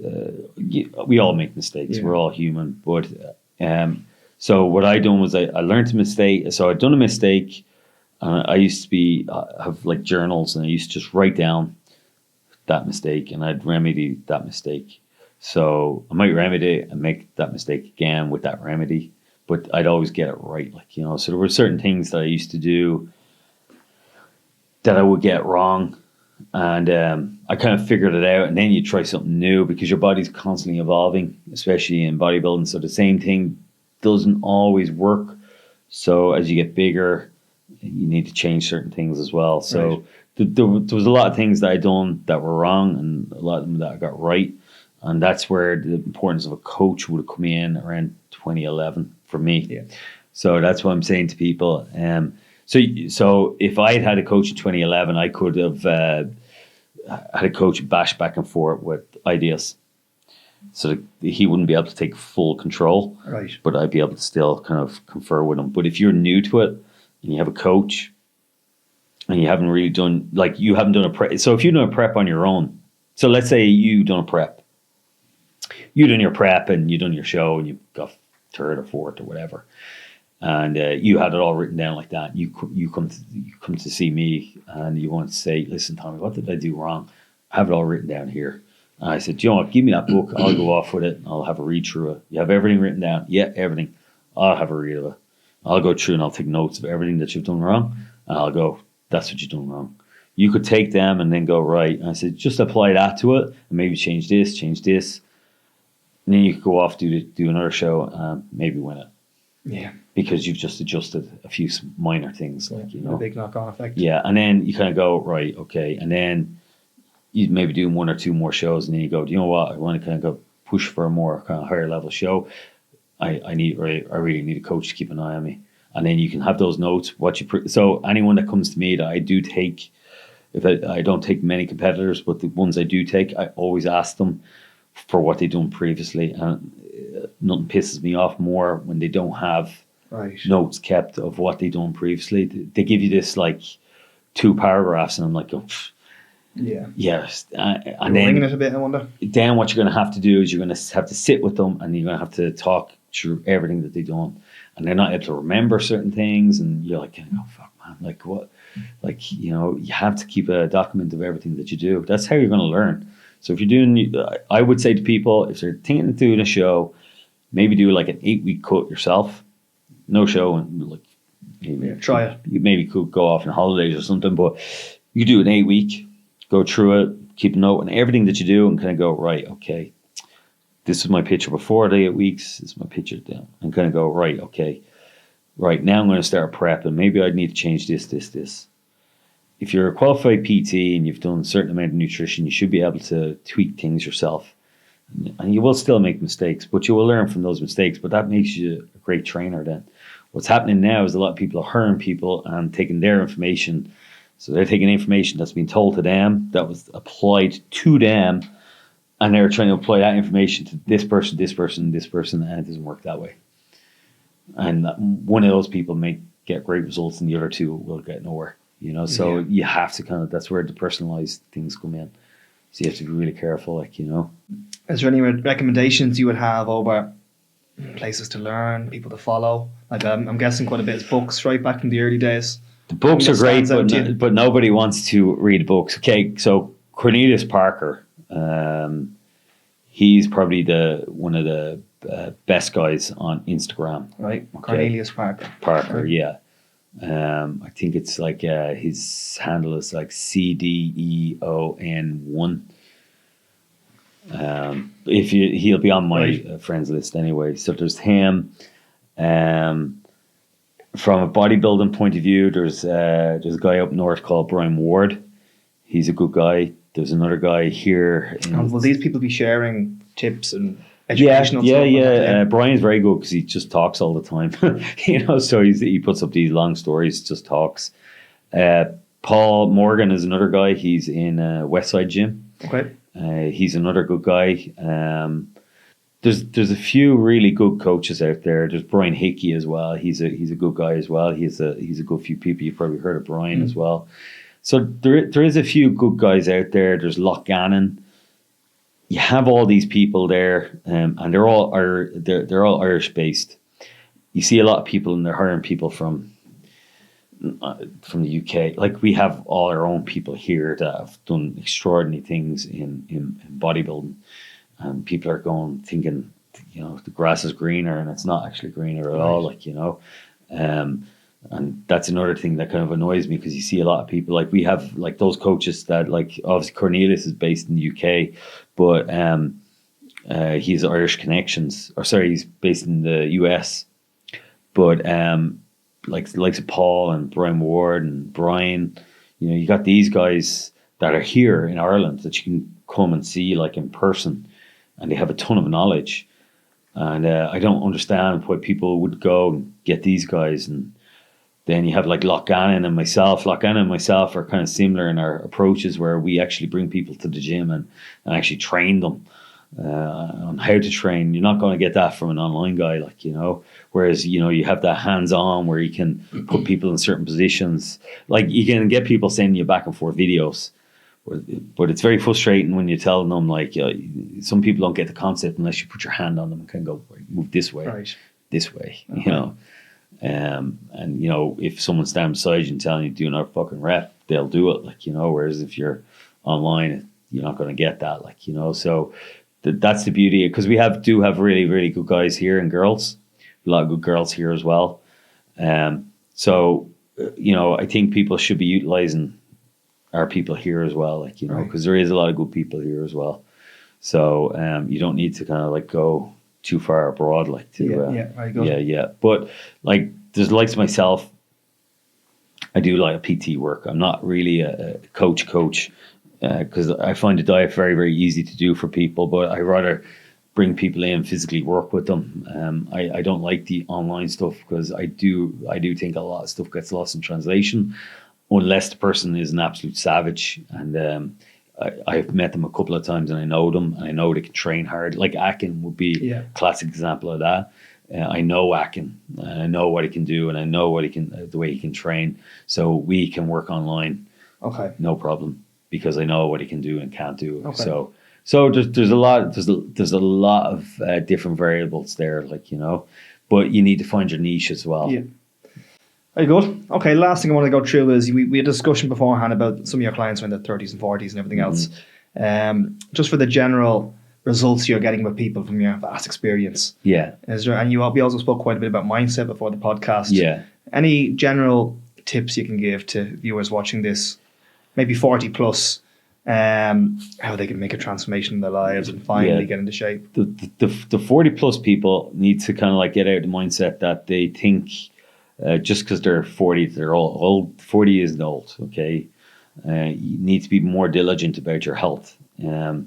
[SPEAKER 4] We all make mistakes. Yeah. We're all human. But so what I done was I learned a mistake. So I'd done a mistake. I used to have like journals, and I used to just write down that mistake, and I'd remedy that mistake. So I might remedy it and make that mistake again with that remedy, but I'd always get it right, like, you know. So there were certain things that I used to do that I would get wrong, And I kind of figured it out. And then you try something new because your body's constantly evolving, especially in bodybuilding. So the same thing doesn't always work. So as you get bigger, you need to change certain things as well. So
[SPEAKER 3] Right.
[SPEAKER 4] there was a lot of things that I done that were wrong, and a lot of them that I got right. And that's where the importance of a coach would have come in around 2011 for me.
[SPEAKER 3] Yeah.
[SPEAKER 4] So that's what I'm saying to people. So if I had a coach in 2011, I could have had a coach bash back and forth with ideas. So that he wouldn't be able to take full control,
[SPEAKER 3] Right.
[SPEAKER 4] but I'd be able to still kind of confer with him. But if you're new to it and you have a coach and you haven't really done, like you haven't done a prep. So if you've done a prep on your own, so let's say you done a prep, you done your prep and you done your show and you got third or fourth or whatever. And you had it all written down like that. You come to see me and you want to say, listen, Tommy, what did I do wrong? I have it all written down here. And I said, do you know what? Give me that book. I'll go off with it. And I'll have a read through it. You have everything written down? Yeah, everything. I'll have a read of it. I'll go through and I'll take notes of everything that you've done wrong. And I'll go, that's what you've done wrong. You could take them and then go, right. And I said, just apply that to it and maybe change this. And then you could go off, do another show and maybe win it.
[SPEAKER 3] Yeah.
[SPEAKER 4] Because you've just adjusted a few minor things, like, you
[SPEAKER 3] A
[SPEAKER 4] know.
[SPEAKER 3] big knock-on effect.
[SPEAKER 4] Yeah, and then you kind of go, right, okay. And then you maybe do one or two more shows, and then you go, do you know what? I want to kind of go push for a more kind of higher level show. I really need a coach to keep an eye on me. And then you can have those notes. So anyone that comes to me that I do take, I don't take many competitors, but the ones I do take, I always ask them for what they've done previously. And nothing pisses me off more when they don't have
[SPEAKER 3] Right.
[SPEAKER 4] notes kept of what they done previously. They give you this like 2 paragraphs, and I'm like, oh,
[SPEAKER 3] Yeah.
[SPEAKER 4] yes. And
[SPEAKER 3] You're winging
[SPEAKER 4] then
[SPEAKER 3] it a bit, I wonder.
[SPEAKER 4] what you're going to have to do is you're going to have to sit with them, and you're going to have to talk through everything that they've done. And they're not able to remember certain things, and you're like, oh fuck, man, like what? Like, you know, you have to keep a document of everything that you do. That's how you're going to learn. So if you're doing, I would say to people, if they're thinking of doing a show, maybe do like an 8-week cut yourself. No show, and like
[SPEAKER 3] Try it.
[SPEAKER 4] You maybe could go off on holidays or something, but you do an 8-week, go through it, keep a note on everything that you do, and kind of go, right, okay, this is my picture before the 8 weeks, this is my picture down, and kind of go, right, okay, right, now I'm going to start prep, and maybe I'd need to change this. If you're a qualified PT and you've done a certain amount of nutrition, you should be able to tweak things yourself. And you will still make mistakes, but you will learn from those mistakes. But that makes you a great trainer then. What's happening now is a lot of people are hiring people and taking their information. So they're taking information that's been told to them, that was applied to them, and they're trying to apply that information to this person, and it doesn't work that way. And one of those people may get great results and the other two will get nowhere. You know, so you have to that's where the personalized things come in. So you have to be really careful, like, you know.
[SPEAKER 3] Is there any recommendations you would have over places to learn, people to follow? Like I'm guessing quite a bit is books, right, back in the early days.
[SPEAKER 4] The books are great,
[SPEAKER 3] stands out to you?
[SPEAKER 4] but nobody wants to read books. Okay, so Cornelius Parker, he's probably one of the best guys on Instagram.
[SPEAKER 3] Right,
[SPEAKER 4] Okay.
[SPEAKER 3] Cornelius Parker.
[SPEAKER 4] Parker, yeah. I think it's like his handle is like CDEON1. He'll be on my friends list anyway. So there's him. From a bodybuilding point of view, there's a guy up north called Brian Ward. He's a good guy. There's another guy here.
[SPEAKER 3] And will these people be sharing tips and educational stuff?
[SPEAKER 4] Yeah. Brian's very good because he just talks all the time. You know, so he puts up these long stories, just talks. Paul Morgan is another guy. He's in Westside Gym.
[SPEAKER 3] Okay.
[SPEAKER 4] He's another good guy. There's a few really good coaches out there. There's Brian Hickey as well. He's a good guy as well. He's a good few people. You've probably heard of Brian as well. So there is a few good guys out there. There's Loch Gannon. You have all these people there, and they're all Irish based. You see a lot of people, and they're hiring people from the UK. Like we have all our own people here that have done extraordinary things in bodybuilding, and people are thinking, you know, the grass is greener, and it's not actually greener at all. Like, you know, And that's another thing that kind of annoys me, because you see a lot of people, like we have like those coaches that, like, obviously Cornelius is based in the UK, but he's Irish connections, or sorry, he's based in the US. But like the likes of Paul and Brian Ward and Brian, you know, you got these guys that are here in Ireland that you can come and see like in person, and they have a ton of knowledge. And I don't understand why people would go and get these guys. And then you have like Lochgannon and myself. Lochgannon and myself are kind of similar in our approaches, where we actually bring people to the gym and actually train them on how to train. You're not going to get that from an online guy, like, you know. Whereas, you know, you have that hands-on where you can put people in certain positions. Like, you can get people sending you back and forth videos, but it's very frustrating when you're telling them, like, some people don't get the concept unless you put your hand on them and kind of go, move this way, this way, you know. And, you know, if someone's down beside you and telling you to do another fucking rep, they'll do it, like, you know. Whereas if you're online, you're not going to get that, like, you know. So that's the beauty, because we do have really, really good guys here, and girls. A lot of good girls here as well. So, you know, I think people should be utilizing our people here as well, like, you know, because there is a lot of good people here as well. So you don't need to kind of like go too far abroad, like, to But like, there's the likes of myself. I do like a PT work. I'm not really a coach because I find the diet very, very easy to do for people, but I rather bring people in, physically work with them. I don't like the online stuff, because I do think a lot of stuff gets lost in translation, unless the person is an absolute savage. And I've met them a couple of times, and I know them, and I know they can train hard. Like Akin would be a classic example of that. I know Akin, and I know what he can do, and I know what he can, the way he can train. So we can work online, no problem, because I know what he can do and can't do. So there's a lot of different variables there, like, you know, but you need to find your niche as well.
[SPEAKER 3] Yeah. Very good. Okay, last thing I want to go through is we had a discussion beforehand about some of your clients are in their 30s and 40s and everything else. Just for the general results you're getting with people from your vast experience. Yeah. We also spoke quite a bit about mindset before the podcast. Yeah. Any general tips you can give to viewers watching this, maybe 40 plus, how they can make a transformation in their lives and finally get into shape?
[SPEAKER 4] The 40 plus people need to kind of like get out of the mindset that they think just because they're 40, they're old. 40 isn't old, okay? You need to be more diligent about your health. You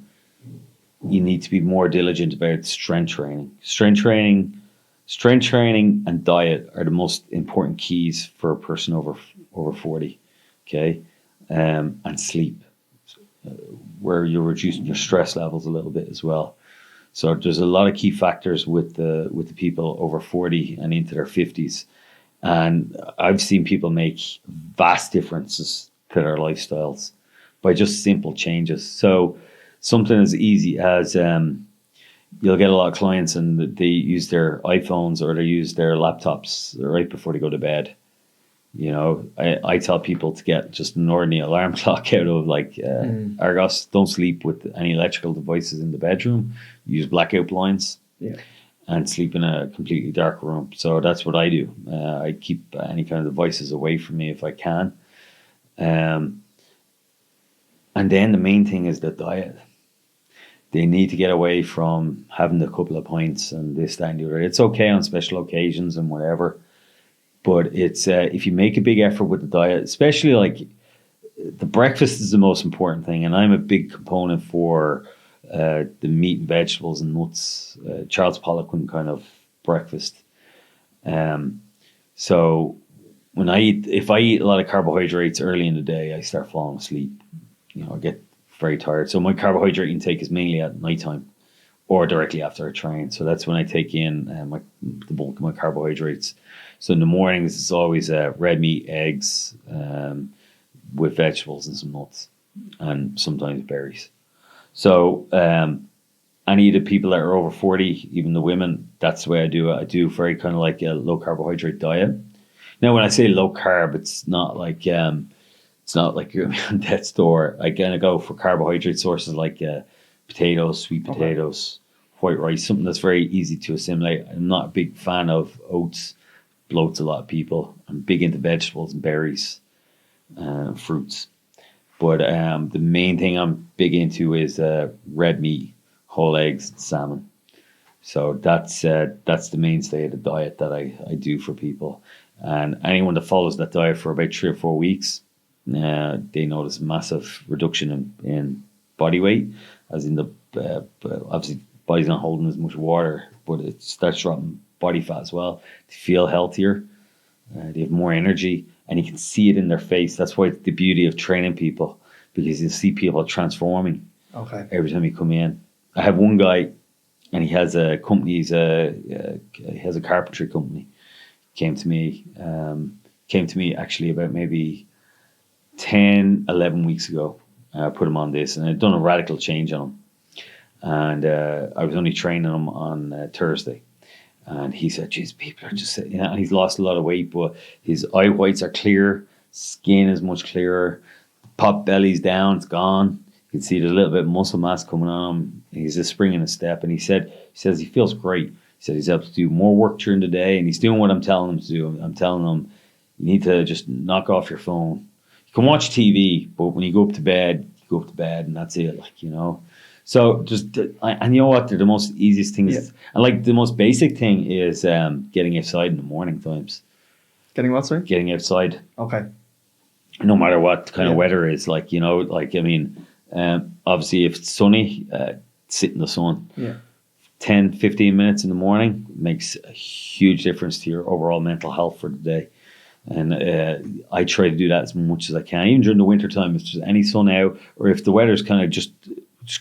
[SPEAKER 4] need to be more diligent about strength training. Strength training and diet are the most important keys for a person over 40, okay? And sleep, where you're reducing your stress levels a little bit as well. So there's a lot of key factors with the people over 40 and into their 50s. And I've seen people make vast differences to their lifestyles by just simple changes. So something as easy as you'll get a lot of clients and they use their iPhones or they use their laptops right before they go to bed. You know, I tell people to get just an ordinary alarm clock out of like Argos. Don't sleep with any electrical devices in the bedroom. Use blackout blinds. Yeah. And sleep in a completely dark room. So that's what I do. I keep any kind of devices away from me if I can. And then the main thing is the diet. They need to get away from having a couple of pints and this, that, and the other. It's okay on special occasions and whatever. But it's if you make a big effort with the diet, especially like the breakfast is the most important thing. And I'm a big component for the meat and vegetables and nuts, Charles Poliquin kind of breakfast. So if I eat a lot of carbohydrates early in the day, I start falling asleep. You know, I get very tired. So my carbohydrate intake is mainly at nighttime or directly after I train. So that's when I take in the bulk of my carbohydrates. So in the mornings, it's always red meat, eggs, with vegetables and some nuts, and sometimes berries. So any of the people that are over 40, even the women, that's the way I do it. I do very kind of like a low carbohydrate diet. Now, when I say low carb, it's not like you're on death's door. I kind of go for carbohydrate sources like potatoes, sweet potatoes, white rice, something that's very easy to assimilate. I'm not a big fan of oats bloats a lot of people. I'm big into vegetables and berries, fruits. But the main thing I'm big into is red meat, whole eggs, and salmon. So that's the mainstay of the diet that I do for people. And anyone that follows that diet for about 3 or 4 weeks, they notice a massive reduction in body weight, as in the obviously body's not holding as much water, but it starts dropping body fat as well. They feel healthier, they have more energy, and you can see it in their face. That's why it's the beauty of training people, because you see people transforming every time you come in. I have one guy, and he has a company. He has a carpentry company. Came to me actually about maybe 10, 11 weeks ago. I put him on this, and I'd done a radical change on him. And I was only training him on Thursday. And he said, geez, people are just, and he's lost a lot of weight, but his eye whites are clear, skin is much clearer, pot belly's down, it's gone. You can see there's a little bit of muscle mass coming on him. He's just springing a step. And he says he feels great. He said he's able to do more work during the day, and he's doing what I'm telling him to do. I'm telling him, you need to just knock off your phone. You can watch TV, but when you go up to bed, and that's it, So just, and you know what? They're the most easiest things. Yeah. And like the most basic thing is getting outside in the morning times.
[SPEAKER 3] Getting what, sorry?
[SPEAKER 4] Getting outside.
[SPEAKER 3] Okay.
[SPEAKER 4] No matter what kind of weather is, obviously if it's sunny, sit in the sun.
[SPEAKER 3] Yeah.
[SPEAKER 4] 10, 15 minutes in the morning makes a huge difference to your overall mental health for the day. And I try to do that as much as I can, even during the winter time. If there's any sun out, or if the weather's kind of just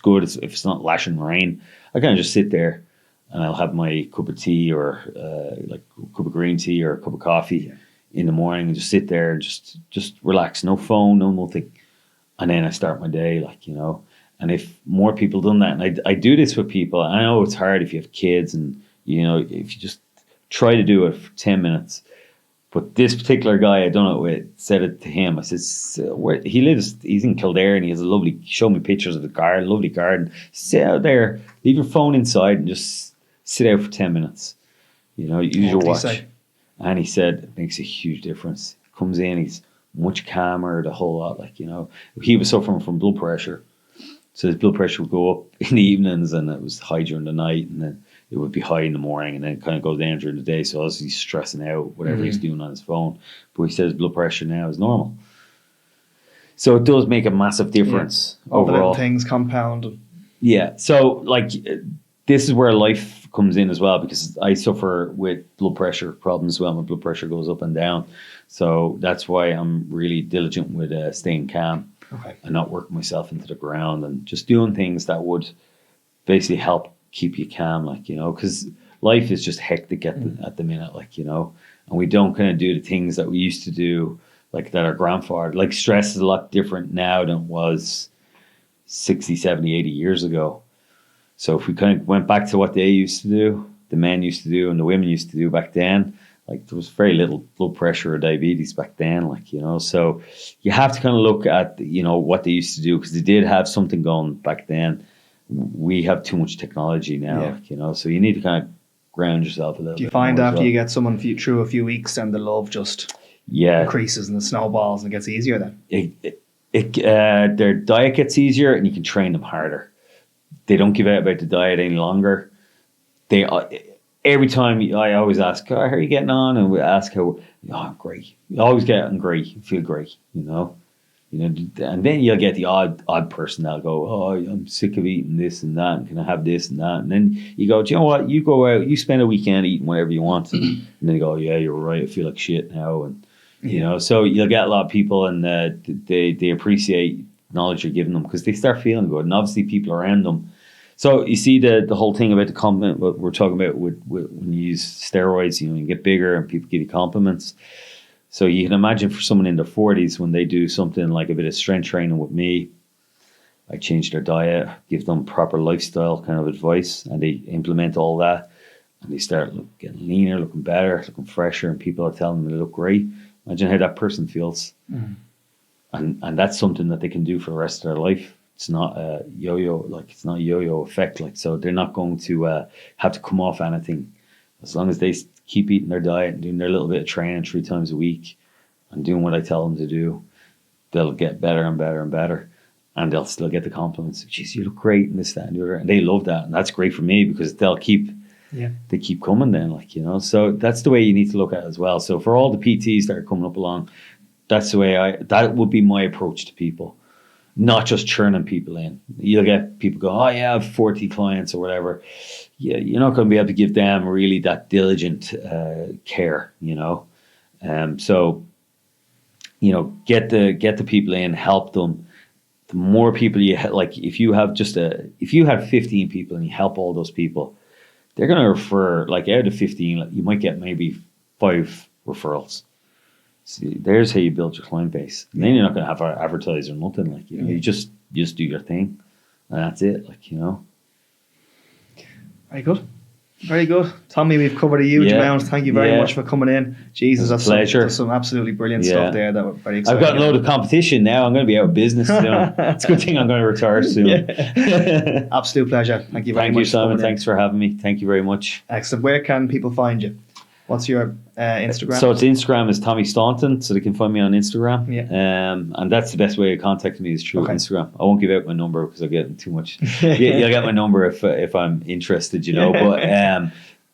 [SPEAKER 4] good, if it's not lashing rain, I kind of just sit there and I'll have my cup of tea, or like a cup of green tea or a cup of coffee in the morning, and just sit there and just relax. No phone, no nothing. And then I start my day, And if more people done that, and I do this with people, I know it's hard if you have kids, and if you just try to do it for 10 minutes. But this particular guy, I don't know, said it to him. I said, where he lives, he's in Kildare, and he has showed me pictures of the garden, lovely garden. Sit out there, leave your phone inside, and just sit out for 10 minutes. Use your watch. And he said it makes a huge difference. Comes in, he's much calmer, the whole lot. He was suffering from blood pressure. So his blood pressure would go up in the evenings, and it was high during the night, and then it would be high in the morning, and then it kind of goes down during the day. So obviously he's stressing out whatever he's doing on his phone. But he says blood pressure now is normal. So it does make a massive difference overall.
[SPEAKER 3] Things compound.
[SPEAKER 4] Yeah. So this is where life comes in as well, because I suffer with blood pressure problems as well. My blood pressure goes up and down. So that's why I'm really diligent with staying calm and not working myself into the ground, and just doing things that would basically help keep you calm, because life is just hectic at the minute, and we don't kind of do the things that we used to do, that our grandfather, stress is a lot different now than it was 60, 70, 80 years ago. So if we kind of went back to what they used to do, the men used to do, and the women used to do back then, there was very little blood pressure or diabetes back then, so you have to kind of look at, what they used to do, because they did have something going back then. We have too much technology now, so you need to kind of ground yourself a little bit.
[SPEAKER 3] Do you find after you get someone through a few weeks, and the love just increases and the snowballs, and it gets easier then?
[SPEAKER 4] Their diet gets easier, and you can train them harder. They don't give out about the diet any longer. Every time I always ask, how are you getting on? And we ask how, I'm great. You always getting great. You feel great, and then you'll get the odd person that'll go, I'm sick of eating this and that, and can I have this and that? And then you go, do you know what? You go out, you spend a weekend eating whatever you want, and then you go, yeah, you're right. I feel like shit now, and so you'll get a lot of people, and they appreciate knowledge you're giving them, because they start feeling good, and obviously people around them. So you see the whole thing about the compliment, what we're talking about with when you use steroids, you get bigger and people give you compliments. So you can imagine for someone in their 40s, when they do something like a bit of strength training with me, I change their diet, give them proper lifestyle kind of advice, and they implement all that, and they start getting leaner, looking better, looking fresher, and people are telling them they look great. Imagine how that person feels. And that's something that they can do for the rest of their life. It's not a yo-yo, it's not a yo-yo effect. So they're not going to have to come off anything. As long as they keep eating their diet and doing their little bit of training 3 times a week and doing what I tell them to do, they'll get better and better and better. And they'll still get the compliments. Geez, you look great in this, that, and the other. And they love that. And that's great for me because they keep coming then, like, you know. So that's the way you need to look at it as well. So for all the PTs that are coming up along, that's the way that would be my approach to people. Not just churning people in. You'll get people go, oh yeah, I have 40 clients or whatever. Yeah, you're not going to be able to give them really that diligent care, you know. So, you know, get the people in, help them. The more people you like, if you have 15 people and you help all those people, they're going to refer, like out of 15, you might get maybe 5 referrals. See, there's how you build your client base. And then you're not going to have to advertise or nothing, like, you know, you just do your thing and that's it, like, you know.
[SPEAKER 3] Very good. Very good. Tommy, we've covered a huge amount. Thank you very much for coming in. Jesus, that's
[SPEAKER 4] pleasure.
[SPEAKER 3] That's some absolutely brilliant stuff there that we're very excited.
[SPEAKER 4] I've got a load of competition now. I'm going to be out of business soon. It's a good thing I'm going to retire soon.
[SPEAKER 3] Absolute pleasure. Thank you very much.
[SPEAKER 4] Thank you, Simon. Thanks for having me. Thank you very much.
[SPEAKER 3] Excellent. Where can people find you? What's your Instagram?
[SPEAKER 4] So it's Instagram is Tommy Staunton, so they can find me on Instagram.
[SPEAKER 3] Yeah.
[SPEAKER 4] And that's the best way of contacting me is through Instagram. I won't give out my number because I'll get too much. You'll get my number if I'm interested, you know. But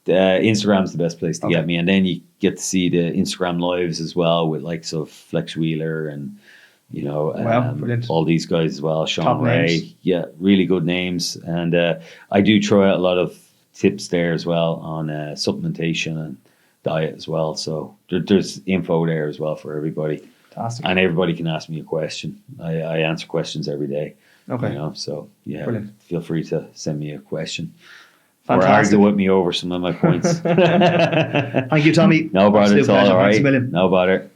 [SPEAKER 4] Instagram's the best place to get me, and then you get to see the Instagram lives as well with likes of Flex Wheeler and, you know, all these guys as well. Sean
[SPEAKER 3] Top
[SPEAKER 4] Ray,
[SPEAKER 3] names.
[SPEAKER 4] really good names, and I do try out a lot of tips there as well on supplementation and diet as well. So there's info there as well for everybody.
[SPEAKER 3] Fantastic.
[SPEAKER 4] And everybody can ask me a question. I answer questions every day.
[SPEAKER 3] Okay.
[SPEAKER 4] You know, so
[SPEAKER 3] Brilliant.
[SPEAKER 4] Feel free to send me a question.
[SPEAKER 3] Fantastic.
[SPEAKER 4] Or argue with me over some of my points.
[SPEAKER 3] Thank you, Tommy.
[SPEAKER 4] No bother,
[SPEAKER 3] Absolute
[SPEAKER 4] it's all
[SPEAKER 3] pleasure.
[SPEAKER 4] right.
[SPEAKER 3] Thanks a million.
[SPEAKER 4] No bother.